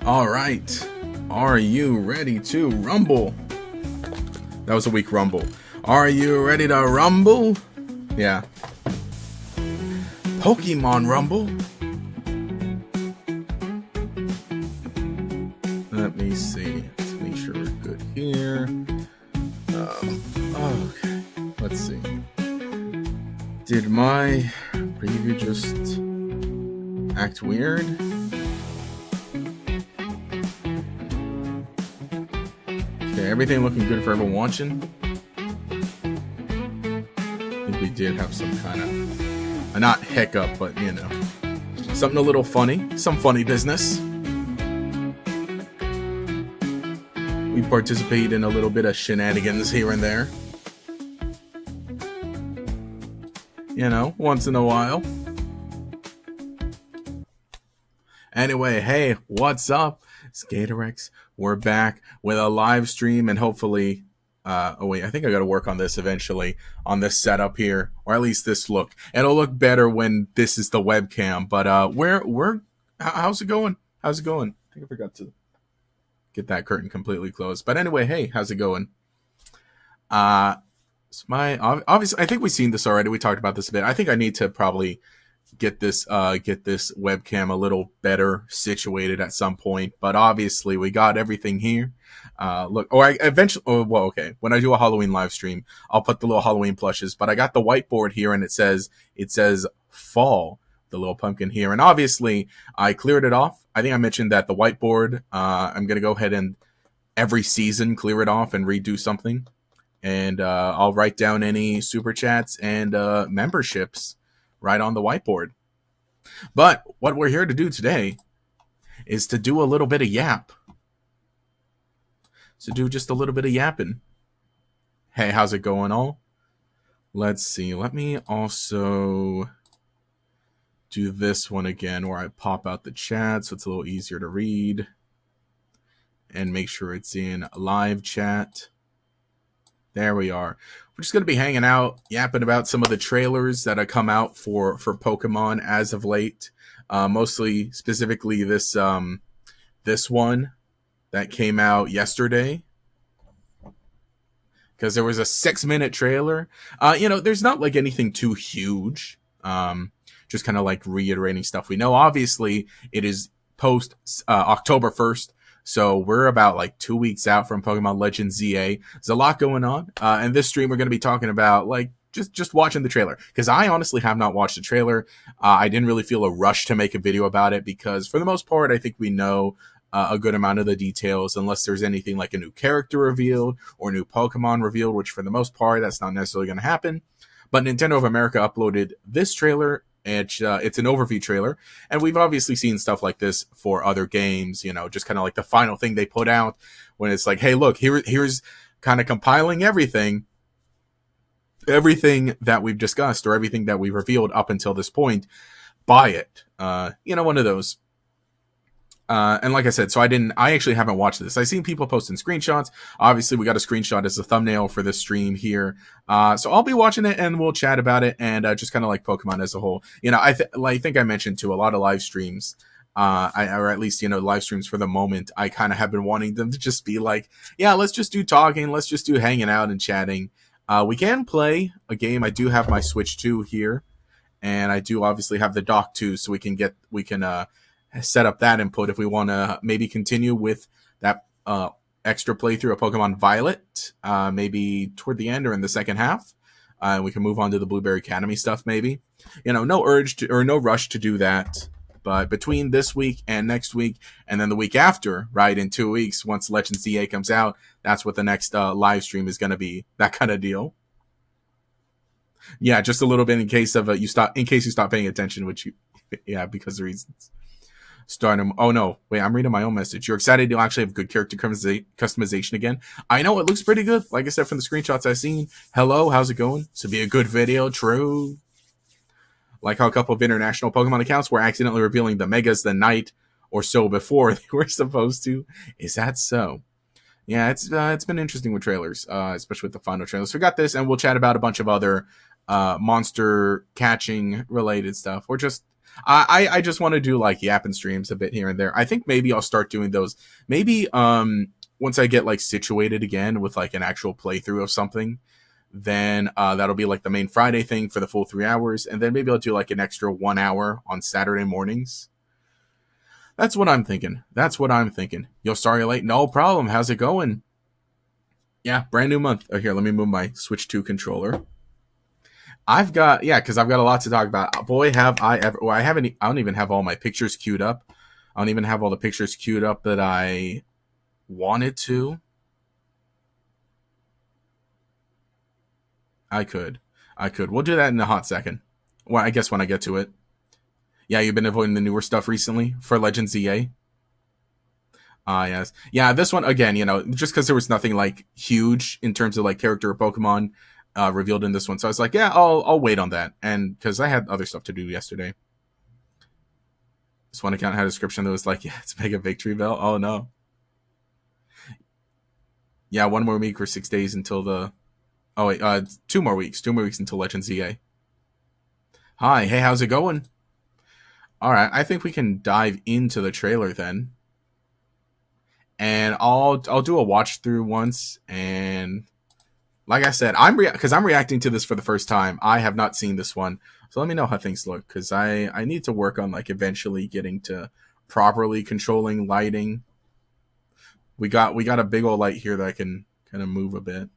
All right. Are you ready to rumble? That was a weak rumble. Are you ready to rumble? Yeah. Pokemon Rumble. Let me see. Let's make sure we're good here. Okay. Let's see. Did my preview just act weird? Okay, everything looking good for everyone watching. I think we did have some kind of, not hiccup, but you know, something a little funny, some funny business. We participate in a little bit of shenanigans here and there. You know, once in a while. Anyway, hey, what's up? SkaterX, we're back with a live stream and hopefully, oh wait, I think I gotta work on this eventually, on this setup here, or at least this look. It'll look better when this is the webcam, but how's it going? How's it going? I think I forgot to get that curtain completely closed. But anyway, hey, how's it going? Obviously, I think we've seen this already. We talked about this a bit. I think I need to probably get this webcam a little better situated at some point. But obviously, we got everything here. Look, or I eventually, well, okay. When I do a Halloween live stream, I'll put the little Halloween plushes. But I got the whiteboard here, and it says fall. The little pumpkin here, and obviously I cleared it off. I think I mentioned that the whiteboard, I'm gonna go ahead and every season clear it off and redo something, and I'll write down any super chats and memberships right on the whiteboard. But what we're here to do today is to do a little bit of yap. So do just a little bit of yapping. Hey, how's it going all? Let's see. Let me also do this one again where I pop out the chat so it's a little easier to read and make sure it's in live chat. There we are. We're just going to be hanging out, yapping about some of the trailers that have come out for Pokemon as of late. Mostly, specifically this one that came out yesterday. Because there was a 6-minute trailer. There's not like anything too huge. Just kind of like reiterating stuff we know. Obviously, it is post October 1st, so we're about like 2 weeks out from Pokémon Legends Z-A. There's a lot going on, and this stream we're going to be talking about like just watching the trailer, because I honestly have not watched the trailer. I didn't really feel a rush to make a video about it because for the most part, I think we know a good amount of the details, unless there's anything like a new character revealed or new Pokemon revealed, which for the most part, that's not necessarily going to happen. But Nintendo of America uploaded this trailer. It's an overview trailer, and we've obviously seen stuff like this for other games, just kind of like the final thing they put out when it's like, hey, look, here's kind of compiling everything that we've discussed or everything that we've revealed up until this point. Buy it. One of those. And like I said, I actually haven't watched this. I've seen people posting screenshots. Obviously, we got a screenshot as a thumbnail for this stream here. So I'll be watching it and we'll chat about it and just kind of like Pokemon as a whole. I think I mentioned too, a lot of live streams, or at least, live streams for the moment, I kind of have been wanting them to just be like, yeah, let's just do talking. Let's just do hanging out and chatting. We can play a game. I do have my Switch 2 here, and I do obviously have the dock too, so we can set up that input if we want to maybe continue with that extra playthrough of Pokemon Violet, maybe toward the end or in the second half. We can move on to the Blueberry Academy stuff maybe. No rush to do that. But between this week and next week, and then the week after, right, in 2 weeks, once Legends Z-A comes out, that's what the next live stream is going to be. That kind of deal. Yeah, just a little bit in case you stop paying attention, which because of reasons. Oh no, wait, I'm reading my own message. You're excited to actually have good character customization again? I know, it looks pretty good. Like I said, from the screenshots I've seen. Hello, how's it going? This will be a good video, true. Like how a couple of international Pokemon accounts were accidentally revealing the Megas the night or so before they were supposed to. Is that so? Yeah, it's been interesting with trailers, especially with the final trailers. So we got this, and we'll chat about a bunch of other monster catching related stuff, or just I just want to do like yapping streams a bit here and there. I think maybe I'll start doing those. Maybe once I get like situated again with like an actual playthrough of something, then that'll be like the main Friday thing for the full 3 hours, and then maybe I'll do like an extra 1 hour on Saturday mornings. That's what I'm thinking. Yo, sorry late. No problem. How's it going? Yeah, brand new month. Oh, here, let me move my Switch 2 controller. Because I've got a lot to talk about. Boy, have I ever. Well, I don't even have all my pictures queued up. I don't even have all the pictures queued up that I wanted to. I could. We'll do that in a hot second. Well, I guess when I get to it. Yeah, you've been avoiding the newer stuff recently for Legends Z-A? Yes. Yeah, this one, again, just because there was nothing, like, huge in terms of, like, character or Pokemon revealed in this one. So I was like, yeah, I'll wait on that. And because I had other stuff to do yesterday. This one account had a description that was like, yeah, it's Mega Victory Bell. Oh, no. Yeah, 1 more week or 6 days until the... Oh, wait, 2 more weeks. 2 more weeks until Legends Z-A. Hi, hey, how's it going? Alright, I think we can dive into the trailer then. And I'll do a watch through once, and like I said, because I'm reacting to this for the first time. I have not seen this one. So let me know how things look, because I need to work on like eventually getting to properly controlling lighting. We got a big old light here that I can kind of move a bit.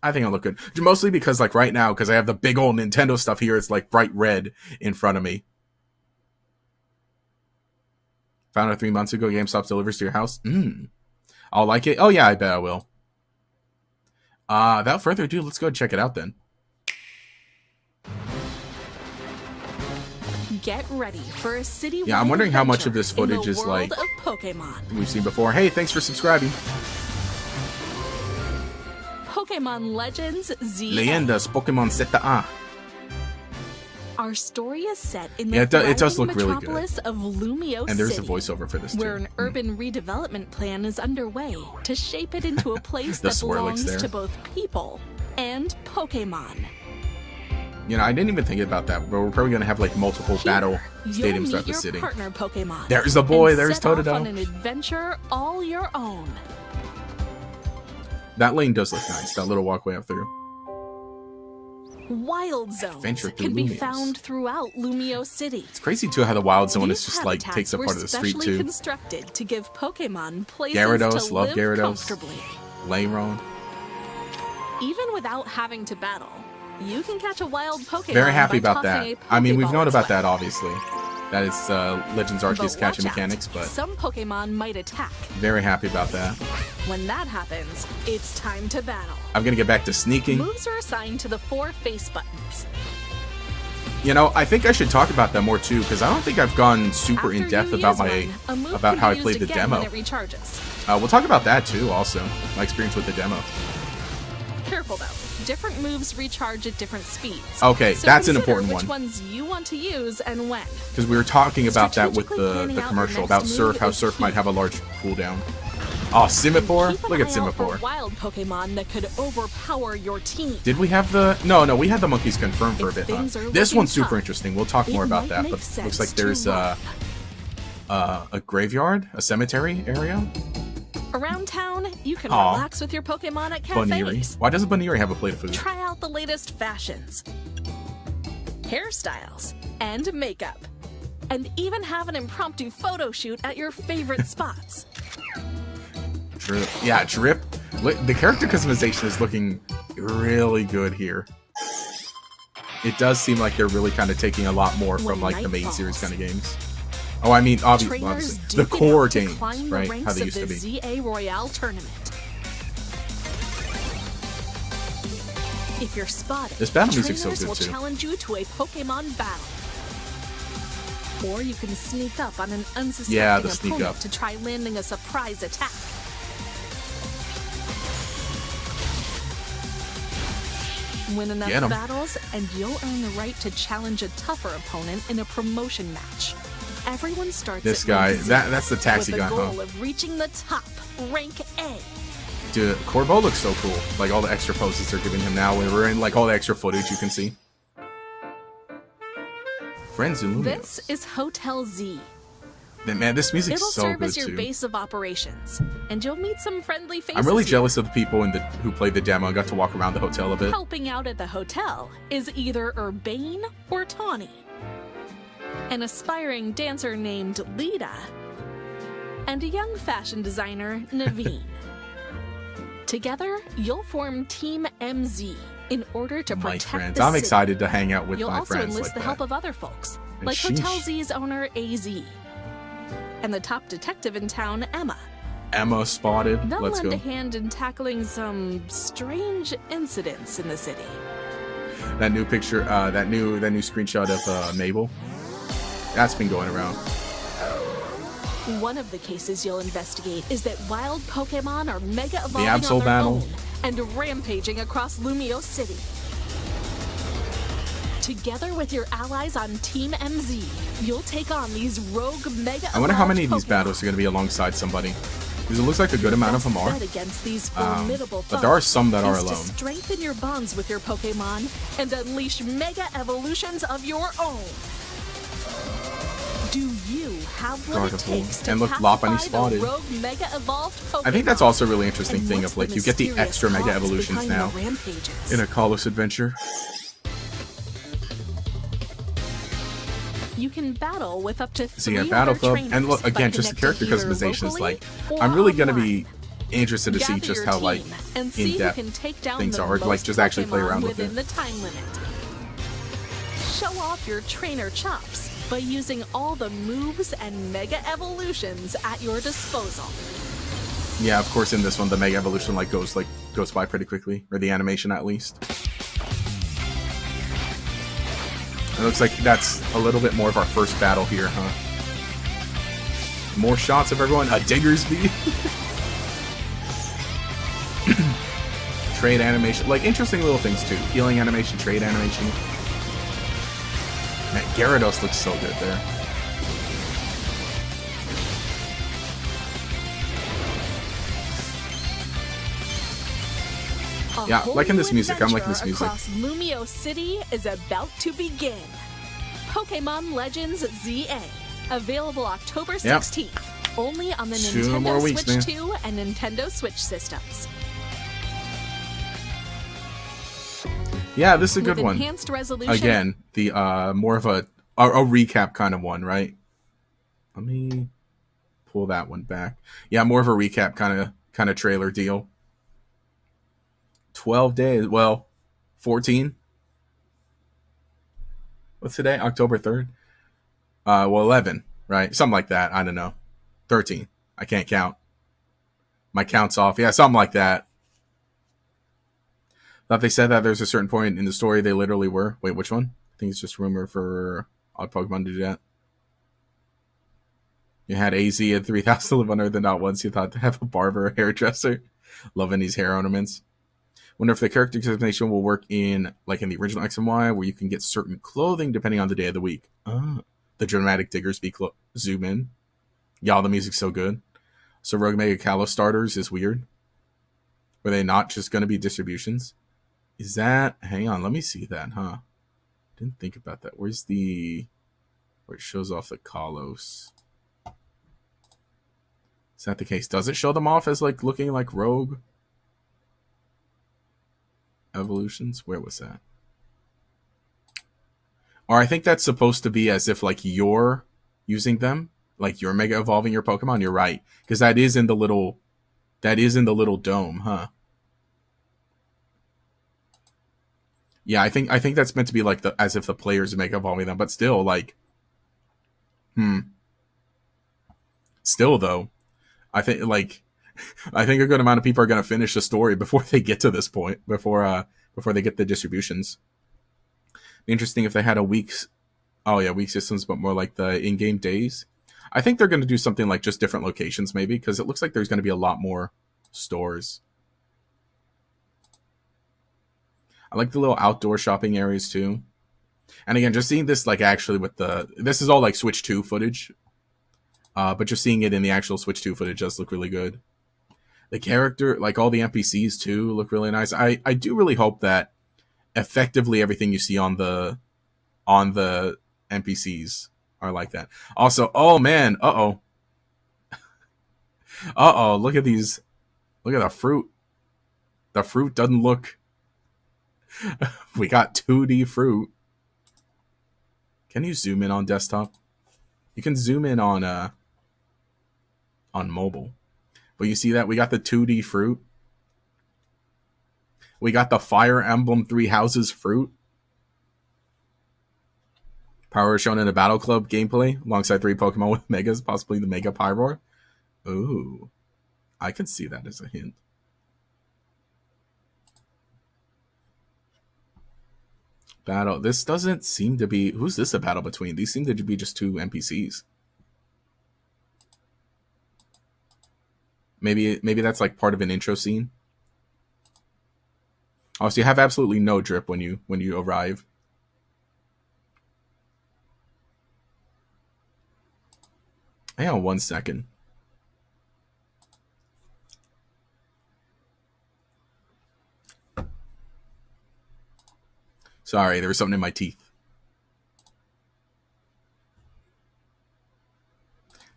I think it'll look good. Mostly because like right now, because I have the big old Nintendo stuff here, it's like bright red in front of me. Found it 3 months ago. GameStop delivers to your house. I'll like it. Oh yeah, I bet I will. Without further ado, let's go check it out then. Get ready for a city. Yeah, I'm wondering how much of this footage is like of Pokemon. We've seen before. Hey, thanks for subscribing. Pokémon Legends Z-A. Leyendas Pokémon Z-A. Our story is set in the it does look really good. Of Lumio and there's City, a voiceover for this too. Where an urban redevelopment plan is underway to shape it into a place that belongs to both people and Pokemon. I didn't even think about that, but we're probably going to have like multiple battle stadiums throughout the city. Partner Pokemon. There's the boy, there's Totodile. On an adventure all your own. That lane does look nice, that little walkway up through. Wild zones can be found throughout Lumio City. It's crazy too how the wild zone is just like takes up part of the street too. Constructed to give Pokemon places Gyarados, to love live Gyarados. comfortably. Layron. Even without having to battle, you can catch a wild Pokemon. Very happy about that. I mean, we've known about way. that obviously. That is Legends Arceus catching mechanics, but some Pokemon might attack. Very happy about that. When that happens, it's time to battle. I'm gonna get back to sneaking. Moves are assigned to the 4 face buttons. I think I should talk about that more too, because I don't think I've gone super in depth about how I played the demo. We'll talk about that too, also my experience with the demo. Careful though. Different moves recharge at different speeds. Okay, so that's an important one. Which ones you want to use and when. Because we were talking about that with the commercial about Surf, how Surf might have a large cooldown. Oh, Simipour? Look at Simipour. Wild Pokemon that could overpower your team. Did we have the... No, we had the monkeys confirmed for a bit. This one's super interesting. We'll talk more about that, but looks like there's a graveyard, a cemetery area. Around town, you can relax with your Pokemon at cafes. Baniri. Why doesn't Baniri have a plate of food? Try out the latest fashions, hairstyles, and makeup. And even have an impromptu photo shoot at your favorite spots. Drip. Yeah, Drip. The character customization is looking really good here. It does seem like they're really kind of taking a lot more from like the main series kind of games. Oh, I mean, obviously, the core games, right? How they used to be. Z-A Royale tournament. If you're spotted, this battle music's so good will too. Challenge you to a Pokemon battle. Or you can sneak up on an unsuspecting opponent to try landing a surprise attack. Win enough battles, and you'll earn the right to challenge a tougher opponent in a promotion match. Everyone starts this guy. That's the taxi guy, with the goal of reaching the top, rank A. Dude, Corbo looks so cool. Like all the extra poses they're giving him now. We're in like all the extra footage you can see. Friends and Lumios. This is Hotel Z. Man, this music's It'll so serve good as your too. base of operations, and you'll meet some friendly faces. I'm really here. jealous of the people who played the demo and got to walk around the hotel a bit. Helping out at the hotel is either Urbane or Tawny. An aspiring dancer named Lita, and a young fashion designer, Naveen. Together, you'll form Team MZ in order to My protect friends. the I'm city. excited to hang out with You'll my also friends enlist like the that. help of other folks, And like sheesh. Hotel Z's owner, AZ, and the top detective in town, Emma. Emma spotted. They'll Let's lend go. a hand in tackling some strange incidents in the city. That new picture, that new screenshot of Mabel. That's been going around. One of the cases you'll investigate is that wild Pokémon are mega evolving Absol on their battle. own and rampaging across Lumio City. Together with your allies on Team MZ, you'll take on these rogue mega I wonder how many of evolved these battles are going to be alongside somebody. Because it looks like a good amount of them are. Bet against these formidable But there are foes some that are is to alone. strengthen your bonds with your Pokémon and unleash mega evolutions of your own. Do you have what Guard it of War. takes to And look, pacify Lopunny the spotted. rogue mega evolved Pokémon? I think that's also a really interesting And thing what's of like the you get the mysterious extra mega cause evolutions behind now the rampages? in a Kalos adventure. You can battle with up to So 3 yeah, Battle other Club, trainers and look by again, just the connecting character either customization is locally like or I'm really gonna be online. interested to see Gather just your how like team and see in who depth can take down things the are, like most just actually play Pokémon around with within it. the time limit. Show off your trainer chops by using all the moves and mega evolutions at your disposal. Yeah, of course in this one the mega evolution goes by pretty quickly, or the animation at least. It looks like that's a little bit more of our first battle here, huh? More shots of everyone. A Diggersby. Trade animation. Like, interesting little things, too. Healing animation, trade animation. Man, Gyarados looks so good there. Yeah, whole liking this new music. I'm liking this adventure music. Across Lumio City is about to begin. Pokémon Legends Z-A. Available October 16th. Only on the 2 more Nintendo weeks, Switch man. 2 and Nintendo Switch systems. Yeah, this is a good With one. enhanced resolution. Again, the more of a recap kind of one, right? Let me pull that one back. Yeah, more of a recap kind of trailer deal. 12 days. Well, 14. What's today? October 3rd? Well, 11, right? Something like that. I don't know. 13. I can't count. My count's off. Yeah, something like that. Thought they said that there's a certain point in the story they literally were. Wait, which one? I think it's just rumor for Odd Pokemon to do that. You had AZ at 3,000 to live on Earth and not once you thought to have a barber or hairdresser. Loving these hair ornaments. Wonder if the character customization will work in the original X and Y, where you can get certain clothing depending on the day of the week. The dramatic Diggersby zoom in. Y'all, the music's so good. So Rogue Mega Kalos starters is weird. Were they not just going to be distributions? Is that... Hang on, let me see that, huh? Didn't think about that. Where it shows off the Kalos? Is that the case? Does it show them off as looking like Rogue evolutions? Where was that? Or I think that's supposed to be as if you're using them, you're mega evolving your Pokemon. You're right, because that is in the little dome, huh? Yeah, I think that's meant to be as if the players are mega evolving them, but still Still though, I think a good amount of people are gonna finish the story before they get to this point, before they get the distributions. Interesting if they had week systems, but more like the in-game days. I think they're gonna do something like just different locations, maybe, because it looks like there's gonna be a lot more stores. I like the little outdoor shopping areas too. And again, just seeing this actually with this is all Switch 2 footage. But just seeing it in the actual Switch 2 footage does look really good. The character, all the NPCs too, look really nice. I do really hope that effectively everything you see on the NPCs are like that. Also, oh man, look at these. Look at the fruit. The fruit doesn't look. We got 2D fruit. Can you zoom in on desktop? You can zoom in on mobile. But you see that we got the 2D fruit. We got the Fire Emblem Three Houses fruit. Power shown in a Battle Club gameplay alongside 3 Pokemon with Megas, possibly the Mega Pyroar. Ooh, I can see that as a hint. Battle. This doesn't seem to be. Who's this a battle between? These seem to be just 2 NPCs. Maybe that's like part of an intro scene. Oh, so you have absolutely no drip when you arrive. Hang on 1 second. Sorry, there was something in my teeth.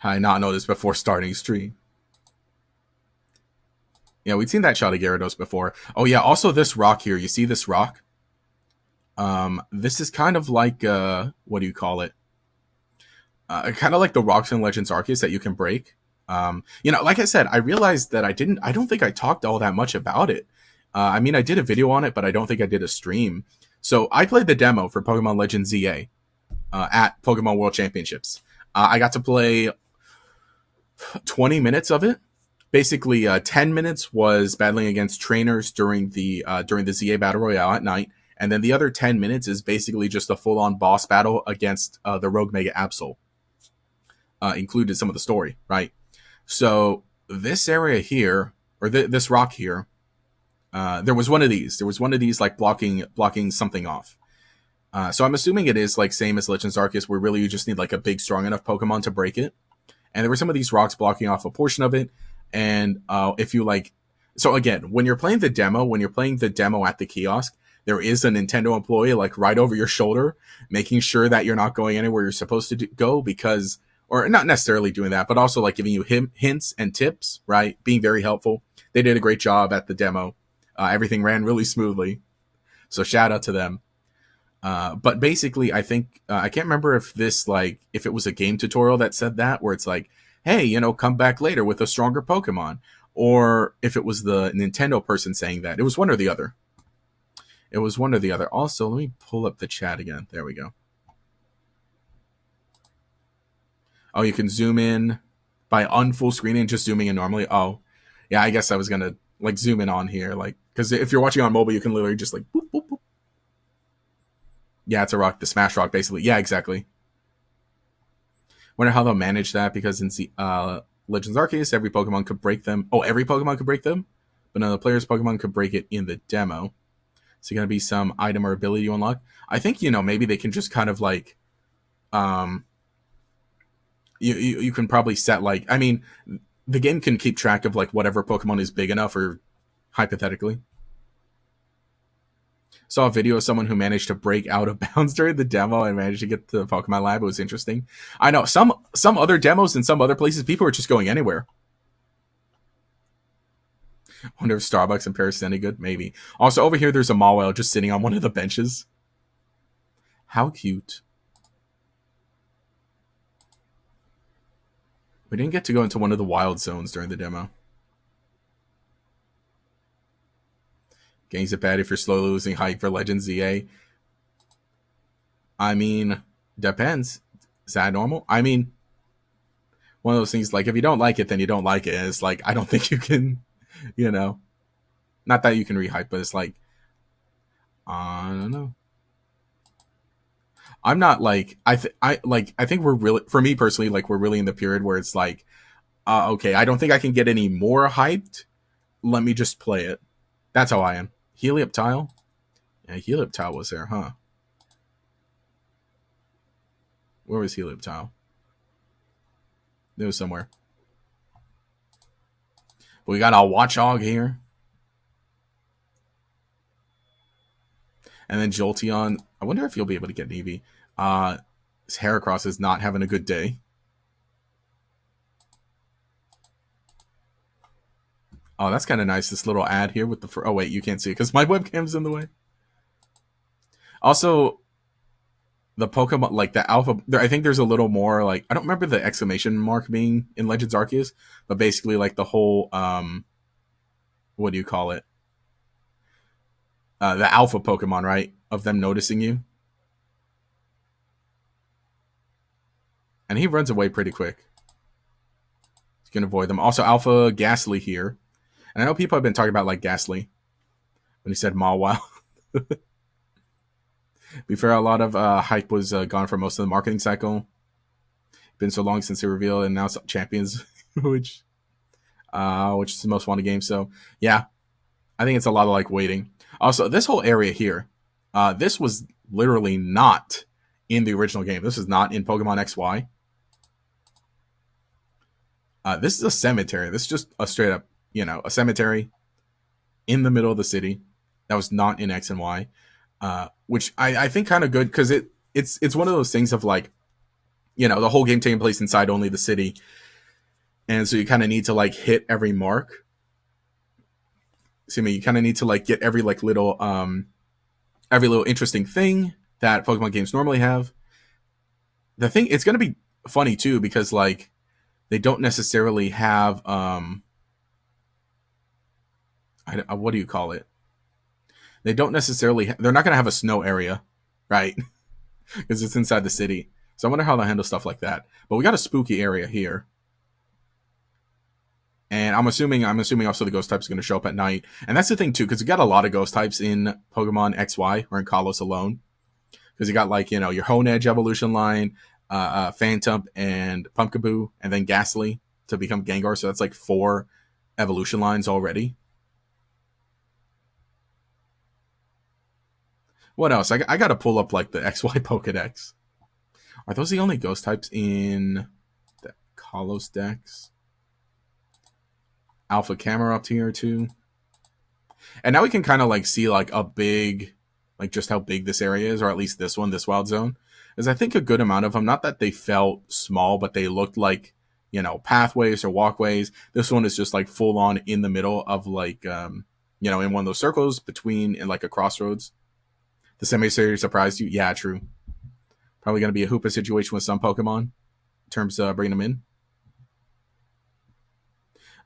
I not noticed before starting stream. Yeah, we'd seen that shot of Gyarados before. Oh yeah, also this rock here. You see this rock? This is kind of like what do you call it? Kind of like the rocks in Legends Arceus that you can break. Like I said, I realized that I don't think I talked all that much about it. I mean, I did a video on it, but I don't think I did a stream. So I played the demo for Pokemon Legends Z-A at Pokemon World Championships. I got to play 20 minutes of it. Basically, 10 minutes was battling against trainers during the ZA Battle Royale at night, and then the other 10 minutes is basically just a full-on boss battle against the Rogue Mega Absol. Included some of the story, right? So this area here, or this rock here, there was one of these. There was one of these like blocking something off. So I'm assuming it is like same as Legends Arceus, where really you just need like a big, strong enough Pokemon to break it. And there were some of these rocks blocking off a portion of it. And if you like, so again, when you're playing the demo at the kiosk, there is a Nintendo employee like right over your shoulder, making sure that you're not going anywhere you're supposed to go, because, or not necessarily doing that, but also like giving you hints and tips, right? Being very helpful. They did a great job at the demo. Everything ran really smoothly. So shout out to them. But basically, I think, I can't remember if it was a game tutorial that said that, where it's like, hey, come back later with a stronger Pokemon. Or if it was the Nintendo person saying that. It was one or the other. Also, let me pull up the chat again. There we go. Oh, you can zoom in by unfull screening, just zooming in normally. Oh, yeah, I guess I was going to like zoom in on here. Like, because if you're watching on mobile, you can literally just like, boop, boop, boop. Yeah, it's a rock, the Smash Rock, basically. Yeah, exactly. Wonder how they'll manage that, because in Legends Arceus, every Pokemon could break them. Oh, every Pokemon could break them? But none of the players' Pokemon could break it in the demo. So going to be some item or ability you unlock. I think, maybe they can just kind of like, you can probably set like, I mean, the game can keep track of like whatever Pokemon is big enough, or hypothetically. Saw a video of someone who managed to break out of bounds during the demo and managed to get to the Pokemon Lab. It was interesting. I know some other demos in some other places, people are just going anywhere. Wonder if Starbucks in Paris is any good? Maybe. Also, over here, there's a Mawile just sitting on one of the benches. How cute. We didn't get to go into one of the wild zones during the demo. Game's a bad if you're slowly losing hype for Legends Z-A. I mean, depends. Is that normal? I mean, one of those things, like, if you don't like it, then you don't like it. And it's like, I don't think you can, not that you can rehype, but it's like, I don't know. I'm not like, I think we're really, for me personally, like, we're really in the period where it's like, okay, I don't think I can get any more hyped. Let me just play it. That's how I am. Helioptile? Yeah, Helioptile was there, huh? Where was Helioptile? It was somewhere. But we got our Watchog here. And then Jolteon. I wonder if you'll be able to get an Eevee. This Heracross is not having a good day. Oh, that's kind of nice. This little ad here with the... Oh, wait, you can't see it because my webcam's in the way. Also, the Pokemon, like the Alpha... I think there's a little more, like... I don't remember the exclamation mark being in Legends Arceus, but basically, like, the whole... what do you call it? The Alpha Pokemon, right? Of them noticing you. And he runs away pretty quick. You can avoid them. Also, Alpha Ghastly here. And I know people have been talking about, like, Ghastly. When he said Mawile. Be fair, a lot of hype was gone for most of the marketing cycle. Been so long since they revealed and announced Champions, which is the most wanted game. So, yeah. I think it's a lot of, like, waiting. Also, this whole area here, this was literally not in the original game. This is not in Pokemon XY. This is a cemetery. This is just a straight up, a cemetery in the middle of the city. That was not in X and Y, which I think kind of good because it's one of those things of like, the whole game taking place inside only the city, and so you kind of need to like hit every mark. You kind of need to like get every like little interesting thing that Pokemon games normally have. The thing, it's gonna be funny too because like they don't necessarily have what do you call it? They don't necessarily... they're not going to have a snow area, right? Because it's inside the city. So I wonder how they'll handle stuff like that. But we got a spooky area here. And I'm assuming also the ghost type is going to show up at night. And that's the thing, too, because you got a lot of ghost types in Pokemon XY, or in Kalos alone. Because you got, like, your Honedge evolution line, Phantump, and Pumpkaboo, and then Ghastly to become Gengar. So that's, like, 4 evolution lines already. What else? I gotta pull up, like, the XY Pokedex. Are those the only ghost types in the Kalos Dex? Alpha Camera up here, too. And now we can kind of, like, see, like, a big... like, just how big this area is, or at least this Wild Zone. Is I think a good amount of them, not that they felt small, but they looked like, pathways or walkways. This one is just, like, full-on in the middle of, like, in one of those circles in, like, a crossroads. The semi-series surprised you? Yeah, true. Probably going to be a Hoopa situation with some Pokemon in terms of bringing them in.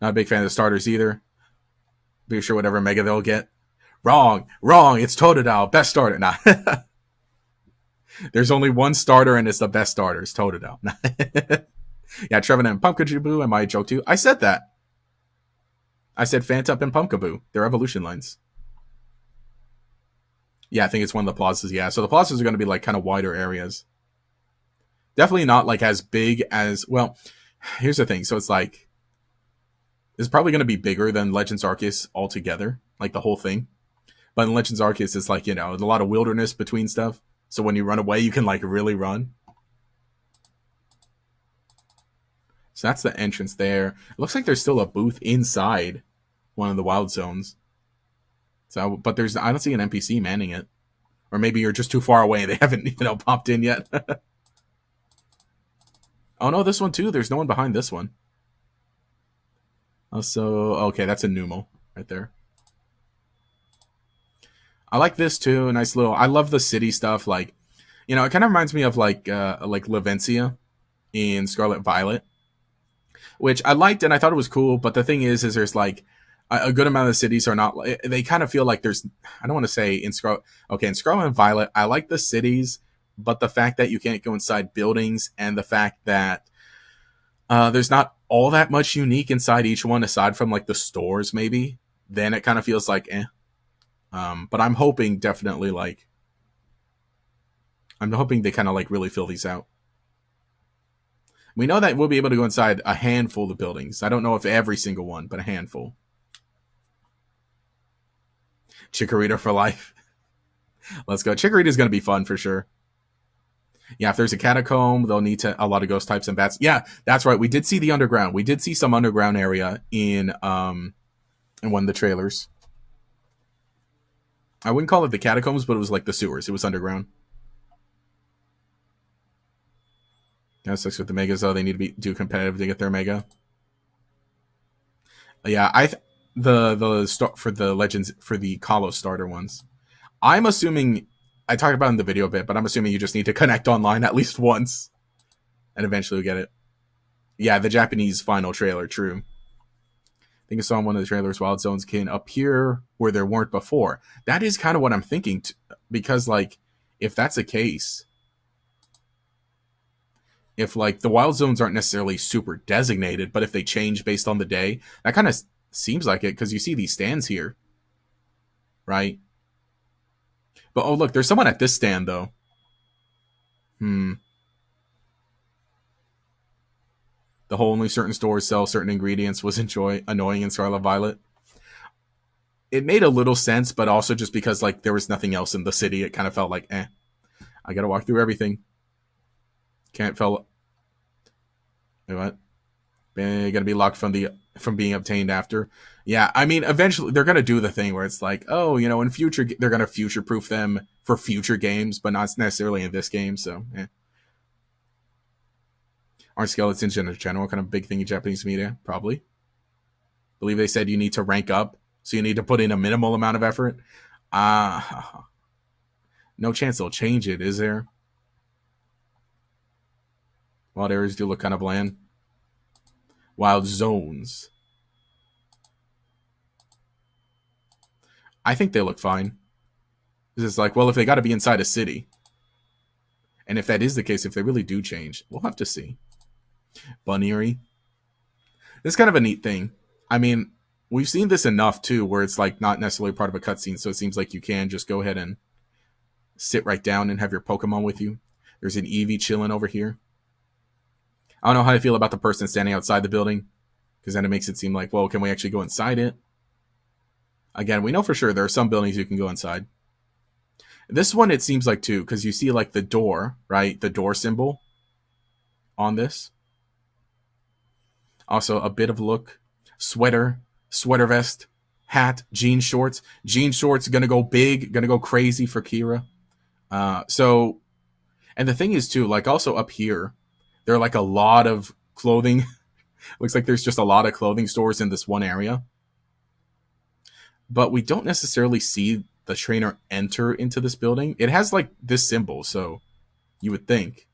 Not a big fan of the starters either. Be sure whatever Mega they'll get. Wrong. It's Totodile. Best starter. Nah. There's only one starter and it's the best starter. It's Totodile. Yeah, Trevenant and Pumpkaboo. Am I a joke too? I said that. I said Phantump and Pumpkaboo. They're evolution lines. Yeah, I think it's one of the plazas. Yeah, so the plazas are going to be like kind of wider areas. Definitely not like as big as... well, here's the thing. So it's like... it's probably going to be bigger than Legends Arceus altogether. Like the whole thing. But in Legends Arceus, it's like, there's a lot of wilderness between stuff. So when you run away, you can like really run. So that's the entrance there. It looks like there's still a booth inside one of the wild zones. So, but I don't see an NPC manning it. Or maybe you're just too far away and they haven't, popped in yet. Oh no, this one too. There's no one behind this one. Also, okay, that's a Numel right there. I like this too. A nice little... I love the city stuff. Like, it kind of reminds me of like Levencia in Scarlet Violet, which I liked and I thought it was cool. But the thing is there's like a good amount of the cities are not... they kind of feel like there's... I don't want to say in Scarlet... okay, in Scarlet and Violet, I like the cities, but the fact that you can't go inside buildings and the fact that there's not all that much unique inside each one aside from like the stores maybe, then it kind of feels like eh. But I'm hoping definitely like... I'm hoping they kind of like really fill these out. We know that we'll be able to go inside a handful of buildings. I don't know if every single one, but a handful. Chikorita for life. Let's go. Chikorita's going to be fun for sure. Yeah, if there's a catacomb, they'll need a lot of ghost types and bats. Yeah, that's right. We did see the underground. We did see some underground area in one of the trailers. I wouldn't call it the catacombs, but it was like the sewers. It was underground. That sucks with the megas though. They need to do competitive to get their mega. Yeah, the start for the legends for the Kalos starter ones. I'm assuming I talked about it in the video a bit, but I'm assuming you just need to connect online at least once, and eventually you'll get it. Yeah, the Japanese final trailer, true. I think I saw in one of the trailers Wild Zones can appear where there weren't before. That is kind of what I'm thinking, because like if that's the case, if like the Wild Zones aren't necessarily super designated, but if they change based on the day, that kind of seems like it because you see these stands here, right? But oh look, there's someone at this stand though. The whole only certain stores sell certain ingredients was annoying in Scarlet Violet. It made a little sense, but also just because like there was nothing else in the city, it kind of felt like, I gotta walk through everything. Can't feel. Wait, what? Gonna be locked from being obtained after. Yeah, I mean, eventually they're gonna do the thing where it's like, oh, in future they're gonna future proof them for future games, but not necessarily in this game. So, aren't skeletons in general kind of big thing in Japanese media? Probably. I believe they said you need to rank up, so you need to put in a minimal amount of effort. No chance they'll change it, is there? Wild areas do look kind of bland. Wild zones. I think they look fine. It's like, well, if they got to be inside a city, and if that is the case, if they really do change, we'll have to see. Bunnery. It's kind of a neat thing. I mean, we've seen this enough too, where it's like not necessarily part of a cutscene, so it seems like you can just go ahead and sit right down and have your Pokemon with you. There's an Eevee chilling over here. I don't know how I feel about the person standing outside the building, because then it makes it seem like, well, can we actually go inside it? Again, we know for sure there are some buildings you can go inside. This one, it seems like too, because you see like the door, right? The door symbol on this. Also, a bit of look. Sweater vest, hat, jean shorts. Jean shorts gonna go big, gonna go crazy for Kira. And the thing is too, like also up here, there are like a lot of clothing. Looks like there's just a lot of clothing stores in this one area. But we don't necessarily see the trainer enter into this building. It has like this symbol, so you would think.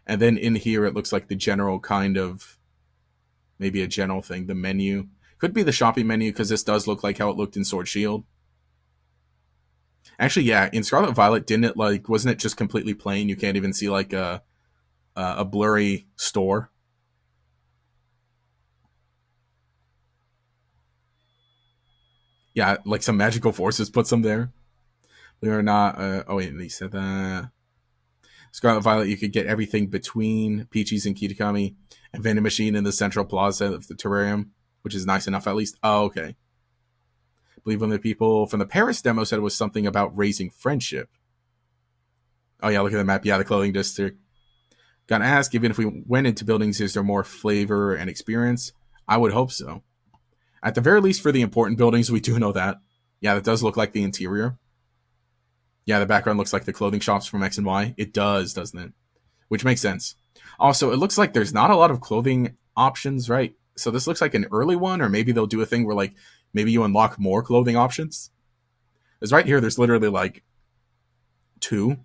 And then in here, it looks like the general kind of, maybe a general thing, the menu. Could be the shopping menu, because this does look like how it looked in Sword Shield. Actually, yeah, in Scarlet Violet, wasn't it just completely plain? You can't even see like a blurry store. Yeah, like some magical forces puts them there. Believe it or not, oh wait, they said that. Scarlet Violet, you could get everything between Peaches and Kitakami, and vending machine in the central plaza of the terrarium, which is nice enough at least. Oh, okay. I believe one of the people from the Paris demo said it was something about raising friendship. Oh yeah, look at the map. Yeah, the clothing district. Gotta ask, even if we went into buildings, is there more flavor and experience? I would hope so. At the very least, for the important buildings, we do know that. Yeah, that does look like the interior. Yeah, the background looks like the clothing shops from X and Y. It does, doesn't it? Which makes sense. Also, it looks like there's not a lot of clothing options, right? So this looks like an early one, or maybe they'll do a thing where like maybe you unlock more clothing options. Because right here, there's literally like 2.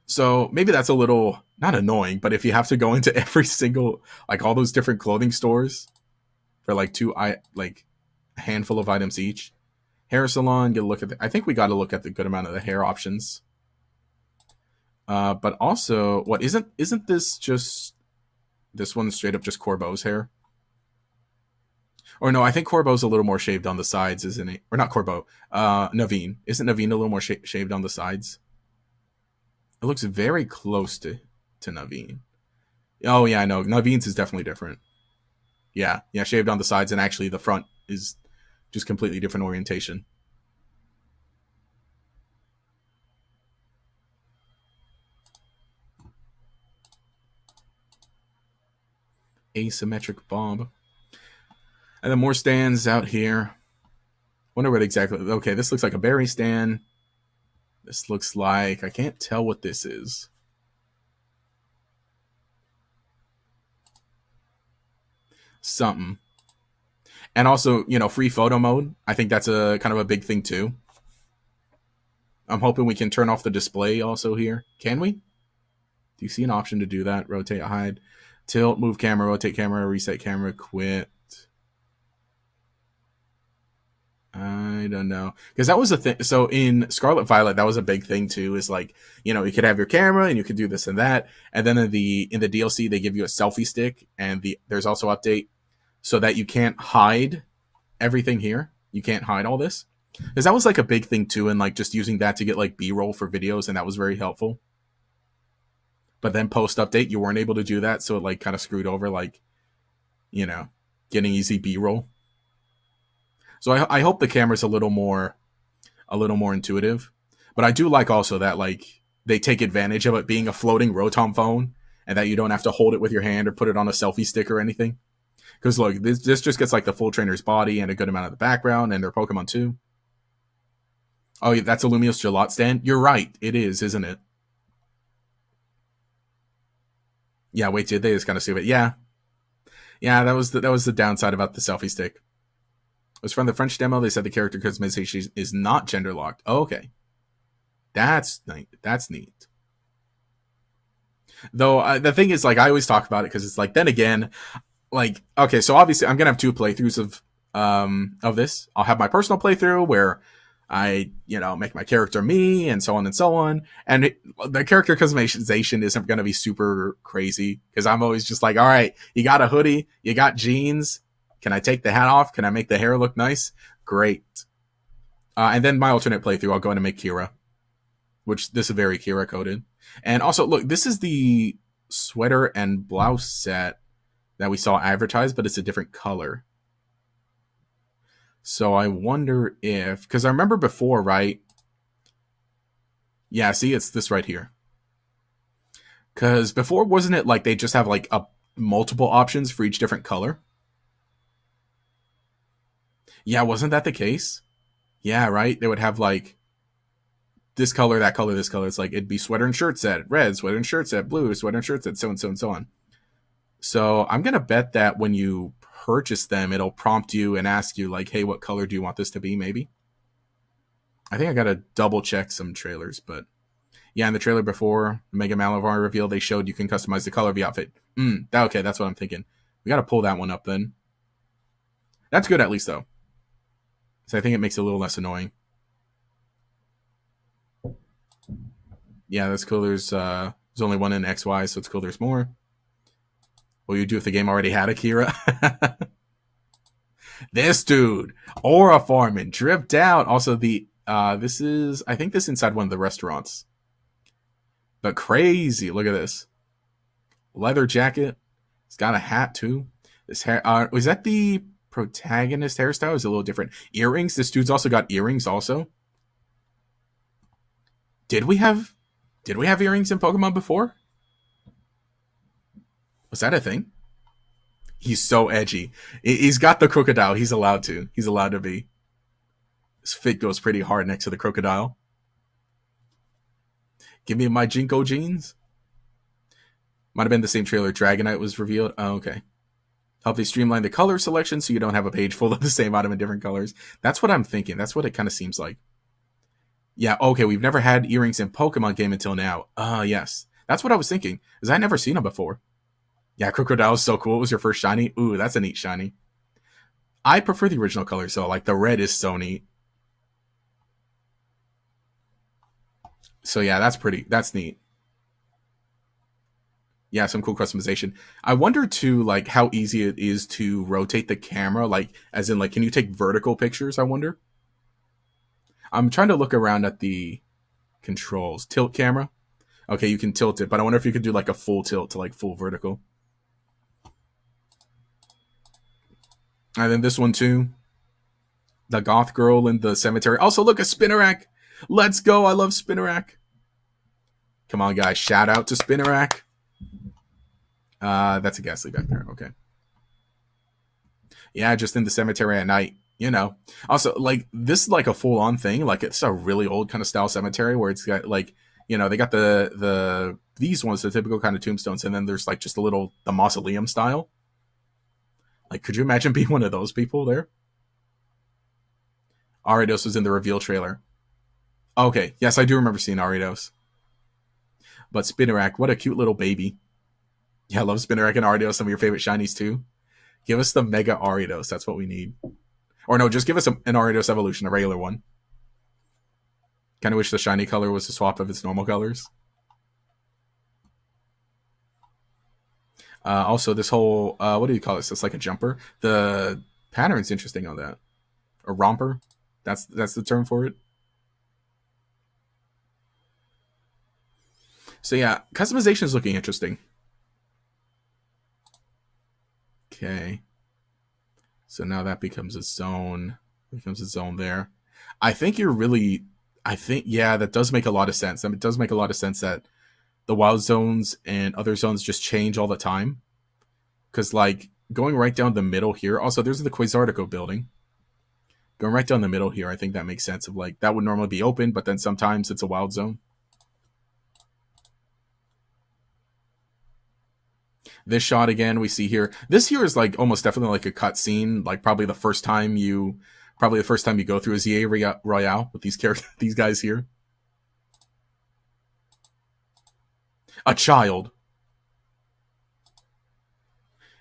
So maybe that's a little, not annoying, but if you have to go into every single, like all those different clothing stores for like like a handful of items each. Hair salon, get a look at I think we got to look at the good amount of the hair options. But also, what isn't this just this one straight up just Corbeau's hair? Or no, I think Corbeau's a little more shaved on the sides, isn't it? Or not Corbeau, Naveen. Isn't Naveen a little more shaved on the sides? It looks very close to Naveen. Oh yeah, I know. Naveen's is definitely different. Yeah, shaved on the sides, and actually the front is just completely different orientation. Asymmetric bomb. And then more stands out here. Wonder what exactly. Okay, this looks like a berry stand. This looks like, I can't tell what this is. something. And also, you know, free photo mode. I think that's a kind of a big thing too. I'm hoping we can turn off the display also here. Can we? Do you see an option to do that? Rotate, hide, tilt, move camera, rotate camera, reset camera, quit. I don't know. Because that was a thing. So in Scarlet Violet, that was a big thing too, is like, you know, you could have your camera and you could do this and that. And then in the DLC, they give you a selfie stick, and there's also update so that you can't hide everything here. You can't hide all this. Because that was like a big thing too, and like just using that to get like B-roll for videos, and that was very helpful. But then post update, you weren't able to do that, so it like kind of screwed over like, you know, getting easy B-roll. So I hope the camera's a little more intuitive. But I do like also that like they take advantage of it being a floating Rotom phone, and that you don't have to hold it with your hand or put it on a selfie stick or anything. Because look, this just gets like the full trainer's body and a good amount of the background and their Pokemon too. Oh, yeah, that's a Lumiose Gelot stand? You're right. It is, isn't it? Yeah, wait, did they? It's kind of stupid. Yeah. Yeah, that was the downside about the selfie stick. It was from the French demo. They said the character customization is not gender locked. Oh, okay. That's neat. That's neat. Though, the thing is, like, I always talk about it because it's like, then again, like, okay, so obviously I'm going to have 2 playthroughs of this. I'll have my personal playthrough where I, you know, make my character me and so on and so on. And the character customization isn't going to be super crazy because I'm always just like, all right, you got a hoodie, you got jeans. Can I take the hat off? Can I make the hair look nice? Great. And then my alternate playthrough, I'll go in and make Kira, which this is very Kira coded. And also, look, this is the sweater and blouse set that we saw advertised, but it's a different color. So I wonder if, because I remember before, right? Yeah, see, it's this right here. Because before, wasn't it like they just have like multiple options for each different color? Yeah, wasn't that the case? Yeah, right? They would have like this color, that color, this color. It's like it'd be sweater and shirt set, red, sweater and shirt set, blue, sweater and shirt set, so and so and so on. So I'm going to bet that when you purchase them, it'll prompt you and ask you like, hey, what color do you want this to be? Maybe. I think I got to double check some trailers, but yeah, in the trailer before Mega Malavar reveal, they showed you can customize the color of the outfit. Okay, that's what I'm thinking. We got to pull that one up then. That's good at least though. So I think it makes it a little less annoying. Yeah, that's cool. There's only one in XY, so it's cool there's more. What would you do if the game already had Akira? This dude, aura farming, dripped out. Also, the this is, I think this is inside one of the restaurants. But crazy, look at this. Leather jacket. It's got a hat too. This hair, was that the protagonist hairstyle? Is a little different. Earrings. This dude's also got earrings. Also, did we have earrings in Pokemon before? Was that a thing? He's so edgy. He's got the crocodile. He's allowed to. He's allowed to be. His fit goes pretty hard next to the crocodile. Give me my Jinko jeans. Might have been the same trailer Dragonite was revealed. Oh, okay. Help they streamline the color selection so you don't have a page full of the same item in different colors. That's what I'm thinking. That's what it kind of seems like. Yeah, okay, we've never had earrings in Pokemon game until now. Yes. That's what I was thinking, because I'd never seen them before. Yeah, Crocodile is so cool. It was your first shiny. Ooh, that's a neat shiny. I prefer the original colors, though. Like, the red is so neat. So, yeah, that's neat. Yeah, some cool customization. I wonder, too, like, how easy it is to rotate the camera. Like, as in, like, can you take vertical pictures, I wonder? I'm trying to look around at the controls. Tilt camera. Okay, you can tilt it, but I wonder if you could do, like, a full tilt to, like, full vertical. And then this one too. The goth girl in the cemetery. Also, look, a Spinarak. Let's go. I love Spinarak. Come on, guys. Shout out to Spinarak. That's a Ghastly back there. Okay. Yeah, just in the cemetery at night. You know. Also, like, this is like a full-on thing. Like, it's a really old kind of style cemetery where it's got, like, you know, they got these ones, the typical kind of tombstones, and then there's, like, just a little, the mausoleum style. Like, could you imagine being one of those people there? Aridos was in the reveal trailer. Okay, yes, I do remember seeing Aridos. But Spinarak, what a cute little baby. Yeah, I love Spinarak and Aridos, some of your favorite shinies too. Give us the Mega Aridos, that's what we need. Or no, just give us an Aridos evolution, a regular one. Kind of wish the shiny color was a swap of its normal colors. Also, this whole, what do you call this? It's like a jumper. The pattern's interesting on that. A romper. That's the term for it. So yeah, customization is looking interesting. Okay. So now that becomes a zone. Becomes a zone there. I think you're really... yeah, that does make a lot of sense. I mean, it does make a lot of sense that the wild zones and other zones just change all the time. Because, like, going right down the middle here... Also, there's the Quasartico building. Going right down the middle here, I think that makes sense of, like, that would normally be open, but then sometimes it's a wild zone. This shot again, we see here. This here is, like, almost definitely like a cutscene. Like, probably the first time you go through a Z-A Royale with these characters, these guys here. A child.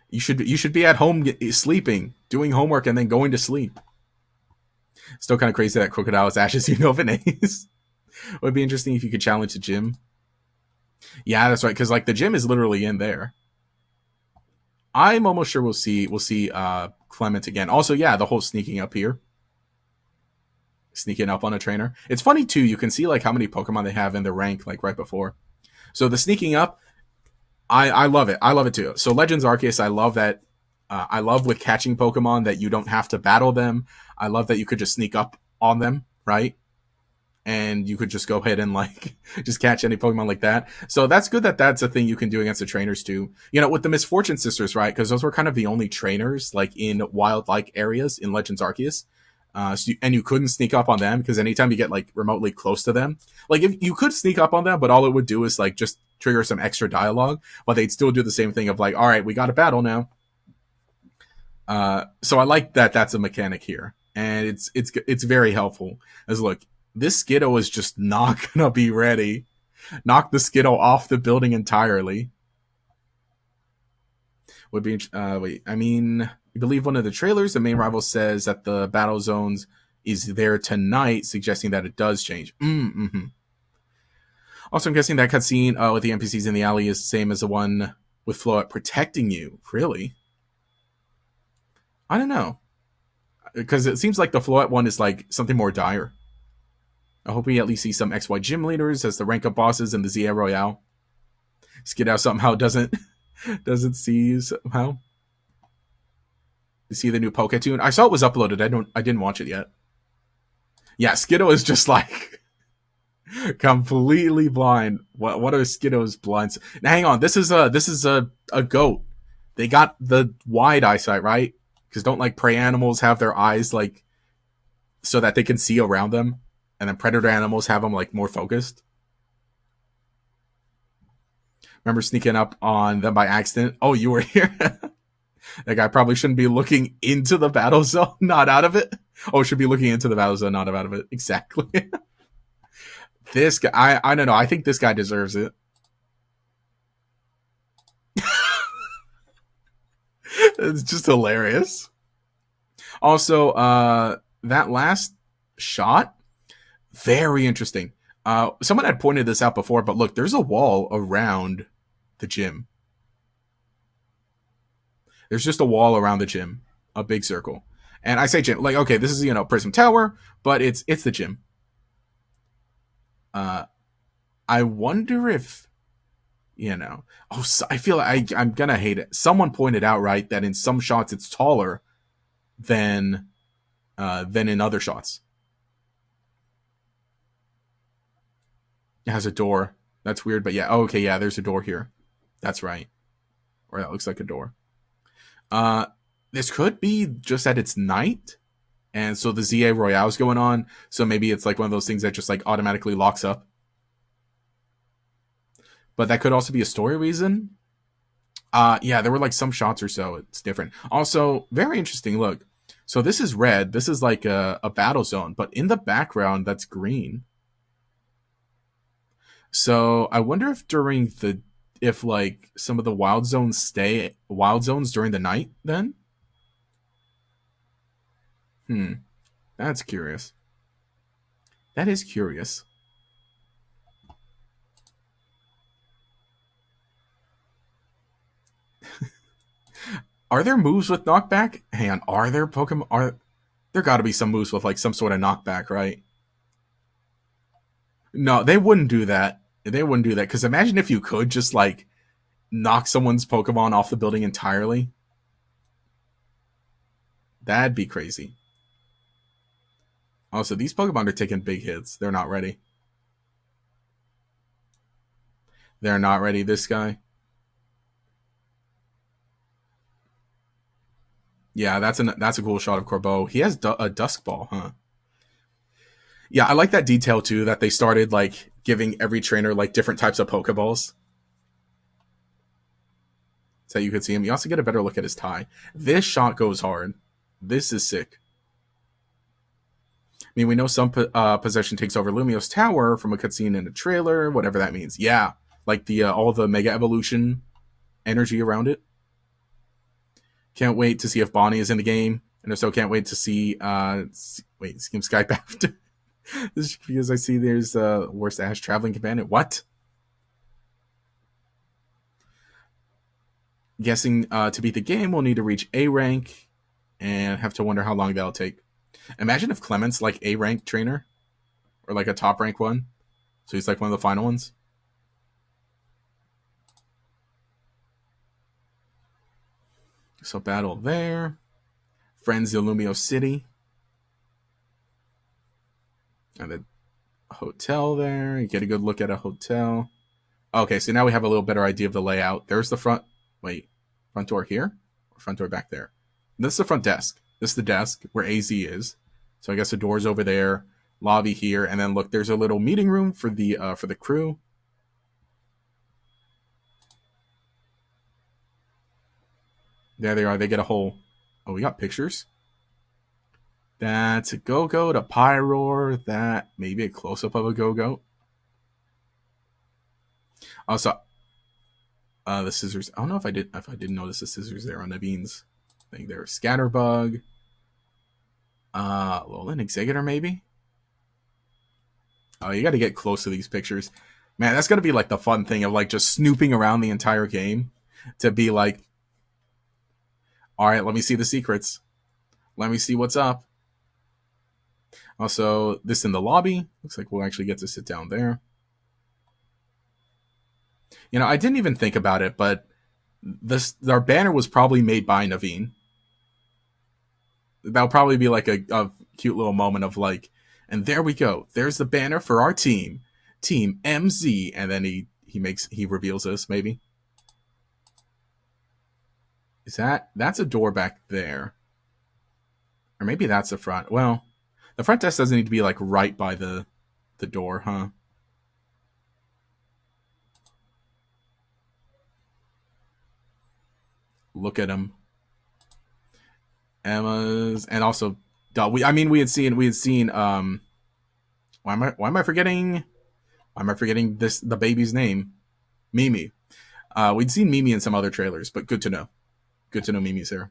You should be at home sleeping, doing homework, and then going to sleep. Still kind of crazy that Crocodile is Ash's Unova Ace. It would be interesting if you could challenge the gym. Yeah, that's right, because like the gym is literally in there. I'm almost sure we'll see Clement again. Also, yeah, the whole sneaking up here. Sneaking up on a trainer. It's funny too, you can see like how many Pokemon they have in their rank like right before. So the sneaking up, I love it. I love it too. So Legends Arceus, I love that. I love with catching Pokemon that you don't have to battle them. I love that you could just sneak up on them, right? And you could just go ahead and like just catch any Pokemon like that. So that's good that that's a thing you can do against the trainers too. You know, with the Misfortune Sisters, right? Because those were kind of the only trainers like in wild-like areas in Legends Arceus. And you couldn't sneak up on them because anytime you get like remotely close to them, like if you could sneak up on them, but all it would do is like just trigger some extra dialogue, but they'd still do the same thing of like, all right, we got a battle now. So I like that that's a mechanic here, and it's very helpful. As look, this Skiddo is just not gonna be ready. Knock the Skiddo off the building entirely. Would be wait. I mean, I believe one of the trailers, the main rival says that the battle zones is there tonight, suggesting that it does change. Mm-hmm. Also, I'm guessing that cutscene with the NPCs in the alley is the same as the one with Floette protecting you. Really? I don't know. Because it seems like the Floette one is like something more dire. I hope we at least see some XY gym leaders as the rank up bosses in the Z-A Royale. Skiddo somehow doesn't see you somehow. You see the new Poketoon? I saw it was uploaded. I didn't watch it yet. Yeah, Skiddo is just like completely blind. What are Skiddo's blinds? Now hang on, this is a goat. They got the wide eyesight, right? Because don't like prey animals have their eyes like so that they can see around them, and then predator animals have them like more focused. Remember sneaking up on them by accident? Oh, you were here. That guy probably shouldn't be looking into the battle zone, not out of it. Oh, should be looking into the battle zone, not out of it. Exactly. This guy, I don't know. I think this guy deserves it. It's just hilarious. Also, that last shot, very interesting. Someone had pointed this out before, but look, there's a wall around the gym. There's just a wall around the gym, a big circle. And I say gym, like, okay, this is, Prism Tower, but it's the gym. I wonder if, I feel like I'm gonna hate it. Someone pointed out, right, that in some shots it's taller than in other shots. It has a door. That's weird, but yeah. Oh, okay, yeah, there's a door here. That's right. Or that looks like a door. This could be just that it's night, and so the Z-A Royale is going on, so maybe it's like one of those things that just like automatically locks up. But that could also be a story reason. Yeah, there were like some shots or so. It's different. Also, very interesting. Look, so this is red. This is like a battle zone, but in the background, that's green. So I wonder if during the if like some of the wild zones stay wild zones during the night. Then, that's curious. That is curious. Are there moves with knockback? Hang on, are there Pokemon? Are there got to be some moves with like some sort of knockback, right? No, they wouldn't do that. They wouldn't do that because imagine if you could just like knock someone's Pokemon off the building entirely. That'd be crazy. Also, these Pokemon are taking big hits. They're not ready. They're not ready. This guy. Yeah, that's a cool shot of Corbeau. He has a Dusk Ball, huh? Yeah, I like that detail too. That they started like giving every trainer like different types of Pokeballs, so you could see him. You also get a better look at his tie. This shot goes hard. This is sick. I mean, we know some possession takes over Lumio's tower from a cutscene in a trailer, whatever that means. Yeah, like the all the Mega Evolution energy around it. Can't wait to see if Bonnie is in the game, and if so, can't wait to see. Wait, see him Skype after. This is because I see there's worst Ash traveling companion. What? Guessing to beat the game, we'll need to reach A rank, and have to wonder how long that'll take. Imagine if Clement's like A rank trainer, or like a top rank one, so he's like one of the final ones. So battle there. Friends in Lumio City. And the hotel there. You get a good look at a hotel. Okay, so now we have a little better idea of the layout. There's the front. Wait, front door here? Or front door back there? This is the front desk. This is the desk where AZ is. So I guess the door's over there. Lobby here. And then look, there's a little meeting room for the crew. There they are. They get a whole... Oh, we got pictures. That's a Go-Go to Pyroar. That maybe a close-up of a Go-Go. Also, the scissors. I don't know if I didn't notice the scissors there on Naveen's thing there. Scatterbug. Alolan Exeggutor maybe? Oh, you got to get close to these pictures. Man, that's going to be like the fun thing of like just snooping around the entire game to be like, all right, let me see the secrets. Let me see what's up. Also, this in the lobby. Looks like we'll actually get to sit down there. You know, I didn't even think about it, but our banner was probably made by Naveen. That'll probably be like a cute little moment of like, and there we go. There's the banner for our team, Team MZ, and then he reveals this maybe. Is that's a door back there, or maybe that's the front? Well, the front desk doesn't need to be like right by the door, huh? Look at him. Emma's, and also we had seen why am I forgetting the baby's name? Mimi. We'd seen Mimi in some other trailers, but good to know. Good to know Mimi's here.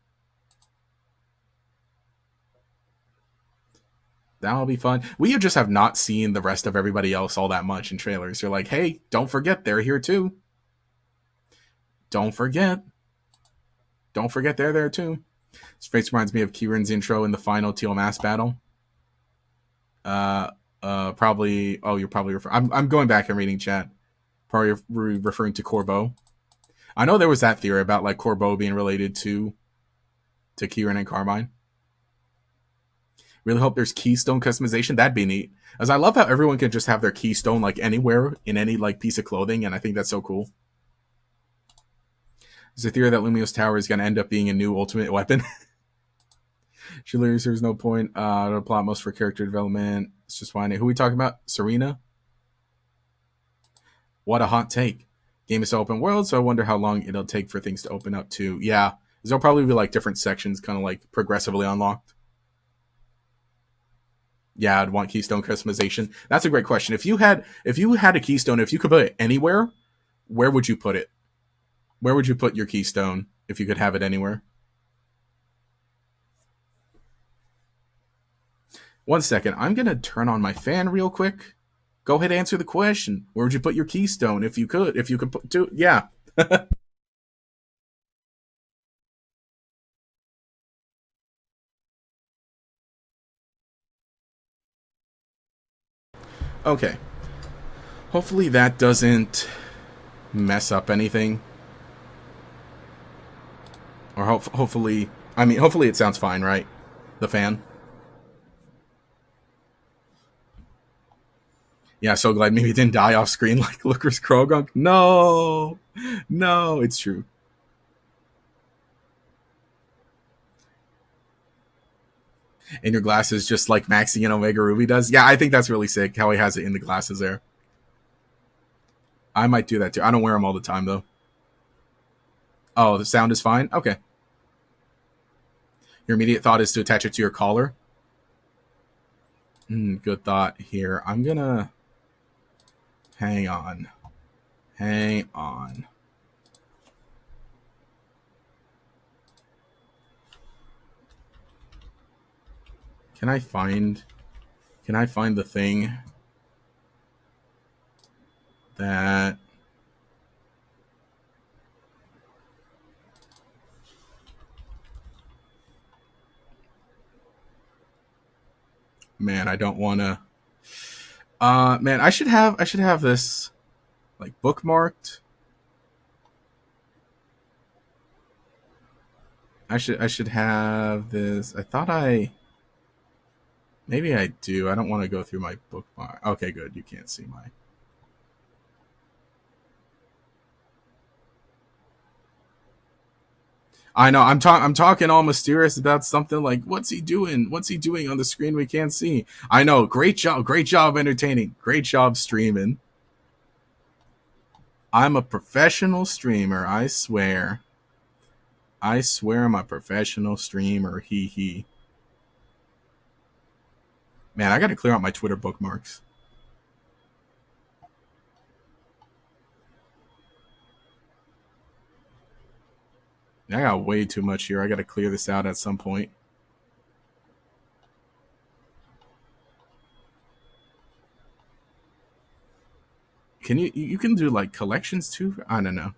That'll be fun. We just have not seen the rest of everybody else all that much in trailers. You're like, hey, don't forget they're here too. Don't forget they're there too. This face reminds me of Kieran's intro in the final Teal Mass battle. Probably. Oh, you're probably referring. I'm going back and reading chat. Probably referring to Corbeau. I know there was that theory about like Corbeau being related to Kieran and Carmine. Really hope there's keystone customization. That'd be neat. As I love how everyone can just have their keystone like anywhere in any like piece of clothing, and I think that's so cool. There's a theory that Lumio's tower is going to end up being a new ultimate weapon. She literally serves no point to plot most for character development. It's just fine. Who are we talking about? Serena? What a hot take. Game is open world, so I wonder how long it'll take for things to open up too. Yeah, there'll probably be like different sections, kind of like progressively unlocked. Yeah, I'd want keystone customization. That's a great question. If you had a keystone, if you could put it anywhere, where would you put it? Where would you put your keystone if you could have it anywhere? One second. I'm going to turn on my fan real quick. Go ahead and answer the question. Where would you put your keystone if you could? If you could put two, yeah. Okay. Hopefully that doesn't mess up anything. Or hopefully, I mean, hopefully it sounds fine, right? The fan. Yeah, so glad maybe it didn't die off screen like Looker's Krogunk. No, no, it's true. And your glasses just like Maxi and Omega Ruby does. Yeah, I think that's really sick how he has it in the glasses there. I might do that too. I don't wear them all the time though. Oh, the sound is fine? Okay. Your immediate thought is to attach it to your collar. Good thought here. I'm gonna hang on. Hang on. Can I find the thing that man, I don't want to man, I should have this like bookmarked. I should have this. I thought I maybe I do. I don't want to go through my bookmark. Okay, good. You can't see my. I know. I'm talking all mysterious about something like what's he doing? What's he doing on the screen we can't see? I know. Great job. Great job entertaining. Great job streaming. I'm a professional streamer. I swear. I swear I'm a professional streamer. Hee hee. Man, I got to clear out my Twitter bookmarks. I got way too much here. I got to clear this out at some point. Can you can do like collections too? I don't know.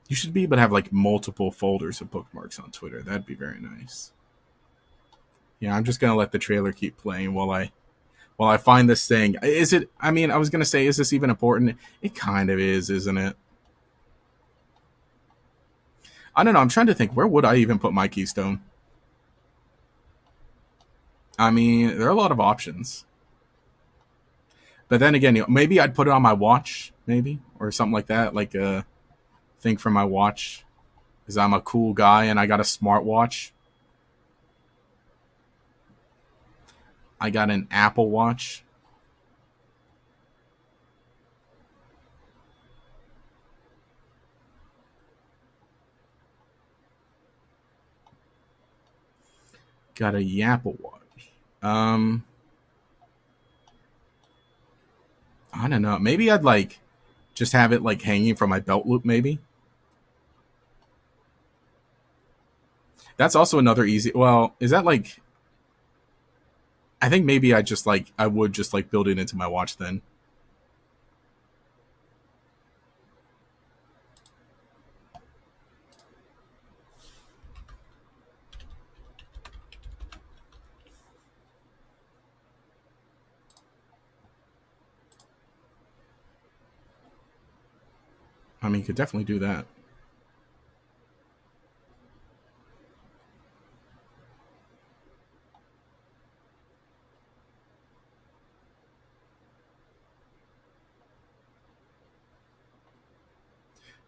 You should be able to have like multiple folders of bookmarks on Twitter. That'd be very nice. Yeah, I'm just gonna let the trailer keep playing while I find this thing. Is it? I mean, I was gonna say, is this even important? It kind of is, isn't it? I don't know. I'm trying to think. Where would I even put my keystone? I mean, there are a lot of options. But then again, maybe I'd put it on my watch, maybe, or something like that, like a thing for my watch, because I'm a cool guy and I got a smartwatch. I got an Apple Watch. Got a Apple Watch. I don't know. Maybe I'd like just have it like hanging from my belt loop. Maybe that's also another easy. Well, is that like? I think maybe I would just like build it into my watch then. I mean, you could definitely do that.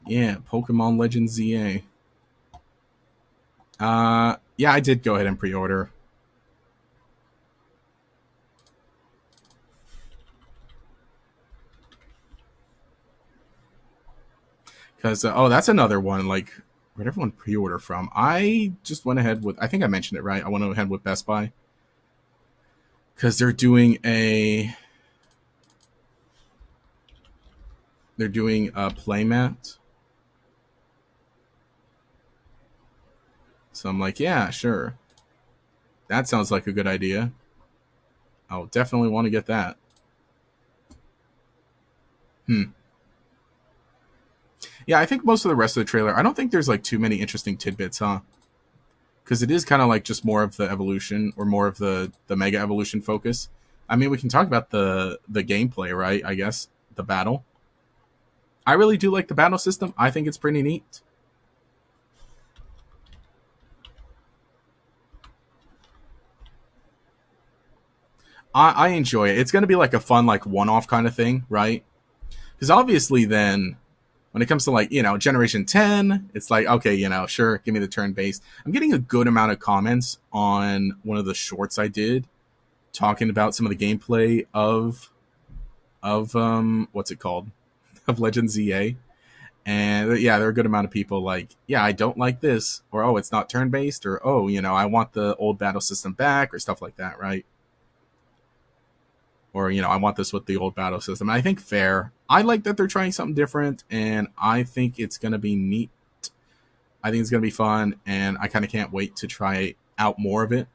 Yeah, Pokemon Legends Z-A. Yeah, I did go ahead and pre-order. Because oh, that's another one. Like, where'd everyone pre-order from? I just went ahead with. I think I mentioned it right. I went ahead with Best Buy because they're doing a playmat. So I'm like, yeah, sure. That sounds like a good idea. I'll definitely want to get that. Hmm. Yeah, I think most of the rest of the trailer, I don't think there's like too many interesting tidbits, huh? Because it is kind of like just more of the evolution or more of the mega evolution focus. I mean, we can talk about the gameplay, right? I guess the battle. I really do like the battle system. I think it's pretty neat. I enjoy it. It's going to be like a fun, like one-off kind of thing, right? Because obviously, then when it comes to like Generation 10, it's like okay, sure, give me the turn based. I'm getting a good amount of comments on one of the shorts I did talking about some of the gameplay of what's it called of Legends Z-A. And yeah, there are a good amount of people like, yeah, I don't like this, or oh, it's not turn based, or oh, I want the old battle system back, or stuff like that, right? Or I want this with the old battle system. And I think fair. I like that they're trying something different, and I think it's gonna be neat. I think it's gonna be fun, and I kind of can't wait to try out more of it.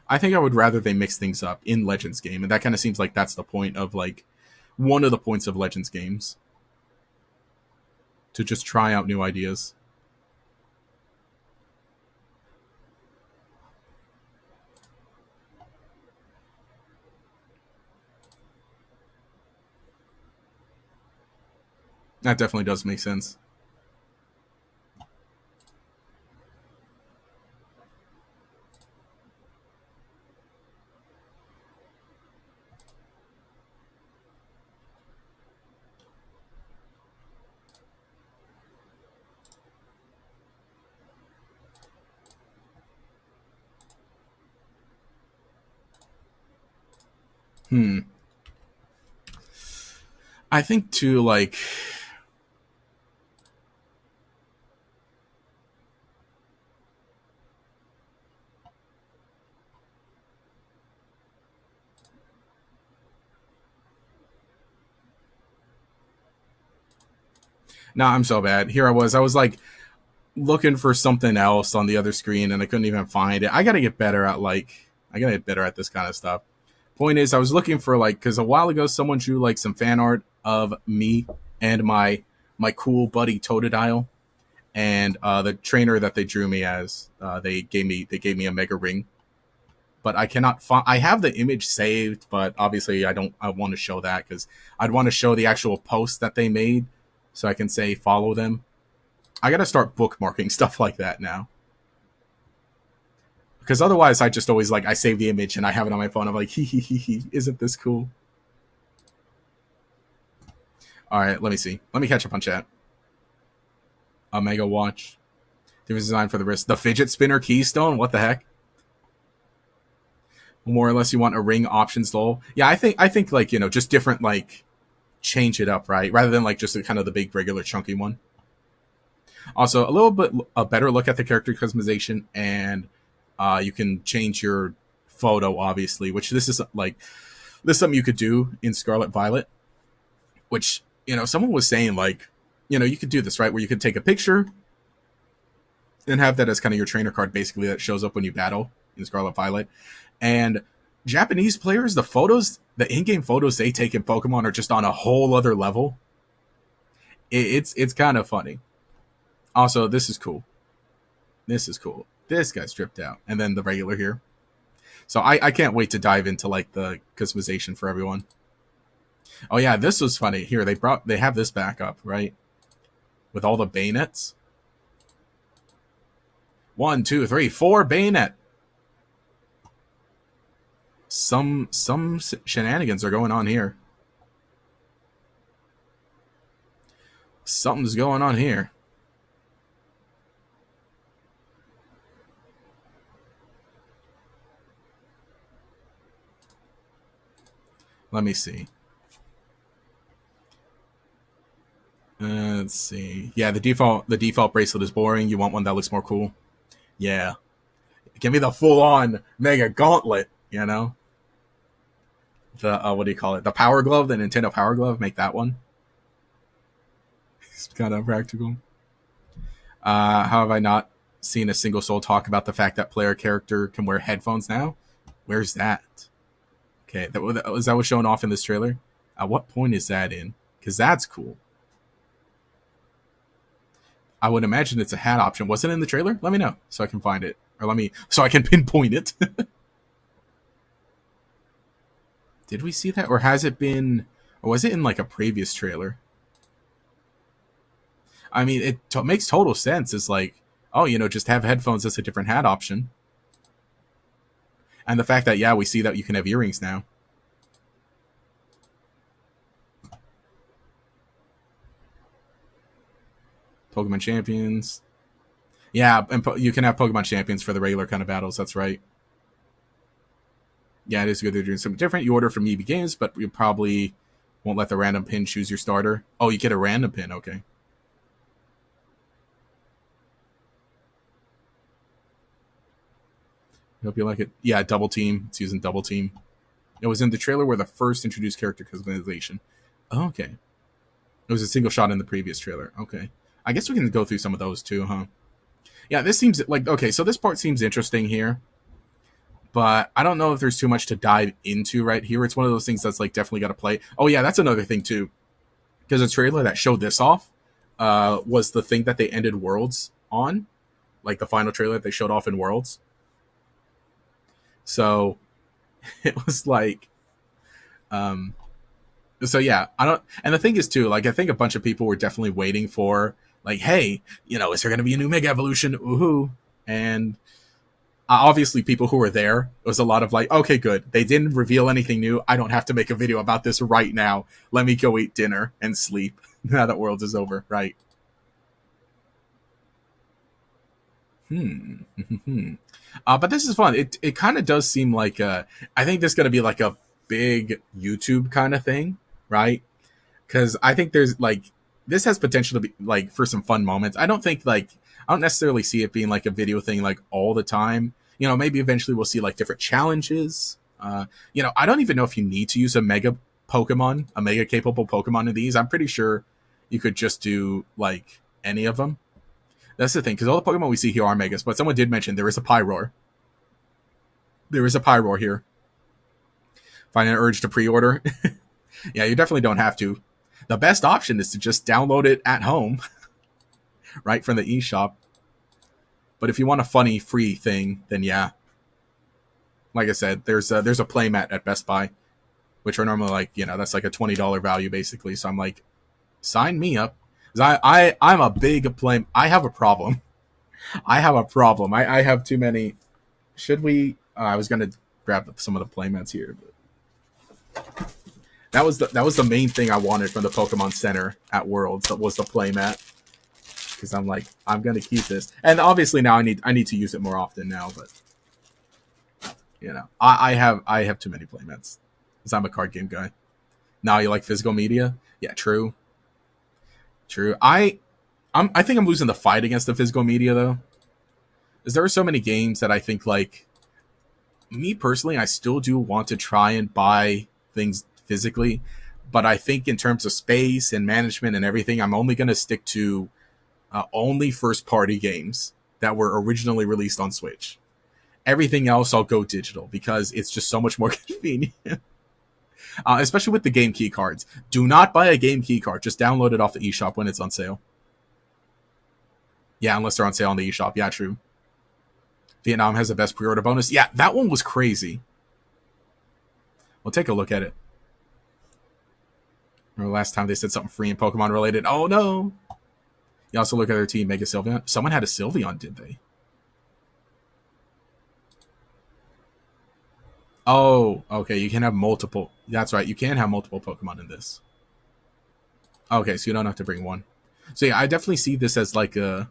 I think I would rather they mix things up in Legends game, and that kind of seems like that's the point of like one of the points of Legends games to just try out new ideas. That definitely does make sense. Hmm. I think too, like, nah, I'm so bad. Here I was like looking for something else on the other screen and I couldn't even find it. I gotta get better at I gotta get better at this kind of stuff. Point is, I was looking for like, because a while ago someone drew like some fan art of me and my cool buddy Totodile, and the trainer that they drew me as, they gave me a mega ring, but I cannot find. I have the image saved, but obviously I don't. I want to show that because I'd want to show the actual post that they made, so I can say follow them. I gotta start bookmarking stuff like that now, because otherwise I just always like I save the image and I have it on my phone. I'm like, hee, isn't this cool? All right, let me see. Let me catch up on chat. Omega watch. Different design for the wrist. The fidget spinner keystone. What the heck? More or less, you want a ring option stole. Yeah, I think like just different like change it up, right? Rather than like just kind of the big regular chunky one. Also, a little bit a better look at the character customization, and you can change your photo, obviously, which this is something you could do in Scarlet Violet. Which someone was saying like, you could do this right, where you could take a picture and have that as kind of your trainer card, basically that shows up when you battle in Scarlet Violet. And Japanese players, the in-game photos they take in Pokemon are just on a whole other level. It's kind of funny. Also, this is cool. This is cool. This guy's stripped out, and then the regular here. So I can't wait to dive into like the customization for everyone. Oh yeah, this was funny. Here they have this back up, right? With all the bayonets. 1, 2, 3, 4 bayonet. Some shenanigans are going on here. Something's going on here. Let me see. Let's see. Yeah, the default bracelet is boring. You want one that looks more cool. Yeah, give me the full on Mega Gauntlet. You know, the what do you call it? The Power Glove, the Nintendo Power Glove. Make that one. It's kind of practical. How have I not seen a single soul talk about the fact that player character can wear headphones now? Where's that? Okay, was that was shown off in this trailer? At what point is that in? Because that's cool. I would imagine it's a hat option. Was it in the trailer? Let me know so I can find it, or so I can pinpoint it. Did we see that, or has it been, or was it in like a previous trailer? I mean, it makes total sense. It's like, oh, just have headphones as a different hat option. And the fact that, yeah, we see that you can have earrings now. Pokemon Champions. Yeah, and you can have Pokemon Champions for the regular kind of battles. That's right. Yeah, it is good they're doing something different. You order from EB Games, but you probably won't let the random pin choose your starter. Oh, you get a random pin. Okay. Hope you like it. Yeah, double team. It's using double team. It was in the trailer where the first introduced character customization. Oh, okay. It was a single shot in the previous trailer. Okay. I guess we can go through some of those too, huh? Yeah, this seems like, okay, so this part seems interesting here. But I don't know if there's too much to dive into right here. It's one of those things that's like definitely got to play. Oh, yeah, that's another thing too. Because the trailer that showed this off was the thing that they ended Worlds on. Like the final trailer that they showed off in Worlds. So it was like, so yeah, and the thing is too, like, I think a bunch of people were definitely waiting for, like, hey, is there going to be a new Mega Evolution? Woohoo. And obviously people who were there, it was a lot of like, okay, good. They didn't reveal anything new. I don't have to make a video about this right now. Let me go eat dinner and sleep now that Worlds is over, right? But this is fun. It kind of does seem like I think this is going to be like a big YouTube kind of thing, right? Because I think there's like, this has potential to be like for some fun moments. I don't necessarily see it being like a video thing like all the time. Maybe eventually we'll see like different challenges. I don't even know if you need to use a mega capable Pokemon in these. I'm pretty sure you could just do like any of them. That's the thing, because all the Pokemon we see here are Megas, but someone did mention there is a Pyroar. There is a Pyroar here. Find an urge to pre-order. Yeah, you definitely don't have to. The best option is to just download it at home, right, from the eShop. But if you want a funny, free thing, then yeah. Like I said, there's a playmat at Best Buy, which are normally like, that's like a $20 value basically. So I'm like, sign me up. I'm a big play. I have a problem. I have too many. Should we? I was gonna grab some of the playmats here. But that was the main thing I wanted from the Pokemon Center at Worlds. That was the playmat. Because I'm like, I'm gonna keep this, and obviously now I need to use it more often now. But I have too many playmats. Because I'm a card game guy. Now you like physical media? Yeah, true. I think I'm losing the fight against the physical media though, because there are so many games that I think, like, me personally, I still do want to try and buy things physically, but I think in terms of space and management and everything, I'm only going to stick to only first party games that were originally released on Switch. Everything else I'll go digital because it's just so much more convenient. Especially with the game key cards. Do not buy a game key card. Just download it off the eShop when it's on sale. Yeah, unless they're on sale on the eShop. Yeah, true. Vietnam has the best pre-order bonus. Yeah, that one was crazy. We'll take a look at it. Remember last time they said something free and Pokemon related? Oh, no. You also look at their team, Mega Sylveon. Someone had a Sylveon, did they? Oh, okay. You can have multiple. That's right. You can have multiple Pokemon in this. Okay, so you don't have to bring one. So yeah, I definitely see this as like a...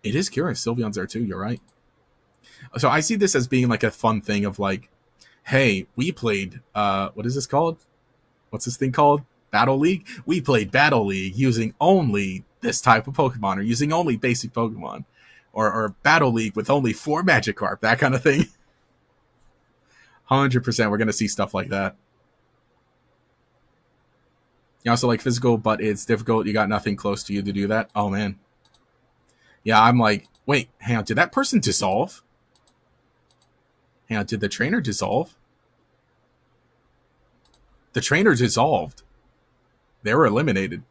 It is curious. Sylveon's there too. You're right. So I see this as being like a fun thing of like, hey, we played... what is this called? What's this thing called? Battle League? We played Battle League using only this type of Pokemon, or using only basic Pokemon, or Battle League with only 4 Magikarp, that kind of thing. 100% we're going to see stuff like that. You also like physical, but it's difficult. You got nothing close to you to do that. Oh, man. Yeah, I'm like, wait, hang on. Did that person dissolve? Hang on, did the trainer dissolve? The trainer dissolved. They were eliminated.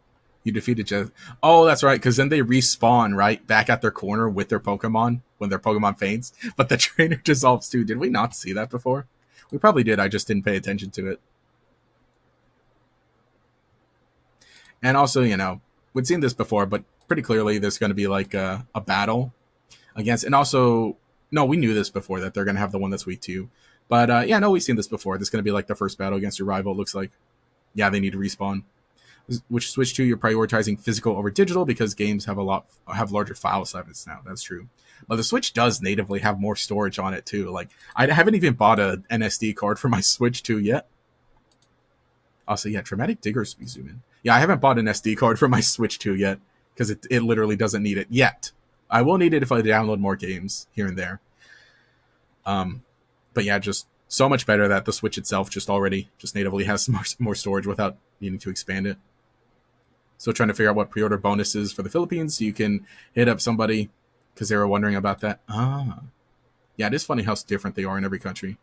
You defeated Jeff. Oh, that's right, because then they respawn, right, back at their corner with their Pokemon when their Pokemon faints. But the trainer dissolves too. Did we not see that before? We probably did. I just didn't pay attention to it. And also, you know, we'd seen this before, but pretty clearly there's going to be like a battle against. And also, no, we knew this before, that they're going to have the one that's week 2. But yeah, no, we've seen this before. This is going to be like the first battle against your rival, it looks like. Yeah, they need to respawn. Which Switch 2, you're prioritizing physical over digital because games have larger file sizes now. That's true. But the Switch does natively have more storage on it too. Like, I haven't even bought an SD card for my Switch 2 yet. Also, yeah, Dramatic Diggers, we zoom in. Yeah, I haven't bought an SD card for my Switch 2 yet because it literally doesn't need it yet. I will need it if I download more games here and there. But yeah, just so much better that the Switch itself just natively has more storage without needing to expand it. So trying to figure out what pre-order bonuses for the Philippines, so you can hit up somebody because they were wondering about that. Yeah, it is funny how different they are in every country.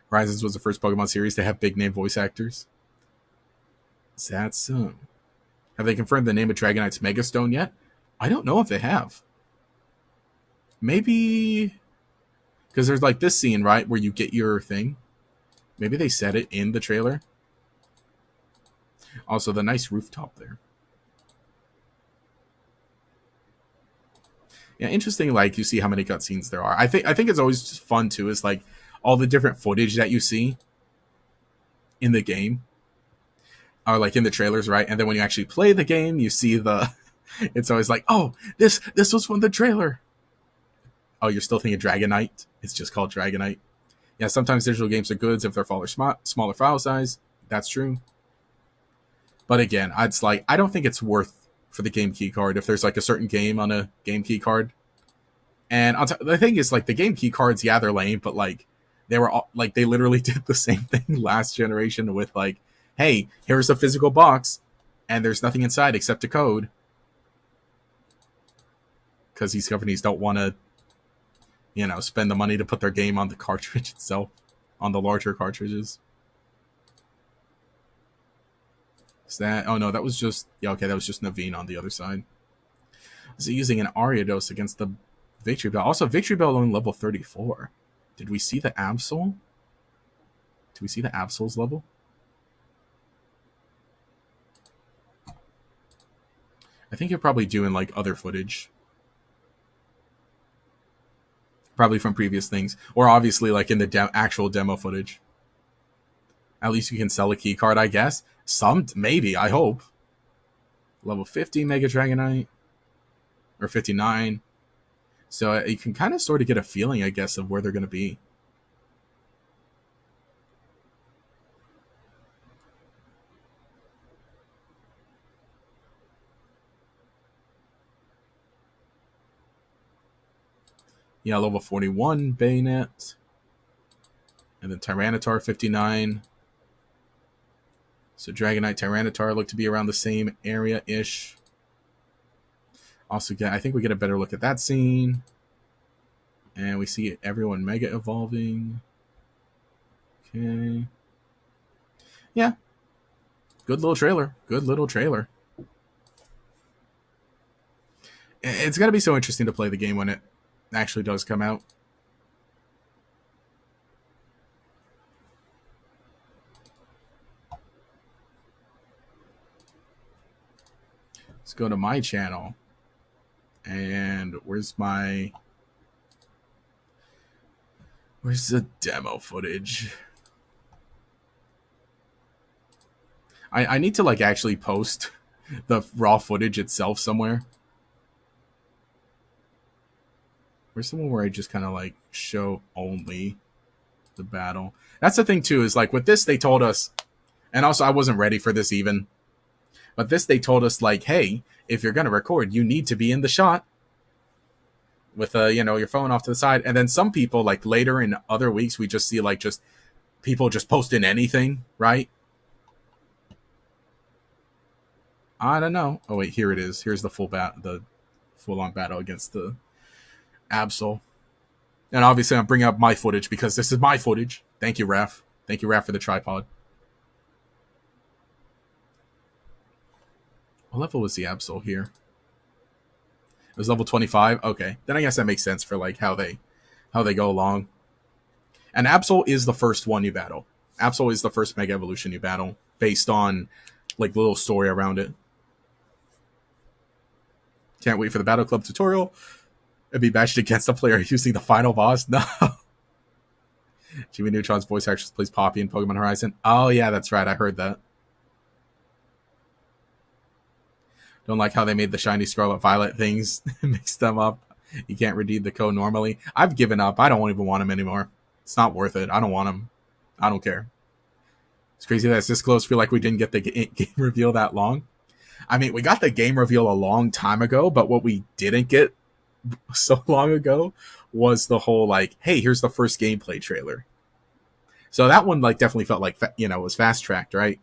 Horizons was the first Pokemon series to have big name voice actors. Sad so. Have they confirmed the name of Dragonite's Mega Stone yet? I don't know if they have. Maybe because there's like this scene, right, where you get your thing. Maybe they said it in the trailer. Also, the nice rooftop there. Yeah, interesting. Like, you see how many cutscenes there are. I think it's always just fun too. Is like all the different footage that you see in the game, or like in the trailers, right? And then when you actually play the game, you see the. It's always like, oh, this was from the trailer. Oh, you're still thinking Dragonite? It's just called Dragonite. Yeah, sometimes digital games are good if they're smaller file size. That's true. But again, it's like, I don't think it's worth for the game key card if there's like a certain game on a game key card. And the thing is, like, the game key cards, yeah, they're lame, but like they were all, like, they literally did the same thing last generation with like, hey, here's a physical box, and there's nothing inside except a code. Because these companies don't want to, you know, spend the money to put their game on the cartridge itself, on the larger cartridges. Is that? Oh no, that was just, yeah, okay, that was just Naveen on the other side. Is he using an Ariados against the Victory Bell? Also, Victory Bell only level 34. Did we see the Absol? Did we see the Absol's level? I think you're probably doing like other footage. Probably from previous things. Or obviously like in the actual demo footage. At least you can sell a key card, I guess. Some, maybe, I hope. Level 50 Mega Dragonite. Or 59. So you can kind of sort of get a feeling, I guess, of where they're going to be. Yeah, level 41 Bayonet. And then Tyranitar 59. So Dragonite, Tyranitar look to be around the same area-ish. Also, I think we get a better look at that scene. And we see everyone Mega evolving. Okay. Yeah. Good little trailer. Good little trailer. It's going to be so interesting to play the game when it actually does come out. Let's go to my channel. And where's the demo footage? I need to like actually post the raw footage itself somewhere. Where's the one where I just kind of like show only the battle? That's the thing too, is like with this, they told us, And also, I wasn't ready for this even. But this, they told us, like, hey, if you're going to record, you need to be in the shot with, your phone off to the side. And then some people, like, later in other weeks, we just see, like, just people just posting anything, right? I don't know. Oh, wait, here it is. Here's the full-on battle against the Absol. And obviously, I'm bringing up my footage because this is my footage. Thank you, Raph. Thank you, Raph, for the tripod. What level was the Absol here? It was level 25. Okay, then I guess that makes sense for like how they go along. And Absol is the first one you battle. Absol is the first Mega Evolution you battle based on like the little story around it. Can't wait for the Battle Club tutorial. It'd be matched against a player using the final boss. No. Jimmy Neutron's voice actress plays Poppy in Pokemon Horizon. Oh yeah, that's right. I heard that. Don't like how they made the shiny Scarlet Violet things, mixed them up. You can't redeem the code normally. I've given up. I don't even want them anymore. It's not worth it. I don't want them. I don't care. It's crazy that it's this close. Feel like we didn't get the game reveal that long. I mean, we got the game reveal a long time ago, but what we didn't get so long ago was the whole like, hey, here's the first gameplay trailer. So that one like definitely felt like was fast tracked, right?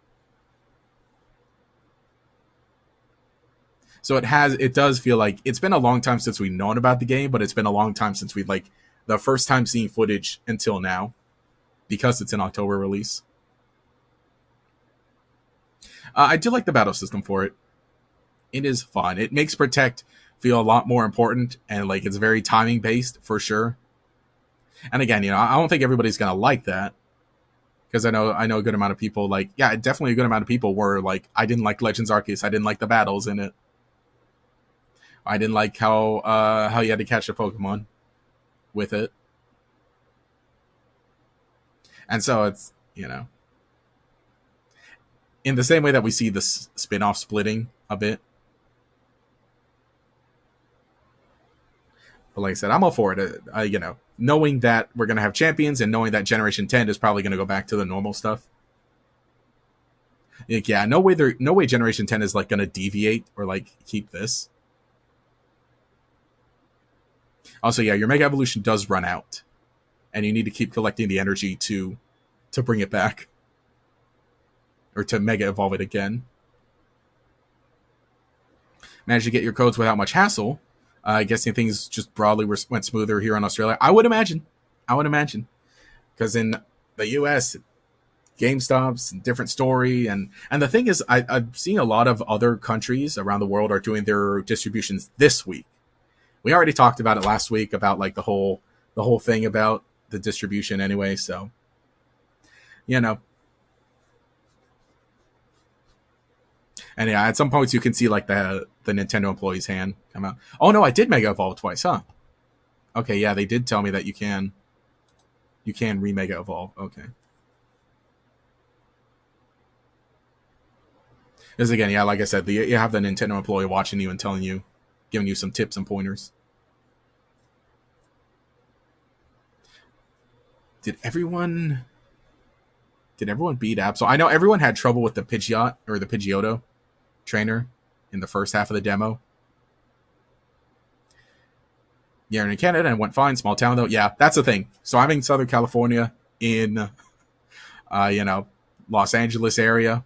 So it does feel like it's been a long time since we've known about the game, but it's been a long time since we like the first time seeing footage until now, because it's an October release. I do like the battle system for it. It is fun. It makes Protect feel a lot more important, and like it's very timing based for sure. And again, I don't think everybody's gonna like that, because I know a good amount of people definitely a good amount of people were like, I didn't like Legends Arceus. I didn't like the battles in it. I didn't like how you had to catch a Pokemon with it. And so it's, in the same way that we see the spin-off splitting a bit. But like I said, I'm all for it. Knowing that we're going to have champions and knowing that Generation 10 is probably going to go back to the normal stuff. Like, yeah, no way Generation 10 is like going to deviate or like keep this. Also, yeah, your Mega Evolution does run out, and you need to keep collecting the energy to bring it back, or to Mega Evolve it again. Managed to get your codes without much hassle. Guessing things just broadly went smoother here in Australia. I would imagine, because in the U.S., GameStop's different story, and the thing is, I've seen a lot of other countries around the world are doing their distributions this week. We already talked about it last week about like the whole thing about the distribution anyway. So, and yeah, at some points you can see like the Nintendo employee's hand come out. Oh no, I did Mega Evolve twice, huh? Okay, yeah, they did tell me that you can re-Mega Evolve. Okay. Because again, yeah, like I said, you have the Nintendo employee watching you and telling you, giving you some tips and pointers. Did everyone beat Absol? I know everyone had trouble with the Pidgeot or the Pidgeotto trainer in the first half of the demo. Yeah, in Canada and went fine. Small town though. Yeah, that's the thing. So I'm in Southern California in, Los Angeles area.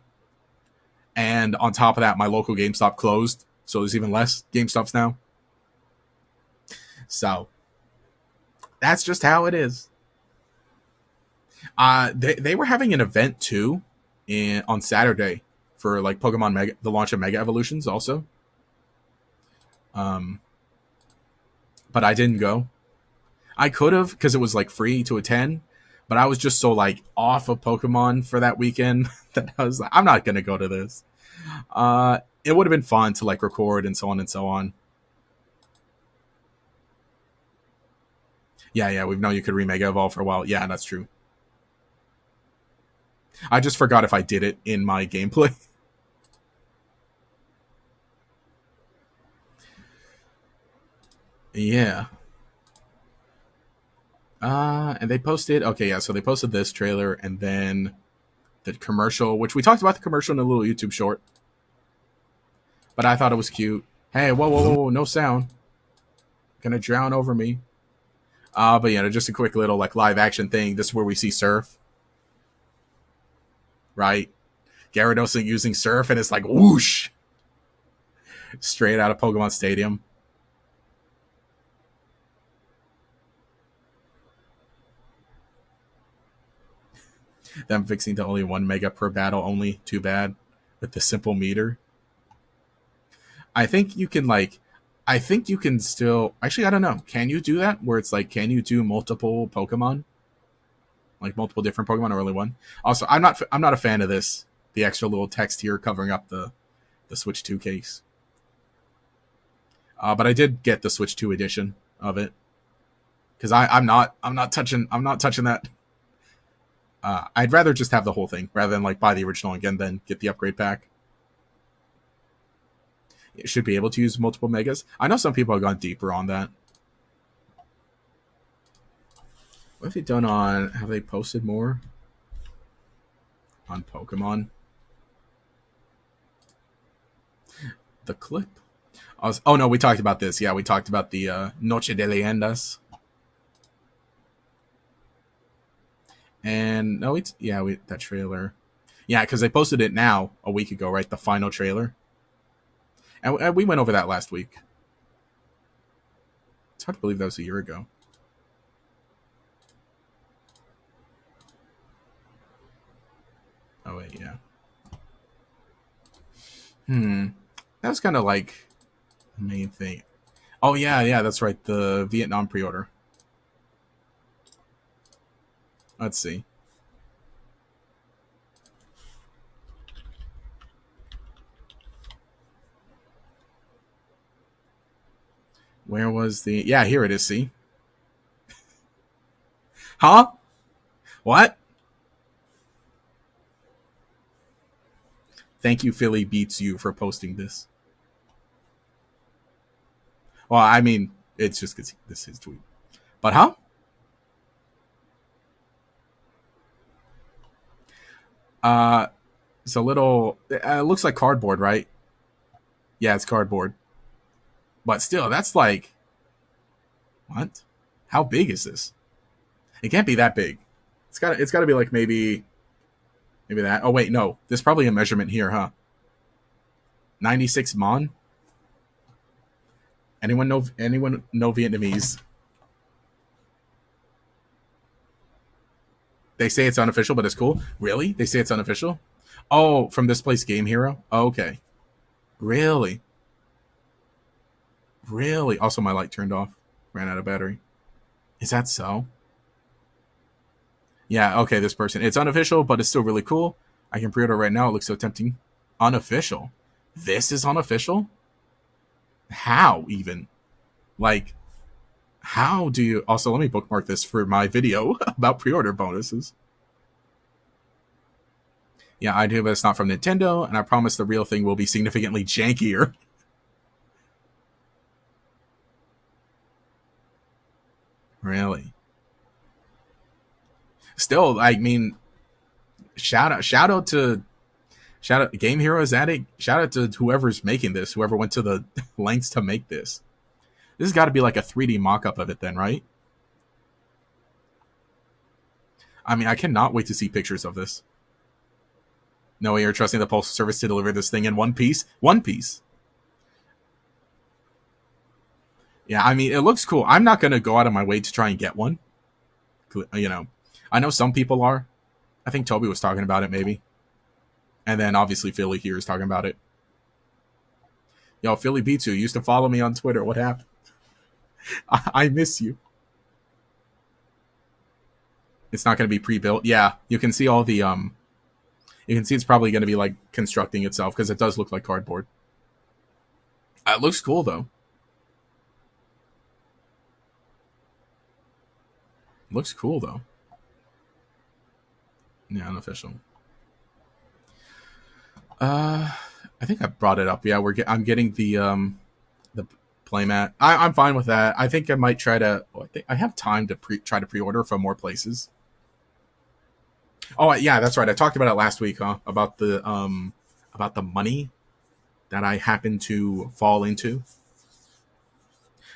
And on top of that, my local GameStop closed. So there's even less GameStops now. So that's just how it is. They were having an event too on Saturday for like Pokemon Mega, the launch of Mega Evolutions also. But I didn't go. I could have, because it was like free to attend, but I was just so like off of Pokemon for that weekend that I was like, I'm not gonna go to this. It would have been fun to like record and so on and so on. Yeah, we've known you could re-Mega Evolve for a while. Yeah, that's true. I just forgot if I did it in my gameplay. Yeah. And they posted, okay, yeah, so they posted this trailer, and then the commercial, which we talked about the commercial in a little YouTube short, but I thought it was cute. Hey, whoa, whoa, whoa, whoa, no sound. Gonna drown over me. But just a quick little like live action thing. This is where we see Surf. Right? Gyarados using Surf, and it's like whoosh. Straight out of Pokemon Stadium. Them fixing to only 1 mega per battle, only too bad with the simple meter. I think you can still, actually, I don't know. Can you do that? Where it's like, can you do multiple Pokemon? Like multiple different Pokemon or only one? Also, I'm not a fan of this. The extra little text here covering up the Switch 2 case. But I did get the Switch 2 edition of it. Because I'm not touching that. I'd rather just have the whole thing rather than like buy the original again, then get the upgrade pack. It should be able to use multiple megas. I know some people have gone deeper on that. What have they done on? Have they posted more on Pokemon? The clip. Oh no, we talked about this. Yeah, we talked about the Noche de Leyendas. And no, that trailer. Yeah, because they posted it now a week ago, right? The final trailer. And we went over that last week. It's hard to believe that was a year ago. Oh wait, yeah. That was kind of like the main thing. Oh yeah, that's right. The Vietnam pre-order. Let's see. Where was the... Yeah, here it is, see? Huh? What? Thank you, Philly Beats You, for posting this. Well, I mean, it's just because this is his tweet. But huh? It's a little... It looks like cardboard, right? Yeah, it's cardboard. But still, that's like... What? How big is this? It can't be that big. It's got to be like maybe that. Oh wait, no. There's probably a measurement here, huh? 96 mon? Anyone know Vietnamese? They say it's unofficial, but it's cool. Really? They say it's unofficial? Oh, from this place, Game Hero? Oh, okay. Really? Really? Also, my light turned off. Ran out of battery. Is that so? Yeah, okay, this person. It's unofficial, but it's still really cool. I can pre-order right now. It looks so tempting. Unofficial? This is unofficial? How, even? Like, how do you... Also, let me bookmark this for my video about pre-order bonuses. Yeah, I do, but it's not from Nintendo, and I promise the real thing will be significantly jankier. Really? Still, I mean, shout out to Game Heroes Addict. Shout out to whoever's making this, whoever went to the lengths to make this. This has got to be like a 3D mock-up of it then, right? I mean, I cannot wait to see pictures of this. No way you're trusting the Postal Service to deliver this thing in one piece? One piece. Yeah, I mean, it looks cool. I'm not going to go out of my way to try and get one. I know some people are. I think Toby was talking about it, maybe. And then, obviously, Philly here is talking about it. Yo, Philly Beats You used to follow me on Twitter. What happened? I miss you. It's not going to be pre-built. Yeah, you can see all the... You can see it's probably going to be, like, constructing itself, because it does look like cardboard. It looks cool, though. Looks cool, though. Yeah, unofficial. I think I brought it up. Yeah, I'm getting the playmat. I'm fine with that. I think I might try to... I have time to try to pre-order from more places. Oh yeah, that's right. I talked about it last week, huh? About the money that I happened to fall into.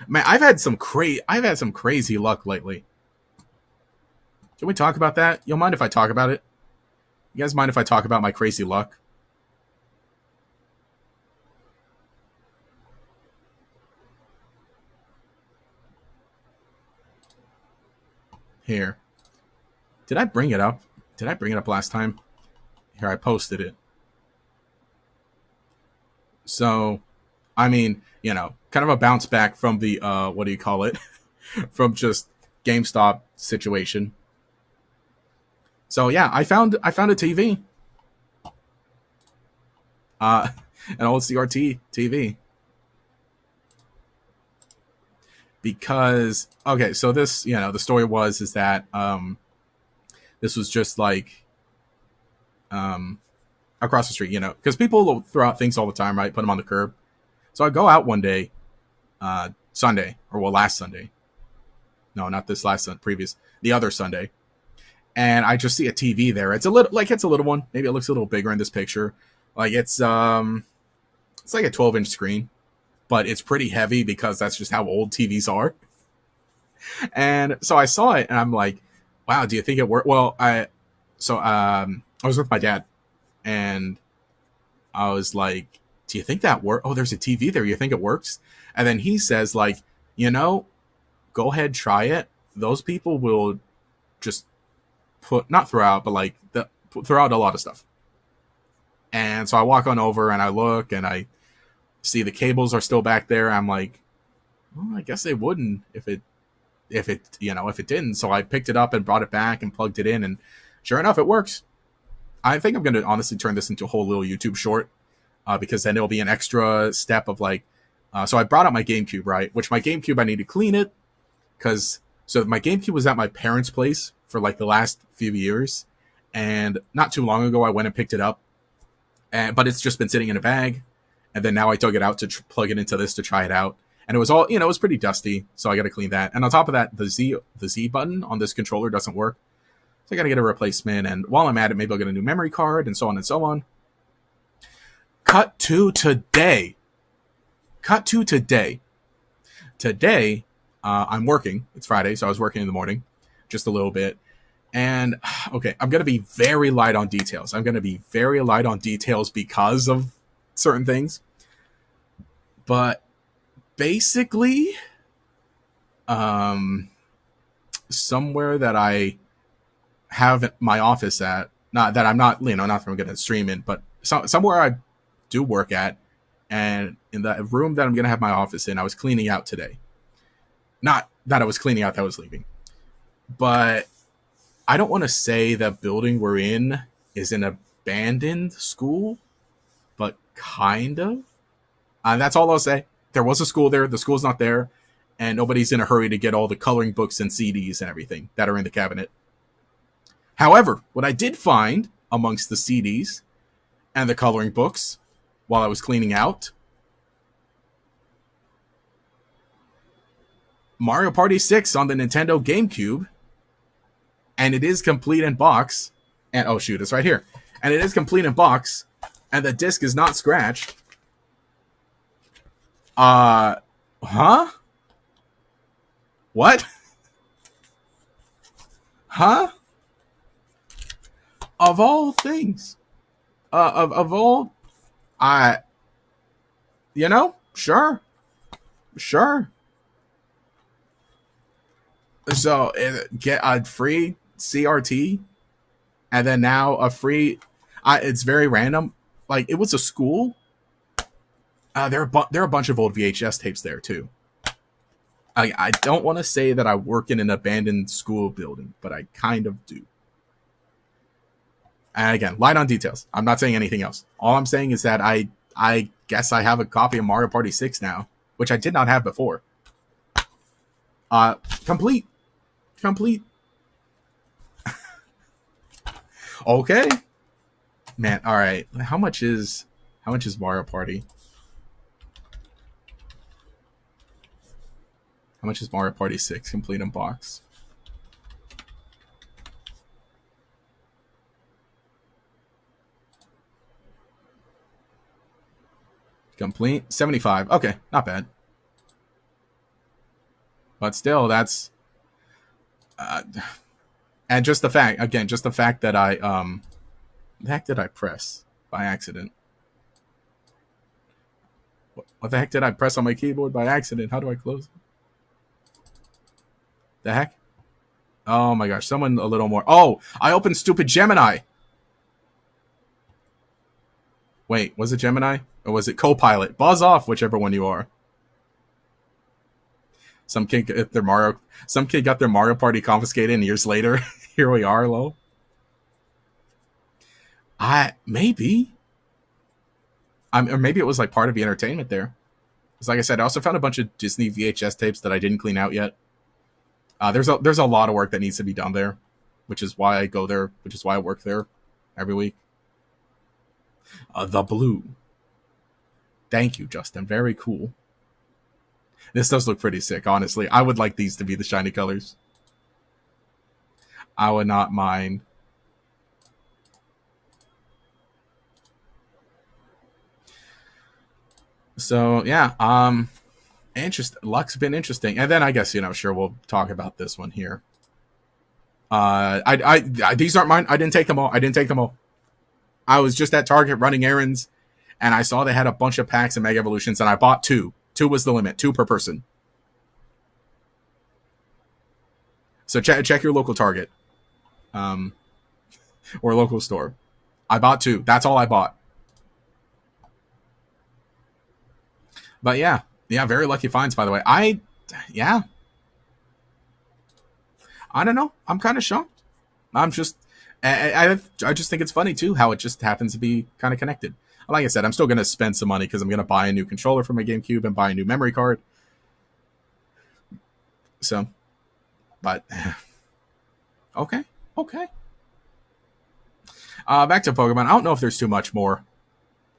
Man, I've had some crazy luck lately. Can we talk about that? You'll mind if I talk about it? You guys mind if I talk about my crazy luck? Here. Did I bring it up? Did I bring it up last time? Here, I posted it. So, I mean, kind of a bounce back from the what do you call it? From just GameStop situation. So yeah, I found a TV. Uh an old CRT TV. Because okay, so this, the story was is that this was just like um across the street, because people will throw out things all the time, right? Put them on the curb. So I go out one day, Sunday, or well, last Sunday. No, not this last Sunday, previous, the other Sunday. And I just see a TV there. It's a little one. Maybe it looks a little bigger in this picture. Like it's like a 12-inch screen, but it's pretty heavy because that's just how old TVs are. And so I saw it and I'm like, wow, do you think it worked? Well, I was with my dad and I was like, do you think that works? Oh, there's a TV there. You think it works? And then he says, like, you know, go ahead, try it. Those people will just not throw out, but like throw out a lot of stuff. And so I walk on over and I look and I see the cables are still back there. I'm like, well, I guess they wouldn't if it didn't. So I picked it up and brought it back and plugged it in, and sure enough, it works. I think I'm going to honestly turn this into a whole little YouTube short, because then it'll be an extra step of like, so I brought out my GameCube, right? Which my GameCube, I need to clean it because so my GameCube was at my parents' place for like the last few years, and not too long ago I went and picked it up, but it's just been sitting in a bag, and then now I took it out to plug it into this to try it out, and it was all, it was pretty dusty, so I got to clean that. And on top of that, the Z button on this controller doesn't work, so I got to get a replacement. And while I'm at it, maybe I'll get a new memory card and so on and so on. Cut to today. Today, I'm working. It's Friday, so I was working in the morning, just a little bit. And okay, I'm gonna be very light on details. Because of certain things. But basically, somewhere that I have my office at, not that I'm not, not that I'm gonna stream in, but somewhere I do work at, and in the room that I'm gonna have my office in, I was cleaning out today. Not that I was cleaning out, that I was leaving. But I don't want to say the building we're in is an abandoned school, but kind of. And that's all I'll say. There was a school there. The school's not there. And nobody's in a hurry to get all the coloring books and CDs and everything that are in the cabinet. However, what I did find amongst the CDs and the coloring books while I was cleaning out, Mario Party 6 on the Nintendo GameCube, and it is complete in box. And oh shoot, it's right here. And it is complete in box, and the disc is not scratched. Huh? What? Huh? Of all things, of all, I, sure. So get a free CRT, and then now a free. It's very random. Like, it was a school. There are a bunch of old VHS tapes there too. I don't want to say that I work in an abandoned school building, but I kind of do. And again, light on details. I'm not saying anything else. All I'm saying is that I guess I have a copy of Mario Party 6 now, which I did not have before. Complete. Okay. Man, all right. How much is Mario Party? How much is Mario Party 6 complete in box? Complete 75. Okay, not bad. But still, that's and just the fact again, just the fact that the heck did I press by accident? What the heck did I press on my keyboard by accident? How do I close it? The heck? Oh my gosh, someone a little more. Oh, I opened stupid Gemini. Wait, was it Gemini? Or was it Copilot? Buzz off, whichever one you are. Some kid got their Mario Party confiscated, and years later, here we are, lol. Maybe. Or maybe it was like part of the entertainment there. Because like I said, I also found a bunch of Disney VHS tapes that I didn't clean out yet. There's a lot of work that needs to be done there, which is why I go there, which is why I work there every week. The blue. Thank you, Justin. Very cool. This does look pretty sick, honestly. I would like these to be the shiny colors. I would not mind. So yeah, luck's been interesting, and then I guess sure we'll talk about this one here. These aren't mine. I didn't take them all. I was just at Target running errands, and I saw they had a bunch of packs of Mega Evolutions, and I bought 2. 2 was the limit, 2 per person. So check your local Target, or local store. I bought 2. That's all I bought. But yeah, very lucky finds, by the way. I don't know. I'm kind of shocked. I just think it's funny too how it just happens to be kind of connected. Like I said, I'm still going to spend some money because I'm going to buy a new controller for my GameCube and buy a new memory card. So, but okay. Back to Pokemon. I don't know if there's too much more.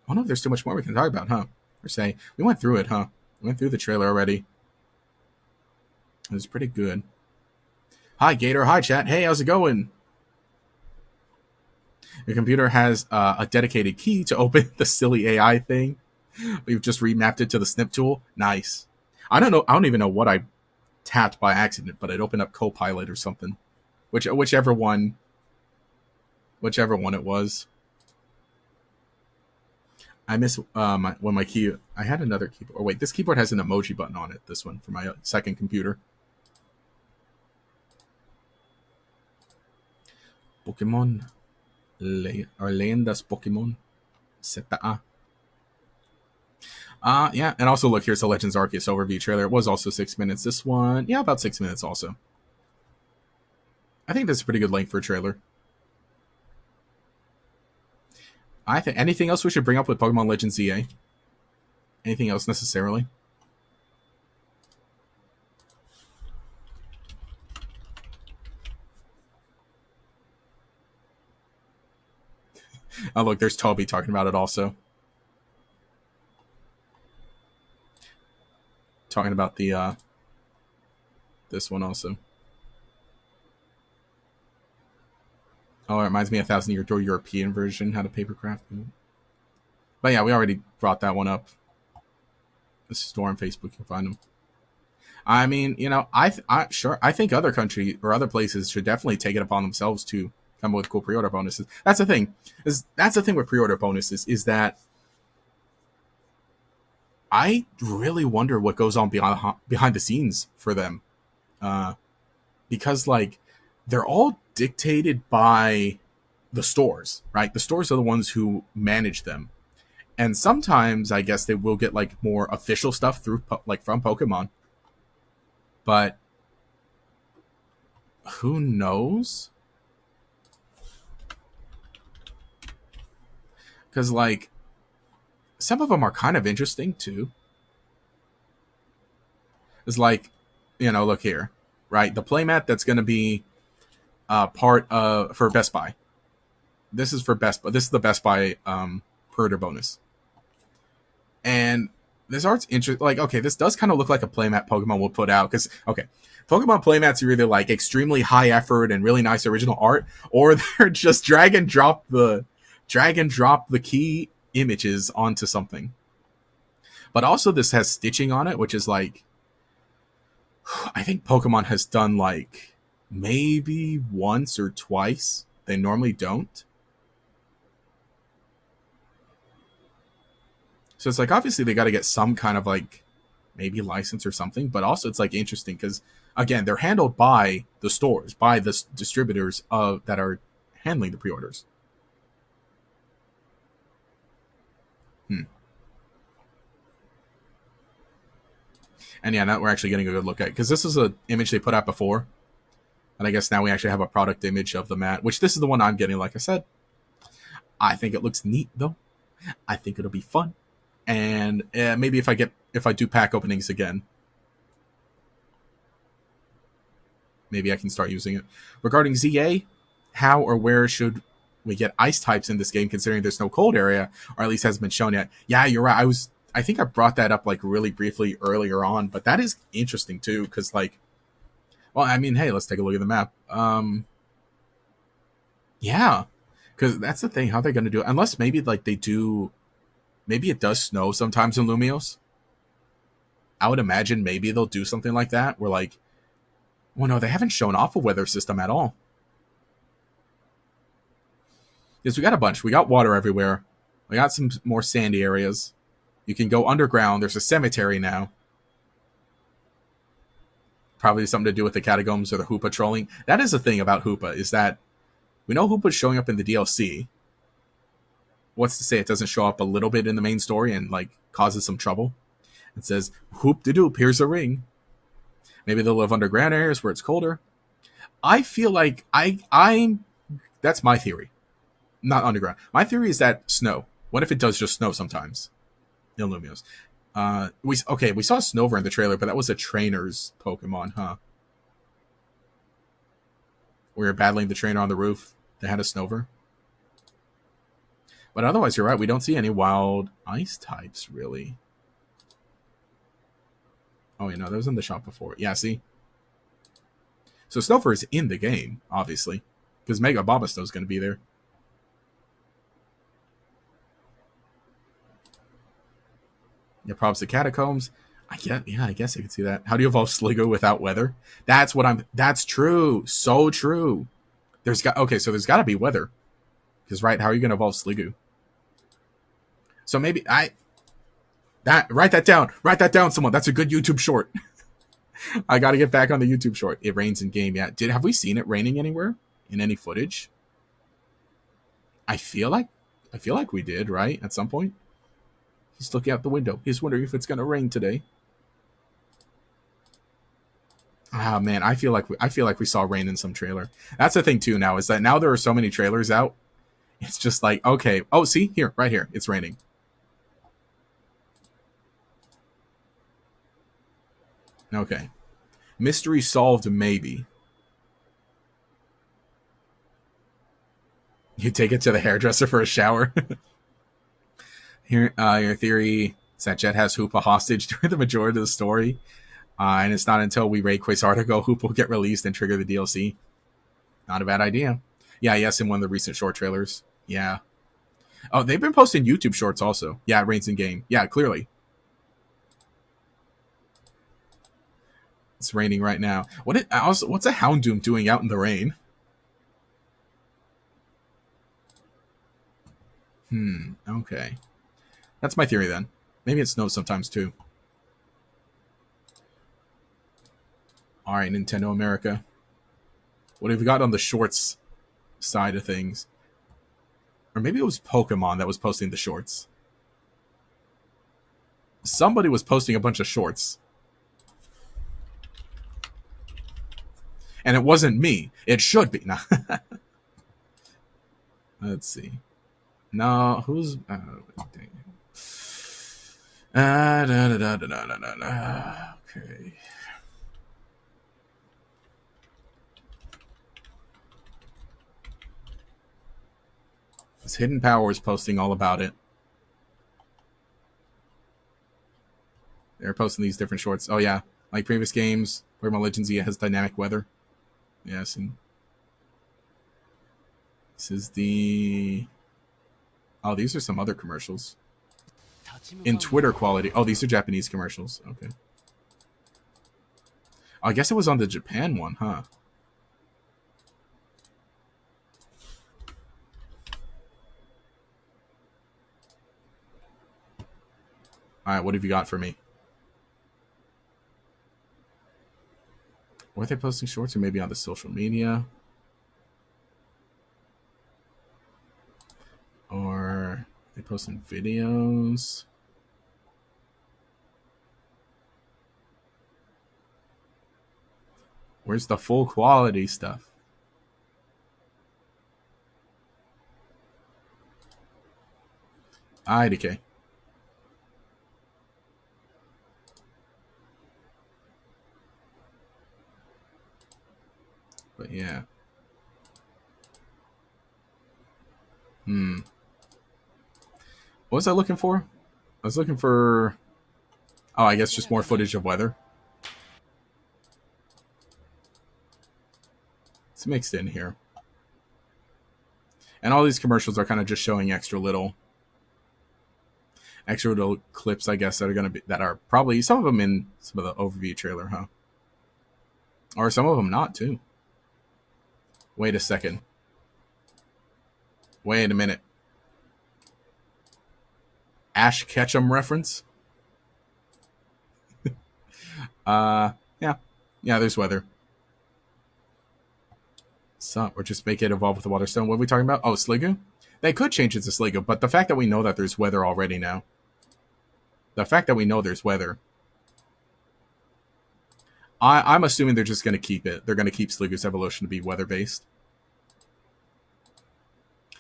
I don't know if there's too much more we can talk about, huh? Or say we went through it, huh? We went through the trailer already. It was pretty good. Hi, Gator. Hi, chat. Hey, how's it going? Your computer has a dedicated key to open the silly AI thing. We've just remapped it to the snip tool. Nice. I don't know. I don't even know what I tapped by accident, but it opened up Copilot or something. Whichever one it was. I miss when my key. I had another keyboard. Oh wait, this keyboard has an emoji button on it. This one for my second computer. Pokémon Leyendas Pokémon Z-A. Yeah, and also look, here's the Legends Arceus overview trailer. It was also 6 minutes. This one, yeah, about 6 minutes also. I think that's a pretty good length for a trailer. I think anything else we should bring up with Pokemon Legends Z-A? Anything else necessarily? Oh, look, there's Toby talking about it also. Talking about the this one also. Oh, it reminds me of 1,000 Year Door European version, how to papercraft. But yeah, we already brought that one up. The store on Facebook, you can find them. I mean, I think other countries or other places should definitely take it upon themselves to come up with cool pre-order bonuses. That's the thing. That's the thing with pre-order bonuses is that I really wonder what goes on behind the scenes for them, because like they're all dictated by the stores, right? The stores are the ones who manage them, and sometimes I guess they will get like more official stuff through like from Pokemon, but who knows? Because like some of them are kind of interesting too. It's like, look here, right? The playmat that's going to be part of for Best Buy. This is for Best Buy. This is the Best Buy pre-order bonus. And this art's interesting. Like, okay, this does kind of look like a playmat Pokemon will put out. Because, okay, Pokemon playmats are either like extremely high effort and really nice original art, or they're just drag and drop the key images onto something. But also this has stitching on it, which is like, I think Pokemon has done like maybe once or twice. They normally don't. So it's like, obviously they got to get some kind of like maybe license or something, but also it's like interesting because again, they're handled by the stores, by the distributors of that are handling the pre-orders. And yeah, now we're actually getting a good look at it because this is an image they put out before. And I guess now we actually have a product image of the mat, which this is the one I'm getting, like I said. I think it looks neat though. I think it'll be fun. And maybe if I do pack openings again, maybe I can start using it. Regarding ZA, how or where should we get ice types in this game, considering there's no cold area, or at least hasn't been shown yet? Yeah, you're right. I think I brought that up like really briefly earlier on, but that is interesting too, because like, well, I mean, hey, let's take a look at the map. Yeah, because that's the thing. How they're going to do it? Unless maybe like they do, maybe it does snow sometimes in Lumios. I would imagine maybe they'll do something like that, where like, well, no, they haven't shown off a weather system at all. Because we got a bunch. We got water everywhere. We got some more sandy areas. You can go underground. There's a cemetery now. Probably something to do with the catacombs or the Hoopa trolling. That is the thing about Hoopa, is that we know Hoopa's showing up in the DLC. What's to say it doesn't show up a little bit in the main story and like causes some trouble? It says, Hoop-de-doop, here's a ring. Maybe they'll live underground areas where it's colder. I feel like I'm that's my theory. Not underground. My theory is that snow. What if it does just snow sometimes? In Lumios. We saw Snover in the trailer, but that was a trainer's Pokemon, huh? We were battling the trainer on the roof. They had a Snover. But otherwise, you're right. We don't see any wild ice types, really. Oh, that was in the shop before. Yeah, see? So Snover is in the game, obviously. Because Mega Bobastow is going to be there. Yeah, props to Catacombs. I guess I can see that. How do you evolve Sliggoo without weather? That's true. So true. So there's got to be weather. Because, right, how are you going to evolve Sliggoo? So maybe write that down. Write that down, someone. That's a good YouTube short. I got to get back on the YouTube short. It rains in game. Yeah. Have we seen it raining anywhere in any footage? I feel like we did, right? At some point. He's looking out the window. He's wondering if it's going to rain today. Ah, man, I feel like we saw rain in some trailer. That's the thing too now, is that now there are so many trailers out. It's just like, okay. Oh, see? Here, right here. It's raining. Okay. Mystery solved, maybe. You take it to the hairdresser for a shower. Here, your theory is that Jet has Hoopa hostage during the majority of the story. And it's not until we raid Quasartigo Hoopa will get released and trigger the DLC. Not a bad idea. Yeah, yes, in one of the recent short trailers. Yeah. Oh, they've been posting YouTube shorts also. Yeah, it rains in game. Yeah, clearly. It's raining right now. What's a Houndoom doing out in the rain? Okay. That's my theory then. Maybe it snows sometimes too. Alright, Nintendo America. What have we got on the shorts side of things? Or maybe it was Pokemon that was posting the shorts. Somebody was posting a bunch of shorts. And it wasn't me. It should be. Nah. Let's see. No, who's... Okay. This Hidden Power is posting all about it. They're posting these different shorts. Oh, yeah. Like previous games, Pokémon Legends Z has dynamic weather. Yes, and this is the... Oh, these are some other commercials. in Twitter quality. Oh, these are Japanese commercials. Okay. I guess it was on the Japan one, huh? All right, what have you got for me? Were they posting shorts or maybe on the social media? Or are they posting videos? Where's the full quality stuff? IDK. But yeah. What was I looking for? I was looking for... Oh, I guess just more footage of weather. It's mixed in here. And all these commercials are kind of just showing extra little clips, I guess, that are going to be, that are probably some of them in some of the overview trailer, huh? Or some of them not, too. Wait a second. Wait a minute. Ash Ketchum reference? Yeah. Yeah, there's weather. So, or just make it evolve with the water stone. What are we talking about? Oh, Sliggoo? They could change it to Sliggoo, but the fact that we know that there's weather already now. The fact that we know there's weather. I'm assuming they're just going to keep it. They're going to keep Sliggoo's evolution to be weather-based.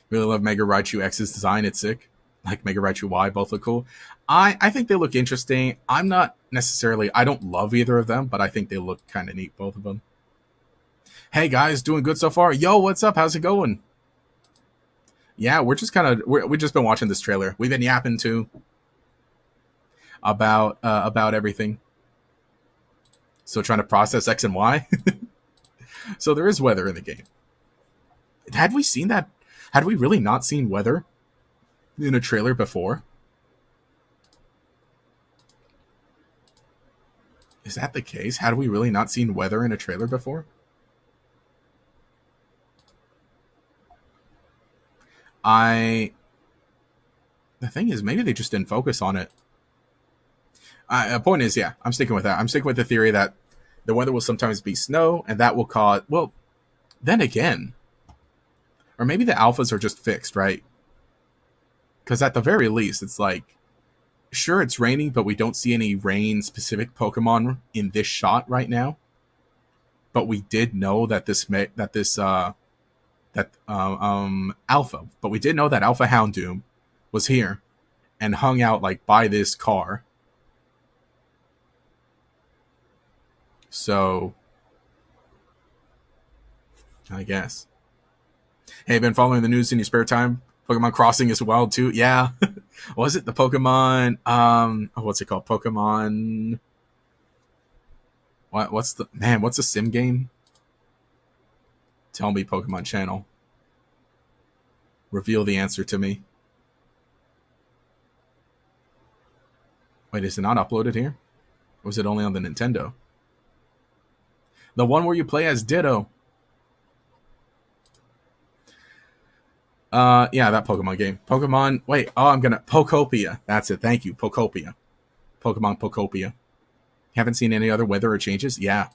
Really love Mega Raichu X's design. It's sick. Like Mega Raichu Y, both look cool. I think they look interesting. I'm not necessarily... I don't love either of them, but I think they look kind of neat, both of them. Hey guys, doing good so far? Yo, what's up? How's it going? Yeah, we're just kind of... We've just been watching this trailer. We've been yapping, too. About everything. So trying to process X and Y. So there is weather in the game. Had we seen that? Had we really not seen weather in a trailer before? Is that the case? Had we really not seen weather in a trailer before? The thing is, maybe they just didn't focus on it. The point is, yeah, I'm sticking with that. I'm sticking with the theory that the weather will sometimes be snow, and that will cause... Well, then again... Or maybe the alphas are just fixed, right? Because at the very least, it's like... Sure, it's raining, but we don't see any rain-specific Pokemon in this shot right now. But we did know that Alpha... But we did know that Alpha Houndoom was here and hung out, like, by this car. So, I guess. Hey, been following the news in your spare time? Pokemon Crossing is wild too. Yeah. Was it the Pokemon? What's it called? Pokemon. What's the sim game? Tell me, Pokemon Channel. Reveal the answer to me. Wait, is it not uploaded here? Or was it only on the Nintendo? The one where you play as Ditto. Yeah, that Pokemon game. Pokemon, wait, Pokopia. That's it, thank you, Pokopia. Pokemon Pokopia. Haven't seen any other weather or changes? Yeah.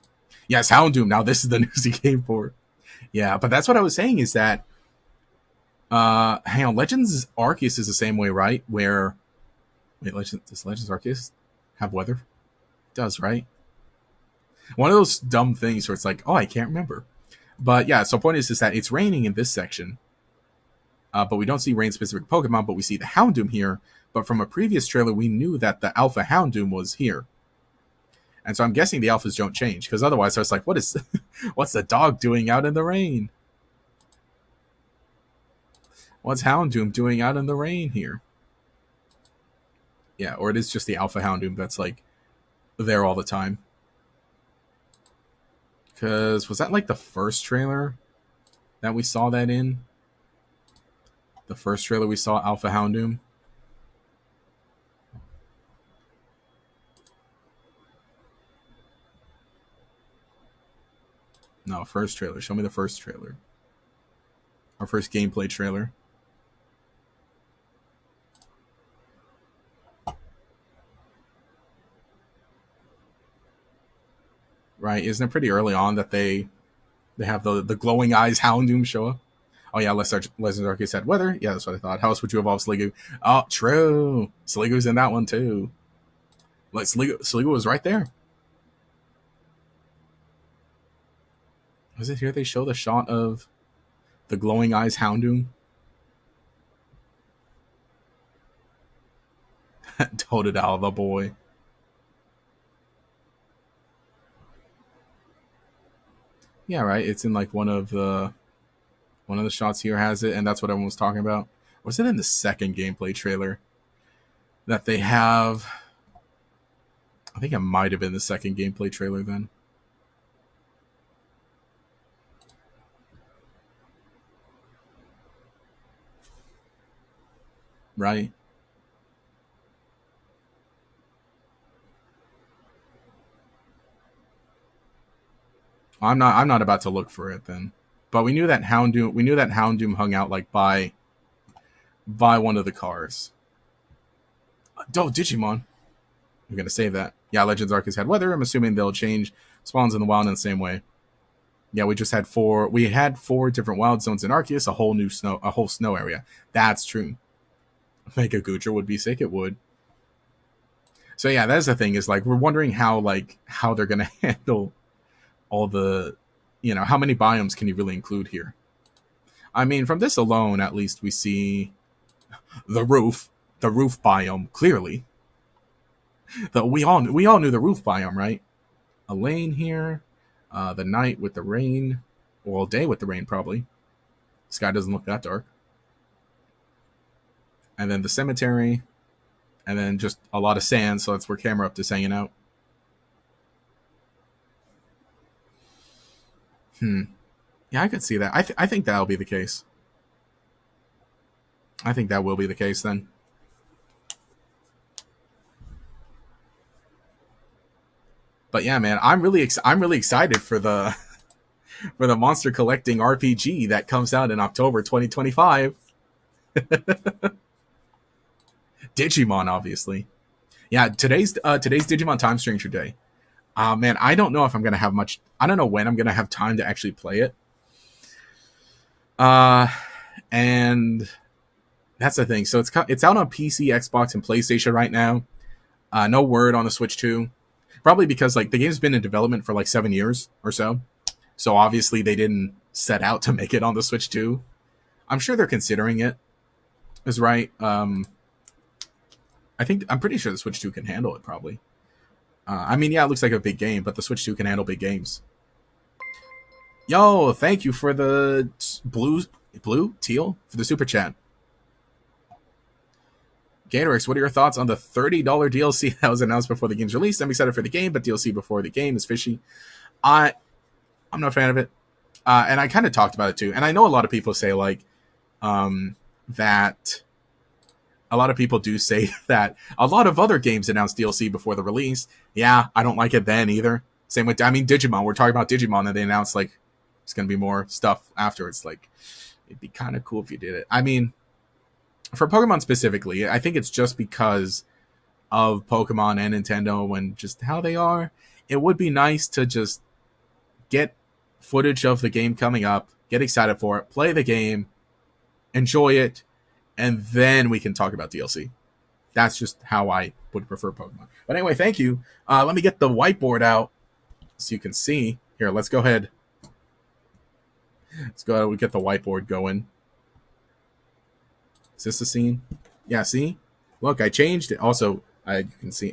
Yes, Houndoom, now this is the news he came for. Yeah, but that's what I was saying is that, hang on, Legends Arceus is the same way, right? Where, wait, does Legends Arceus have weather? It does, right? One of those dumb things where it's like, oh, I can't remember. But yeah, so point is that it's raining in this section. But we don't see rain-specific Pokemon, but we see the Houndoom here. But from a previous trailer, we knew that the Alpha Houndoom was here. And so I'm guessing the Alphas don't change, because otherwise I was like, what's the dog doing out in the rain? What's Houndoom doing out in the rain here? Yeah, or it is just the Alpha Houndoom that's, like, there all the time. Because was that, like, the first trailer that we saw that in? The first trailer we saw Alpha Houndoom? No, first trailer. Show me the first trailer. Our first gameplay trailer. Right? Isn't it pretty early on that they have the glowing eyes Houndoom show up? Oh yeah, Legends Arceus said weather. Yeah, that's what I thought. How else would you evolve Sliggoo? Oh, true. Sliggoo's in that one too. Like Sliggoo was right there. Was it here they show the shot of the glowing eyes Houndoom? Totodile, the boy. Yeah, right. It's in like one of the shots here has it, and that's what everyone was talking about. Was it in the second gameplay trailer that they have? I think it might have been the second gameplay trailer then. Right. I'm not about to look for it then. But we knew that Houndoom hung out like by one of the cars. Oh, Digimon. I'm gonna save that. Yeah, Legends Arceus had weather. I'm assuming they'll change spawns in the wild in the same way. Yeah, we just had four. We had 4 different wild zones in Arceus, a whole snow area. That's true. Mega Gutra would be sick. It would. So yeah, that's the thing. Is like we're wondering how they're gonna handle all the, how many biomes can you really include here? I mean, from this alone, at least we see the roof biome clearly. Though we all knew the roof biome, right? A lane here, the night with the rain, well, day with the rain probably. Sky doesn't look that dark. And then the cemetery, and then just a lot of sand, so that's where Camera Up is hanging out. Yeah, I could see that. I think that'll be the case. I think that will be the case then. But yeah, man, I'm really excited for the monster collecting RPG that comes out in October 2025. Digimon, obviously. Yeah, today's Digimon Time Stranger Day. Man, I don't know if I'm gonna have much. I don't know when I'm gonna have time to actually play it. And that's the thing. So it's out on PC, Xbox, and PlayStation right now. No word on the Switch 2. Probably because like the game's been in development for like 7 years or so. So obviously they didn't set out to make it on the Switch 2. I'm sure they're considering it. Is right. I'm pretty sure the Switch 2 can handle it probably. I mean, yeah, it looks like a big game, but the Switch 2 can handle big games. Yo, thank you for the teal for the super chat. Gatorix, what are your thoughts on the $30 DLC that was announced before the game's release? I'm excited for the game, but DLC before the game is fishy. I'm not a fan of it. And I kind of talked about it too. And I know a lot of people say like that a lot of people do say that a lot of other games announce DLC before the release. Yeah, I don't like it then either. Same with, Digimon. We're talking about Digimon and they announced like it's going to be more stuff afterwards. Like, it'd be kind of cool if you did it. I mean, for Pokemon specifically, I think it's just because of Pokemon and Nintendo and just how they are. It would be nice to just get footage of the game coming up, get excited for it, play the game, enjoy it, and then we can talk about DLC. That's just how I would prefer Pokemon. But anyway, thank you. Let me get the whiteboard out so you can see. Here, let's go ahead. We get the whiteboard going. Is this the scene? Yeah, see? Look, I changed it. Also, you can see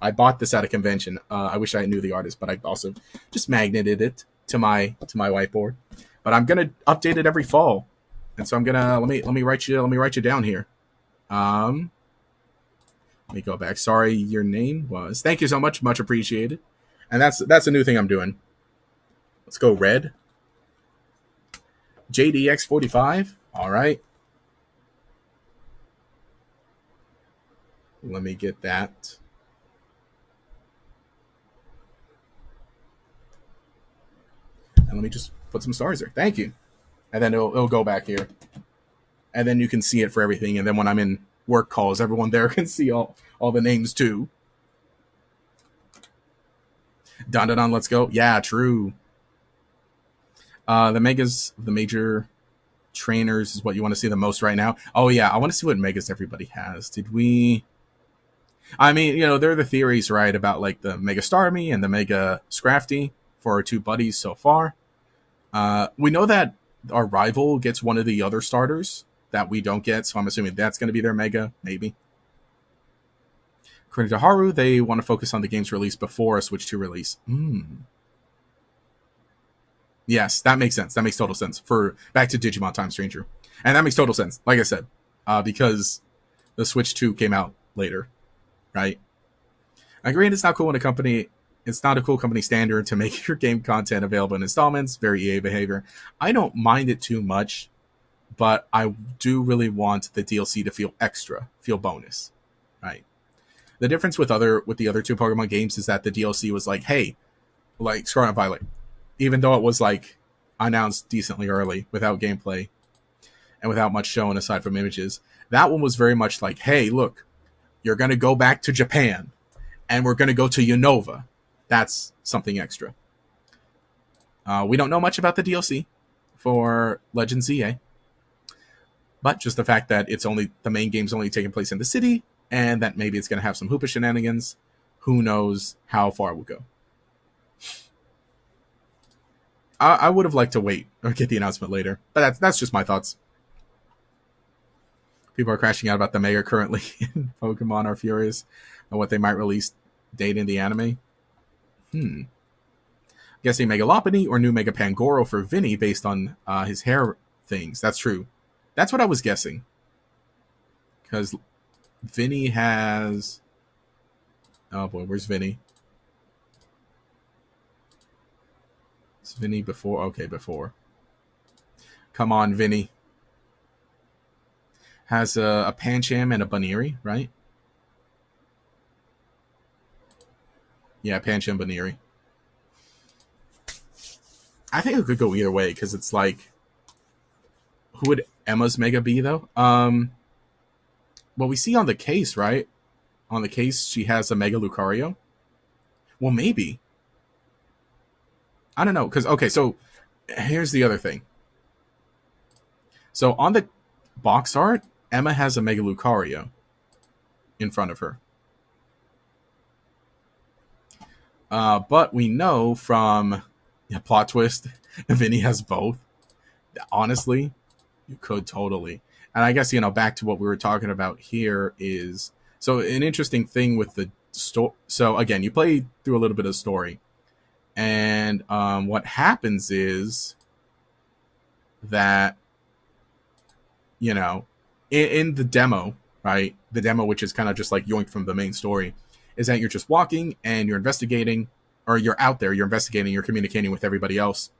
I bought this at a convention. I wish I knew the artist, but I also just magneted it to my whiteboard. But I'm gonna update it every fall. And so I'm gonna let me write you down here. Let me go back. Sorry, your name was. Thank you so much, much appreciated. And that's a new thing I'm doing. Let's go red. JDX45. All right. Let me get that. And And let me just put some stars there. Thank you. And then it'll go back here. And then you can see it for everything. And then when I'm in work calls, everyone there can see all the names too. Dun dun dun, let's go. Yeah, true. The megas, the major trainers is what you want to see the most right now. Oh yeah, I want to see what megas everybody has. Did we? I mean, there are the theories, right, about like the Mega Starmie and the Mega Scrafty for our two buddies so far. We know that our rival gets one of the other starters that we don't get, so I'm assuming that's going to be their Mega, maybe. According to Haru, they want to focus on the game's release before a Switch 2 release. Yes, that makes sense. That makes total sense. For back to Digimon Time Stranger. And that makes total sense, like I said, because the Switch 2 came out later, right? I agree, it's not cool when it's not a cool company standard to make your game content available in installments. Very EA behavior. I don't mind it too much, but I do really want the DLC to feel extra, feel bonus, right? The difference with the other two Pokemon games is that the DLC was like, hey, like Scarlet and Violet, even though it was like announced decently early without gameplay and without much shown aside from images, that one was very much like, hey, look, you're going to go back to Japan and we're going to go to Unova. That's something extra. We don't know much about the DLC for Legends Z-A, but just the fact that the main game's only taking place in the city, and that maybe it's going to have some Hoopa shenanigans. Who knows how far it will go. I would have liked to wait or get the announcement later, but that's just my thoughts. People are crashing out about the Mega currently in Pokemon are furious on what they might release date in the anime. Guessing Mega Lopunny or new Mega Pangoro for Vinny based on his hair things. That's true. That's what I was guessing. Because Vinny has... Oh boy, where's Vinny? Is Vinny before? Okay, before. Come on, Vinny. Has a Pancham and a Baniri, right? Yeah, Pancham, Baniri. I think it could go either way, because it's like... Who would Emma's Mega be, though? Well, we see on the case, right? On the case, she has a Mega Lucario. Well, maybe. I don't know, because, okay, so here's the other thing. So on the box art, Emma has a Mega Lucario in front of her. But we know from plot twist, Vinny has both. Honestly, you could totally. And I guess, back to what we were talking about here is... So an interesting thing with the story... So again, you play through a little bit of the story. And what happens is that, in the demo, right? The demo, which is kind of just like yoinked from the main story, is that you're just walking and you're investigating, or you're out there, you're investigating, you're communicating with everybody else.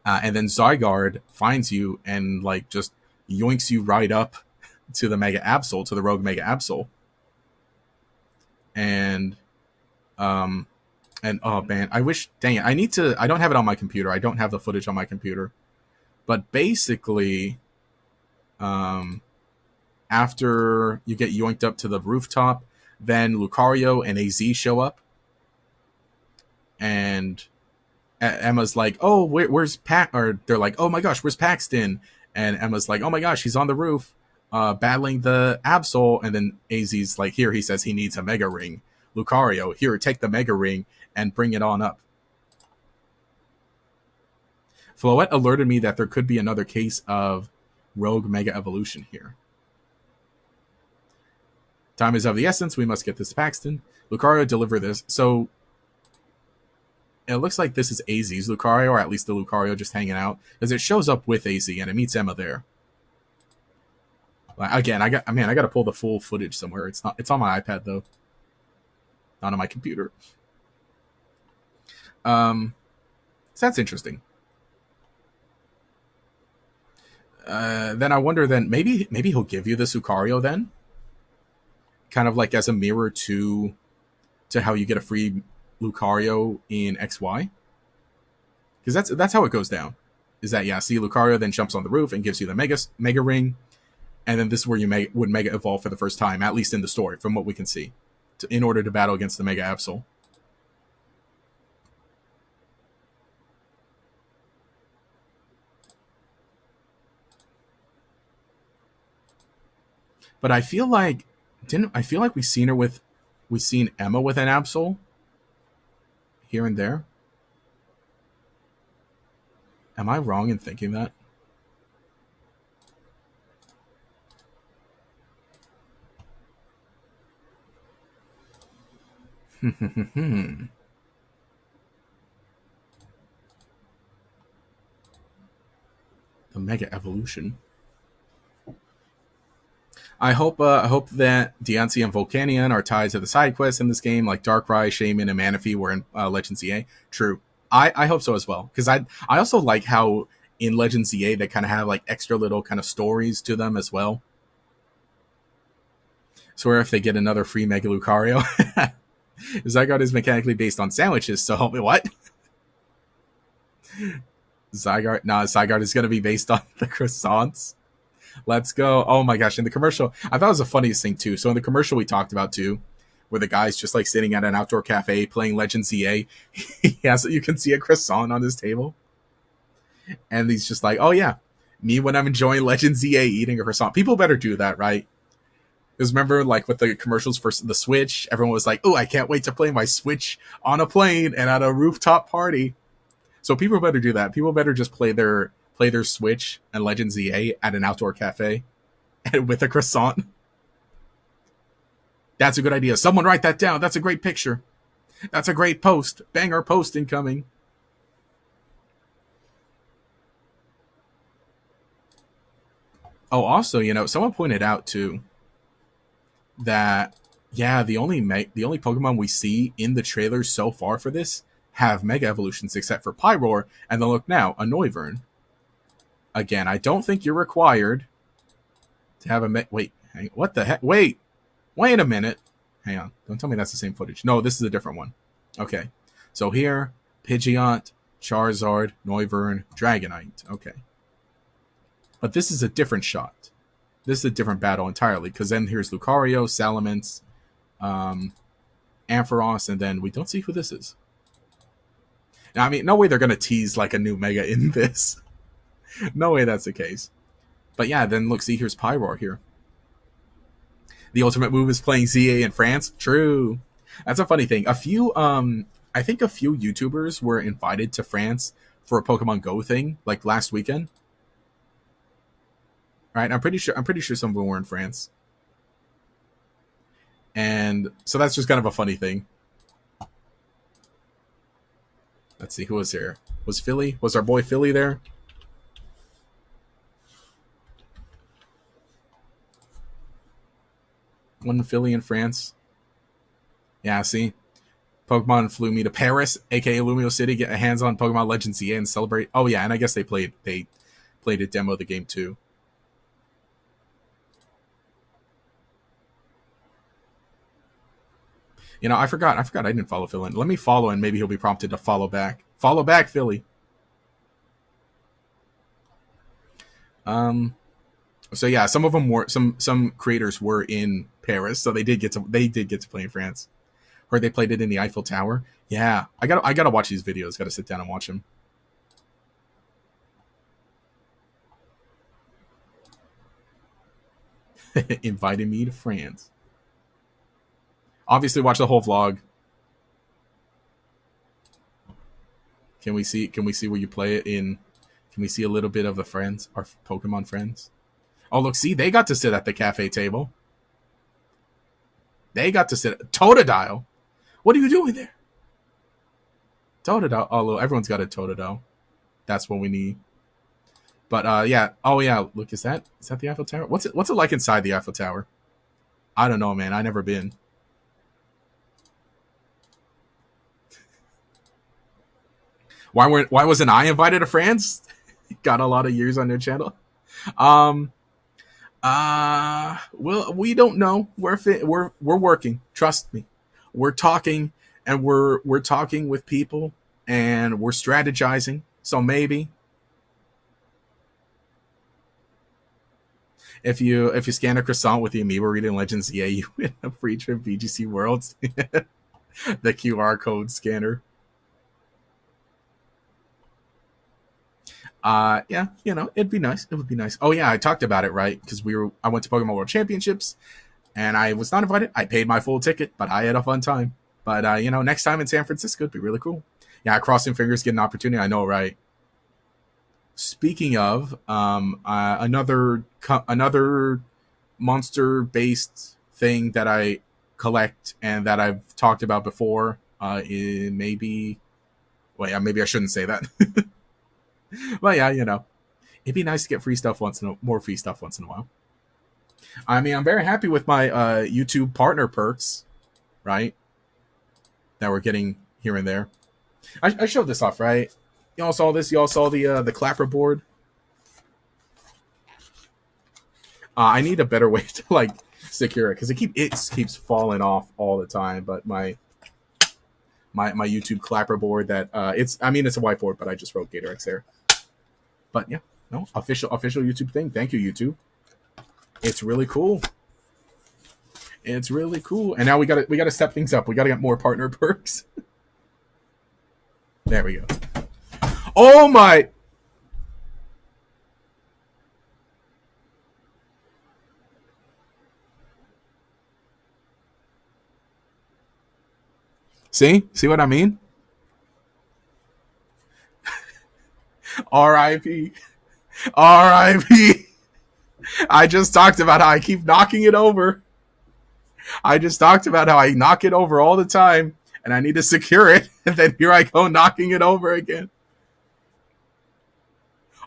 And then Zygarde finds you and like just yoinks you right up to the Mega Absol, to the Rogue Mega Absol. And oh man, I wish, dang it, I don't have it on my computer. I don't have the footage on my computer. But basically, after you get yoinked up to the rooftop, then Lucario and AZ show up. And Emma's like, oh, where's or they're like, oh my gosh, where's Paxton? And Emma's like, oh my gosh, he's on the roof, battling the Absol. And then AZ's like, here, he says he needs a Mega Ring. Lucario, here, take the Mega Ring and bring it on up. Floette alerted me that there could be another case of Rogue Mega Evolution here. Time is of the essence. We must get this to Paxton. Lucario, deliver this. So it looks like this is AZ's Lucario, or at least the Lucario just hanging out, because it shows up with AZ and it meets Emma there. Again, I got to pull the full footage somewhere. It's on my iPad though, not on my computer. So that's interesting. Then I wonder, then maybe he'll give you the Lucario then, kind of like as a mirror to how you get a free Lucario in XY. because that's how it goes down. Is that, yeah? See, Lucario then jumps on the roof and gives you the mega ring, and then this is where you would mega evolve for the first time, at least in the story, from what we can see, in order to battle against the Mega Absol. But I feel like we've seen Emma with an Absol here and there. Am I wrong in thinking that? The Mega Evolution. I hope that Diancie and Volcanion are tied to the side quests in this game, like Darkrai, Shaman, and Manaphy were in Legends Z-A. True. I hope so as well, because I also like how in Legends Z-A they kind of have like extra little kind of stories to them as well. So if they get another free Mega Lucario, Zygarde is mechanically based on sandwiches. So what? Zygarde is going to be based on the croissants. Let's go. Oh my gosh. In the commercial, I thought it was the funniest thing too. So in the commercial we talked about too, where the guy's just like sitting at an outdoor cafe playing Legends Z-A. You can see a croissant on his table. And he's just like, oh yeah, me when I'm enjoying Legends Z-A eating a croissant. People better do that, right? Because remember, like with the commercials for the Switch, everyone was like, oh, I can't wait to play my Switch on a plane and at a rooftop party. So people better do that. People better just play their Switch and Legends Z-A at an outdoor cafe and with a croissant. That's a good idea. Someone write that down. That's a great picture. That's a great post. Banger post incoming. Oh, also, someone pointed out too that the only Pokemon we see in the trailers so far for this have Mega Evolutions except for Pyroar, and then look now, a Noivern. Again, I don't think you're required to have a wait. What the heck? Wait a minute. Hang on. Don't tell me that's the same footage. No, this is a different one. Okay. So here, Pidgeot, Charizard, Noivern, Dragonite. Okay. But this is a different shot. This is a different battle entirely, because then here's Lucario, Salamence, Ampharos, and then we don't see who this is. Now, I mean, no way they're going to tease like a new Mega in this. No way that's the case. But yeah, then look, see, here's Pyroar here. The ultimate move is playing Z-A in France. True. That's a funny thing. I think a few YouTubers were invited to France for a Pokemon Go thing, like last weekend. Right? I'm pretty sure some of them were in France. And so that's just kind of a funny thing. Let's see, who was here? Was our boy Philly there? One Philly in France. Yeah, see? Pokemon flew me to Paris, aka Lumio City, get a hands on Pokemon Legends Z and celebrate. Oh yeah, and I guess they played a demo of the game too. I forgot I didn't follow Phil in. Let me follow and maybe he'll be prompted to follow back. Follow back, Philly. So yeah, some of them were some creators were in Paris, so they did get to play in France. Heard they played it in the Eiffel Tower. Yeah, I gotta watch these videos. Gotta sit down and watch them. Invited me to France. Obviously, watch the whole vlog. Can we see where you play it in? Can we see a little bit of the friends, our Pokemon friends? Oh, look, see, they got to sit at the cafe table. They got to sit. Totodile. What are you doing there? Totodile. Oh, look, everyone's got a Totodile. That's what we need. But yeah. Oh yeah. Look, is that the Eiffel Tower? What's it like inside the Eiffel Tower? I don't know, man. I never been. Why wasn't I invited to France? Got a lot of years on their channel. Well, we don't know. We're working. Trust me. We're talking, and we're talking with people, and we're strategizing. So maybe if you scan a croissant with the amiibo reading Legends Z-A, you win a free trip VGC Worlds. The QR code scanner. Yeah, it'd be nice. It would be nice. Oh yeah, I talked about it, right? Because I went to Pokemon World Championships and I was not invited. I paid my full ticket, but I had a fun time. But next time in San Francisco, it'd be really cool. Yeah, crossing fingers, get an opportunity. I know, right? Speaking of, another monster based thing that I collect and that I've talked about before, maybe. Well, yeah, maybe I shouldn't say that. But yeah, it'd be nice to get more free stuff once in a while. I mean, I'm very happy with my YouTube partner perks, right? That we're getting here and there. I showed this off, right? Y'all saw this. Y'all saw the clapper board. I need a better way to like secure it because it keeps falling off all the time. But my YouTube clapper board that it's a whiteboard, but I just wrote GatorX there. But yeah, no official YouTube thing. Thank you, YouTube. It's really cool. It's really cool. And now we gotta step things up. We gotta get more partner perks. There we go. Oh my! See what I mean? R.I.P. R.I.P. I just talked about how I keep knocking it over. I just talked about how I knock it over all the time, and I need to secure it, and then here I go knocking it over again.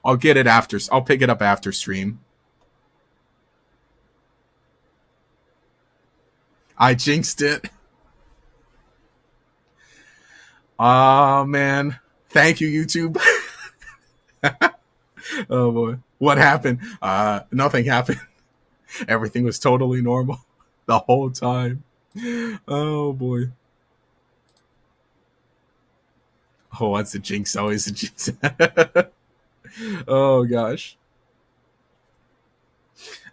I'll get it after. I'll pick it up after stream. I jinxed it. Oh, man. Thank you, YouTube. Oh, boy. What happened? Nothing happened. Everything was totally normal the whole time. Oh, boy. Oh, once a jinx, always a jinx. Oh, gosh.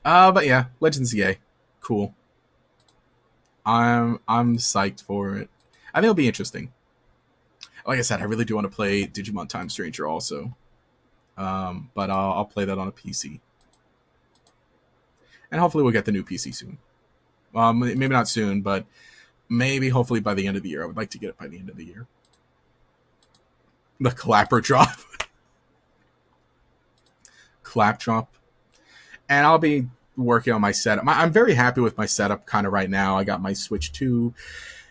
But yeah, Legends Z-A. Cool. I'm psyched for it. I think it'll be interesting. Like I said, I really do want to play Digimon Time Stranger also. But I'll play that on a PC. And hopefully we'll get the new PC soon. Maybe not soon, but maybe hopefully by the end of the year. I would like to get it by the end of the year. The clapper drop. Clap drop. And I'll be working on my setup. I'm very happy with my setup kind of right now. I got my Switch 2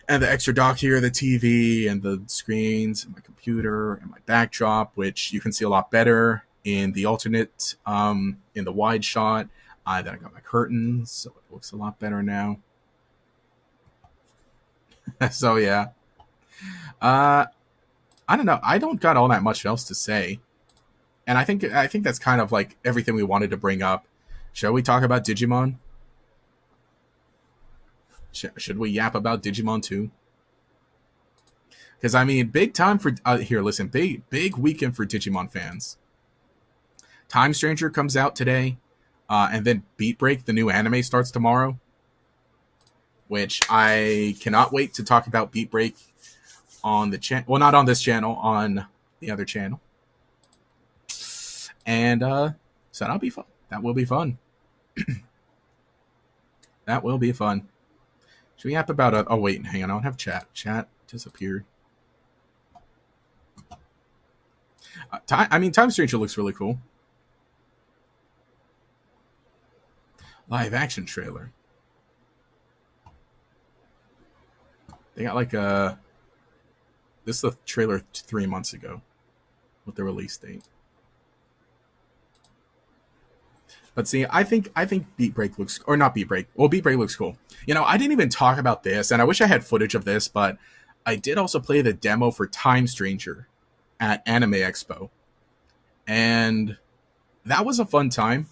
and the extra dock here, the TV and the screens and my computer and my backdrop, which you can see a lot better in the alternate, in the wide shot. Then I got my curtains, so it looks a lot better now. So yeah. I don't know. I don't got all that much else to say. And I think that's kind of like everything we wanted to bring up. Shall we talk about Digimon? Should we yap about Digimon too? Because I mean, big time for here. Listen, big weekend for Digimon fans. Time Stranger comes out today, and then Beat Break, the new anime, starts tomorrow. Which I cannot wait to talk about Beat Break on the channel. Well, not on this channel, on the other channel. And so that'll be fun. That will be fun. That will be fun. Should we yap about oh wait, hang on, I don't have chat. Chat disappeared. Time Stranger looks really cool. Live action trailer. They got like a. This is the trailer 3 months ago, with the release date. But see, I think Beat Break looks, or not Beat Break. Well, Beat Break looks cool. I didn't even talk about this, and I wish I had footage of this, but I did also play the demo for Time Stranger at Anime Expo, and that was a fun time.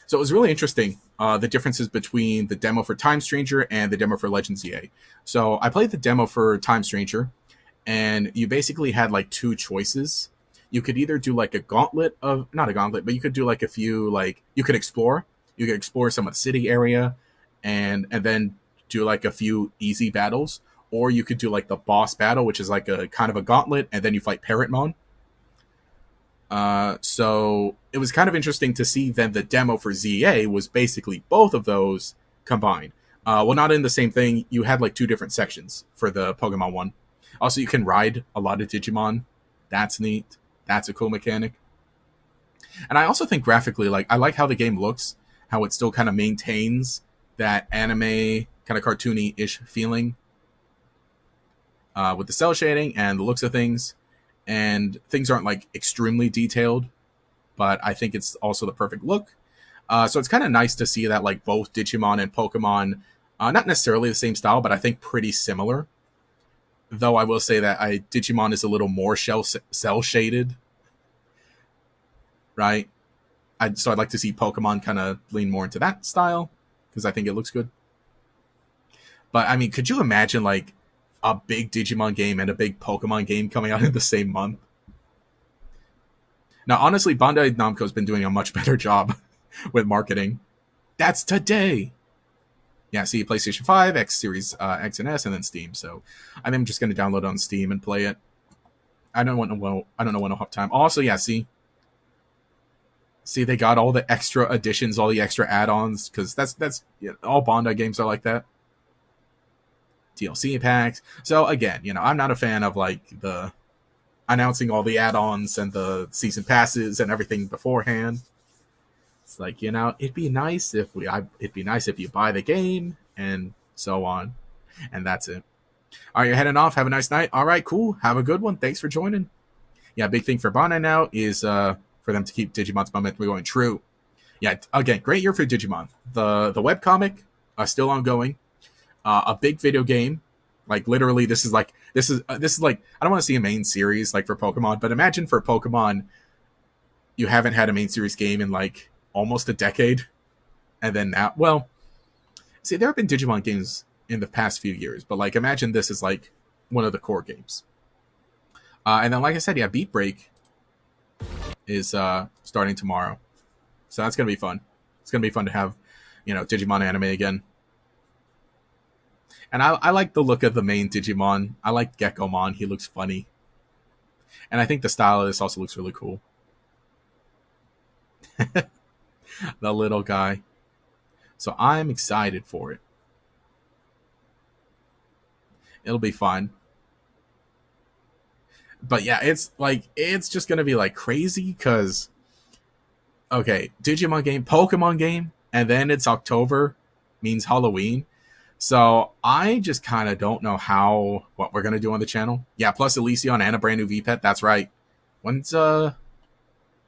So it was really interesting, the differences between the demo for Time Stranger and the demo for Legends Z-A. So I played the demo for Time Stranger, and you basically had like two choices. you could either do like a gauntlet of, not a gauntlet, but you could do like a few, like you could explore. You could explore some of the city area, and then do like a few easy battles, or you could do like the boss battle, which is like a kind of a gauntlet, and then you fight Parrotmon. So it was kind of interesting to see then the demo for ZA was basically both of those combined. Well, not in the same thing. You had like two different sections for the Pokemon one. Also, you can ride a lot of Digimon. That's neat. That's a cool mechanic. And I also think graphically, like, I like how the game looks, how it still kind of maintains that anime, kind of cartoony-ish feeling with the cell shading and the looks of things. And things aren't like extremely detailed, but I think it's also the perfect look. So it's kind of nice to see that like both Digimon and Pokemon, not necessarily the same style, but I think pretty similar. Though I will say that Digimon is a little more cell shaded, right? So I'd like to see Pokemon kind of lean more into that style because I think it looks good. But I mean, could you imagine like a big Digimon game and a big Pokemon game coming out in the same month? Now, honestly, Bandai Namco's been doing a much better job with marketing. That's today. Yeah, see, PlayStation 5, X Series X and S, and then Steam. So I think I'm just going to download it on Steam and play it. I don't know when I'll have time. Also, yeah, see, they got all the extra additions, all the extra add-ons, because that's all Bandai games are like that. DLC packs. So again, I'm not a fan of like the announcing all the add-ons and the season passes and everything beforehand. It's like, it'd be nice if you buy the game and so on. And that's it. All right, you're heading off. Have a nice night. All right, cool. Have a good one. Thanks for joining. Yeah, big thing for Bandai now is for them to keep Digimon's momentum going true. Yeah, again, great year for Digimon. The webcomic still ongoing. A big video game, like literally, this is like I don't want to see a main series like for Pokemon, but imagine for Pokemon, you haven't had a main series game in like almost a decade, and then now, well, see, there have been Digimon games in the past few years, but like imagine this is like one of the core games. And then, like I said, yeah, Beat Break is starting tomorrow, so that's gonna be fun. It's gonna be fun to have, Digimon anime again. And I like the look of the main Digimon. I like Gekomon. He looks funny. And I think the style of this also looks really cool. The little guy. So I'm excited for it. It'll be fun. But yeah, it's just going to be like crazy because, okay, Digimon game, Pokemon game, and then it's October, means Halloween. So I just kind of don't know what we're going to do on the channel. Yeah, plus Elysion and a brand new VPET. That's right. When's does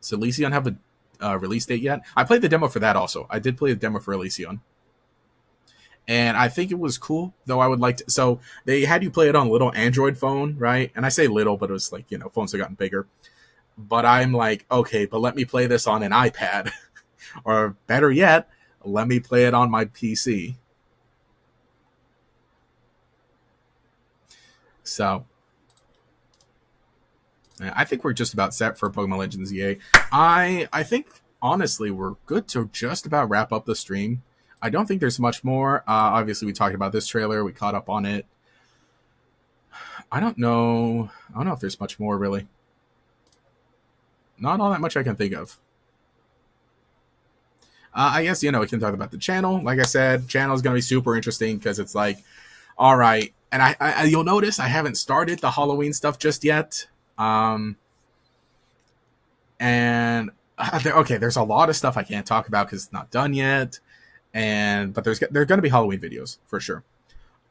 Elysion have a release date yet? I played the demo for that also. I did play the demo for Elysion. And I think it was cool, though I would like to. So they had you play it on a little Android phone, right? And I say little, but it was like, phones have gotten bigger. But I'm like, okay, but let me play this on an iPad. Or better yet, let me play it on my PC. So, I think we're just about set for Pokemon Legends Z-A. I think, honestly, we're good to just about wrap up the stream. I don't think there's much more. Obviously, we talked about this trailer. We caught up on it. I don't know if there's much more, really. Not all that much I can think of. I guess, we can talk about the channel. Like I said, channel is going to be super interesting because it's like, all right. And I you'll notice I haven't started the Halloween stuff just yet. And there's a lot of stuff I can't talk about because it's not done yet. But there are going to be Halloween videos for sure.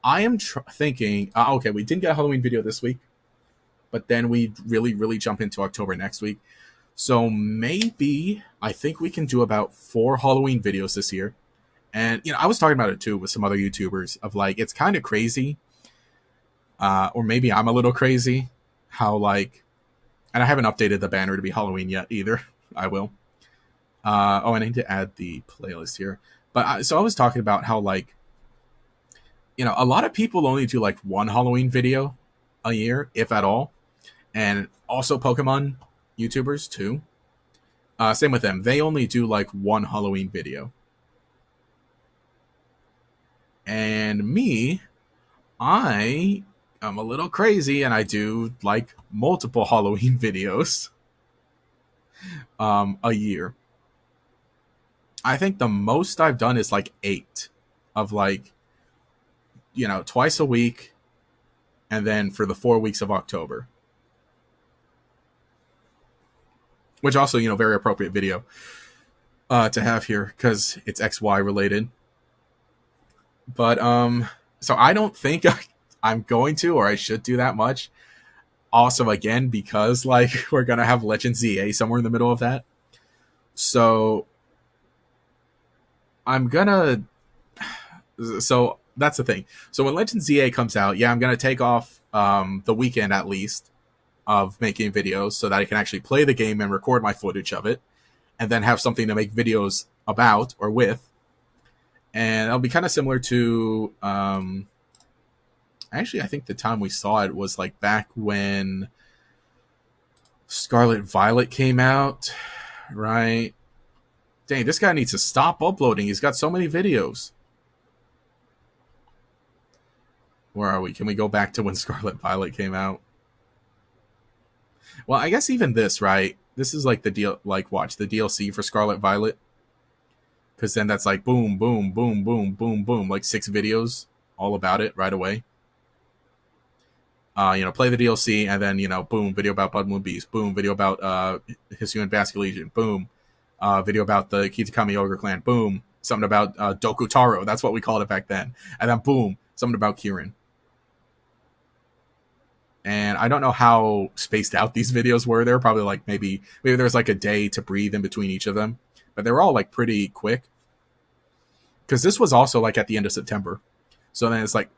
I am thinking, okay, we didn't get a Halloween video this week, but then we really, really jump into October next week. So maybe I think we can do about 4 Halloween videos this year. And, I was talking about it too with some other YouTubers of like, it's kind of crazy. Or maybe I'm a little crazy how like, and I haven't updated the banner to be Halloween yet either. I will. I need to add the playlist here. But so I was talking about how like, a lot of people only do like one Halloween video a year, if at all. And also Pokemon YouTubers too. Same with them. They only do like one Halloween video. And me, I am a little crazy and I do like multiple Halloween videos a year. I think the most I've done is like 8 of like, twice a week, and then for the 4 weeks of October. Which also, very appropriate video to have here because it's XY related. But so I don't think I'm going to, or I should do that much. Also, again, because like we're gonna have Legends Z-A somewhere in the middle of that. So I'm gonna. So that's the thing. So when Legends Z-A comes out, yeah, I'm gonna take off the weekend at least of making videos so that I can actually play the game and record my footage of it, and then have something to make videos about or with. And it'll be kind of similar to, actually, I think the time we saw it was like back when Scarlet Violet came out, right? Dang, this guy needs to stop uploading. He's got so many videos. Where are we? Can we go back to when Scarlet Violet came out? Well, I guess even this, right? This is like the deal, like watch the DLC for Scarlet Violet. Because then that's like boom, boom, boom, boom, boom, boom, like 6 videos all about it right away. Play the DLC and then, boom, video about Blood Moon Beast. Boom, video about Hisuian Basque Legion. Boom, video about the Kitakami Ogre Clan. Boom, something about Doku Taro. That's what we called it back then. And then boom, something about Kirin. And I don't know how spaced out these videos were. They were probably like maybe there's like a day to breathe in between each of them. But they were all like pretty quick. Because this was also like at the end of September. So then it's like,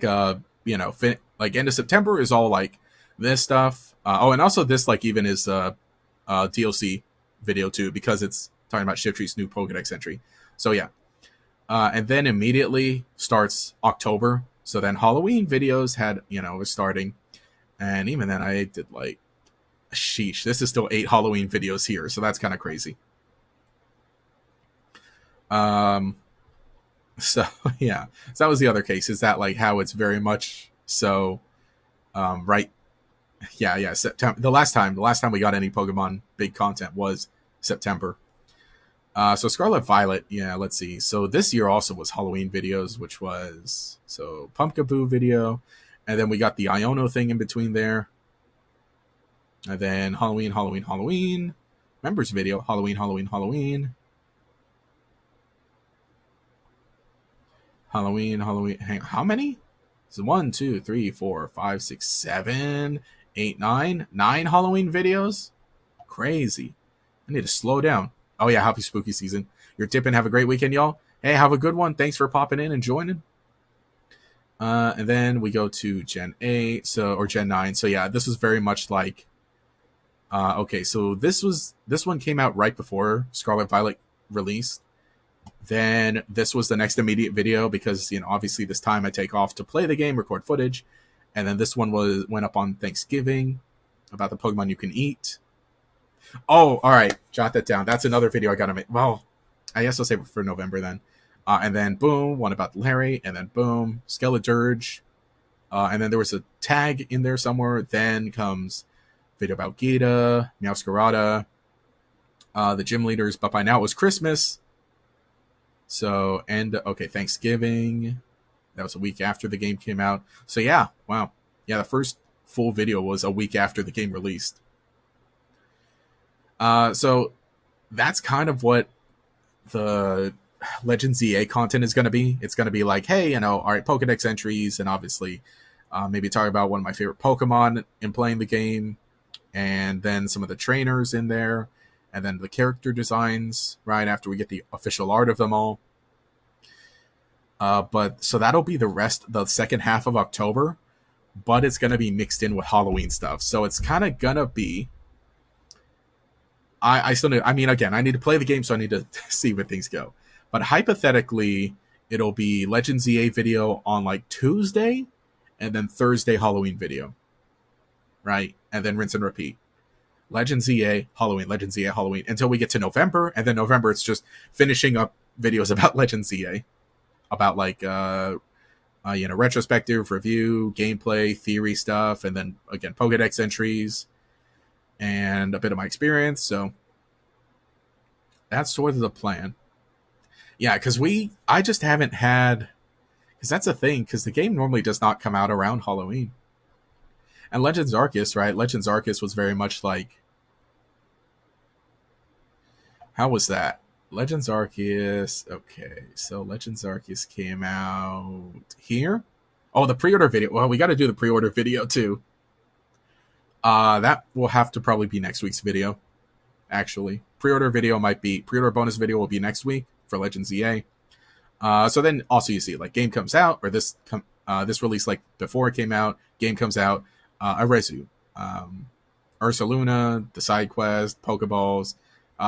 like end of September is all like this stuff. And also this like even is DLC video too, because it's talking about Shiftry's new Pokédex entry. So yeah. And then immediately starts October. So then Halloween videos was starting. And even then I did like, sheesh, this is still 8 Halloween videos here. So that's kind of crazy. So yeah, so that was the other case. Is that like how it's very much so, right? Yeah. September. The last time we got any Pokemon big content was September. So Scarlet Violet, yeah. Let's see. So this year also was Halloween videos, which was so Pumpkaboo video, and then we got the Iono thing in between there, and then Halloween members video, Halloween. Hang, how many? So 1, 2, 3, 4, 5, 6, 7, 8, 9 Halloween videos. Crazy. I need to slow down. Oh yeah, happy spooky season. You're tipping. Have a great weekend, y'all. Hey, have a good one. Thanks for popping in and joining. And then we go to Gen 8, or Gen 9. So yeah, this was very much like. Okay, so this one came out right before Scarlet Violet released. Then this was the next immediate video because, obviously this time I take off to play the game, record footage. And then this one went up on Thanksgiving about the Pokemon you can eat. Oh, all right. Jot that down. That's another video I got to make. Well, I guess I'll save it for November then. And then boom, one about Larry. And then boom, Skeleturge. And then there was a tag in there somewhere. Then comes video about Gita, Meowscarada, the gym leaders. But by now it was Christmas. So, Thanksgiving. That was a week after the game came out. So yeah, wow. Yeah, the first full video was a week after the game released. So that's kind of what the Legends Z-A content is going to be. It's going to be like, hey, all right, Pokedex entries, and obviously maybe talk about one of my favorite Pokemon in playing the game, and then some of the trainers in there, and then the character designs right after we get the official art of them all. But so that'll be the second half of October, but it's going to be mixed in with Halloween stuff. So it's kind of going to be, I still need, again, I need to play the game, so I need to see where things go. But hypothetically, it'll be Legend Z-A video on like Tuesday, and then Thursday Halloween video. right? And then rinse and repeat. Legends Z-A, Halloween, Legends Z-A, Halloween, until we get to November, and then November it's just finishing up videos about Legends Z-A, about like retrospective, review, gameplay, theory stuff, and then again Pokedex entries and a bit of my experience. So that's sort of the plan. Yeah, because I just haven't had, because that's a thing, because the game normally does not come out around Halloween. And Legends Arceus, right? Legends Arceus was very much like, how was that? Legends Arceus. Okay, so Legends Arceus came out here. Oh, the pre-order video. Well, we got to do the pre-order video too. That will have to probably be next week's video. Actually, pre-order bonus video will be next week for Legends Z-A. So then also you see like game comes out, or this release like before it came out, game comes out, Arezu, Ursaluna, the side quest, Pokeballs,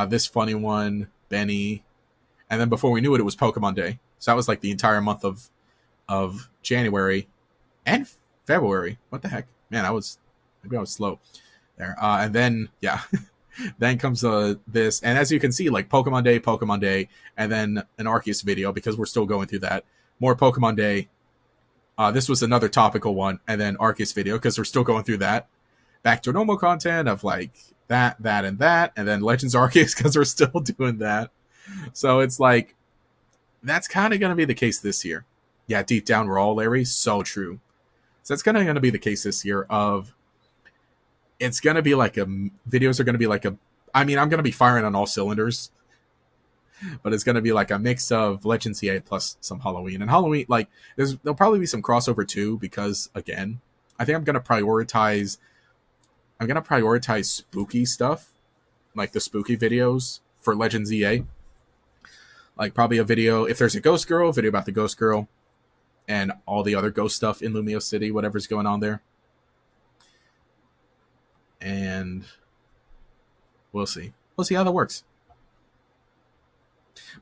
this funny one, Benny, and then before we knew it, it was Pokemon Day. So that was like the entire month of January and February. What the heck, man? Maybe I was slow there. And then yeah, then comes this, and as you can see, like Pokemon Day, and then an Arceus video because we're still going through that. More Pokemon Day. This was another topical one, and then Arceus video because we're still going through that. Back to normal content of like that, and then Legends Arceus because we're still doing that. So it's like that's kind of going to be the case this year. Yeah, deep down we're all Larry. So true. So that's kind of going to be the case this year. It's going to be like videos are going to be like I'm going to be firing on all cylinders, but it's going to be like a mix of Legends Z-A plus some Halloween. And Halloween, like there'll probably be some crossover too, because again, I think I'm going to prioritize spooky stuff, like the spooky videos for Legends Z-A. Like probably a video, if there's a ghost girl, video about the ghost girl and all the other ghost stuff in Lumio City, whatever's going on there. And we'll see how that works.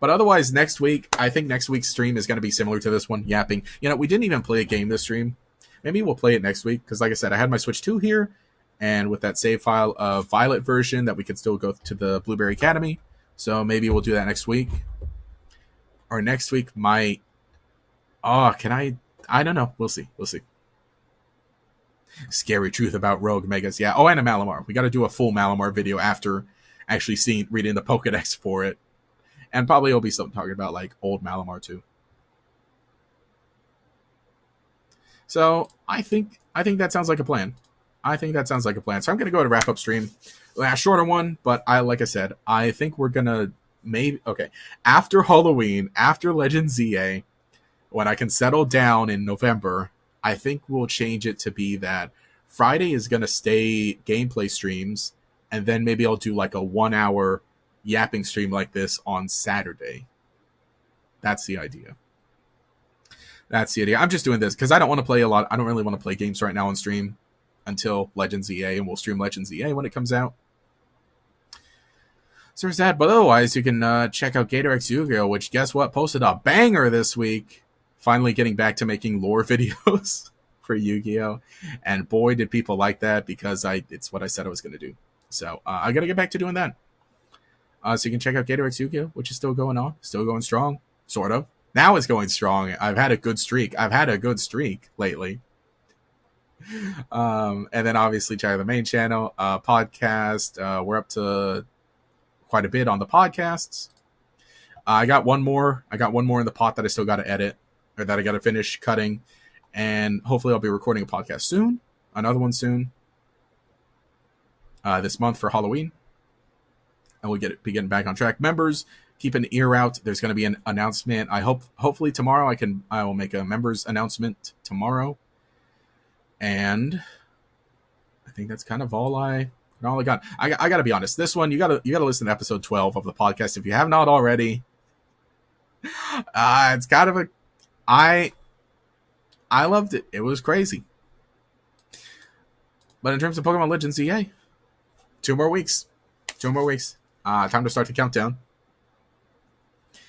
But otherwise, next week, I think next week's stream is going to be similar to this one, yapping. We didn't even play a game this stream. Maybe we'll play it next week, because like I said, I had my Switch 2 here, and with that save file of Violet version, that we could still go to the Blueberry Academy. So maybe we'll do that next week. Or next week might... can I don't know. We'll see. Scary truth about Rogue Megas. Yeah. Oh, and a Malamar. We got to do a full Malamar video after actually reading the Pokedex for it. And probably it'll be something talking about like old Malamar too. So I think that sounds like a plan. So I'm going to go to wrap up stream. A shorter one, but like I said, I think we're going to after Halloween, after Legends Z-A, when I can settle down in November, I think we'll change it to be that Friday is going to stay gameplay streams, and then maybe I'll do like a 1 hour yapping stream like this on Saturday. That's the idea. I'm just doing this because I don't want to play a lot. I don't really want to play games right now on stream until Legends Z-A, and we'll stream Legends Z-A when it comes out. So there's that. But otherwise, you can check out GatorX Yu-Gi-Oh!, which guess what? Posted a banger this week. Finally getting back to making lore videos for Yu-Gi-Oh! And boy, did people like that, because it's what I said I was going to do. So I got to get back to doing that. So you can check out GatorX Yu-Gi-Oh!, which is still going on. Still going strong. Sort of. Now it's going strong. I've had a good streak lately. And then obviously check out the main channel, podcast. We're up to quite a bit on the podcasts. I got one more in the pot that I still got to edit, or that I got to finish cutting, and hopefully I'll be recording a podcast soon, another one soon, this month for Halloween, and we'll be getting back on track. Members, keep an ear out. There's going to be an announcement. Hopefully tomorrow I will make a members announcement tomorrow, and I think that's kind of all I got. I got to be honest. This one you got to listen to episode 12 of the podcast if you have not already. It's kind of I loved it. It was crazy. But in terms of Pokemon Legends Z-A, 2 more weeks. Time to start the countdown.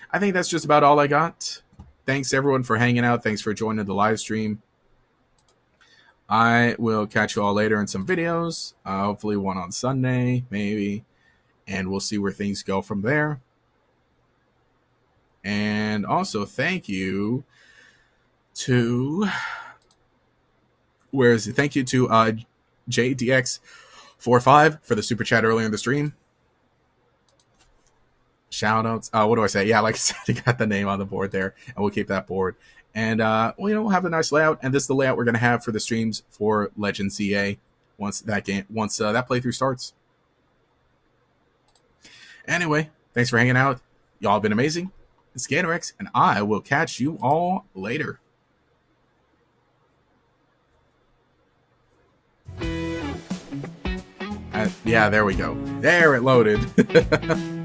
I think that's just about all I got. Thanks everyone for hanging out. Thanks for joining the live stream. I will catch you all later in some videos. Hopefully one on Sunday, maybe. And we'll see where things go from there. And also, thank you to... Where is it? Thank you to JDX45 for the super chat earlier in the stream. Shoutouts. What do I say? Yeah, like I said, you got the name on the board there, and we'll keep that board. And we'll have a nice layout, and this is the layout we're gonna have for the streams for Legends Z-A once that playthrough starts. Anyway, thanks for hanging out. Y'all have been amazing. It's GatorX, and I will catch you all later. Yeah, there we go. There it loaded.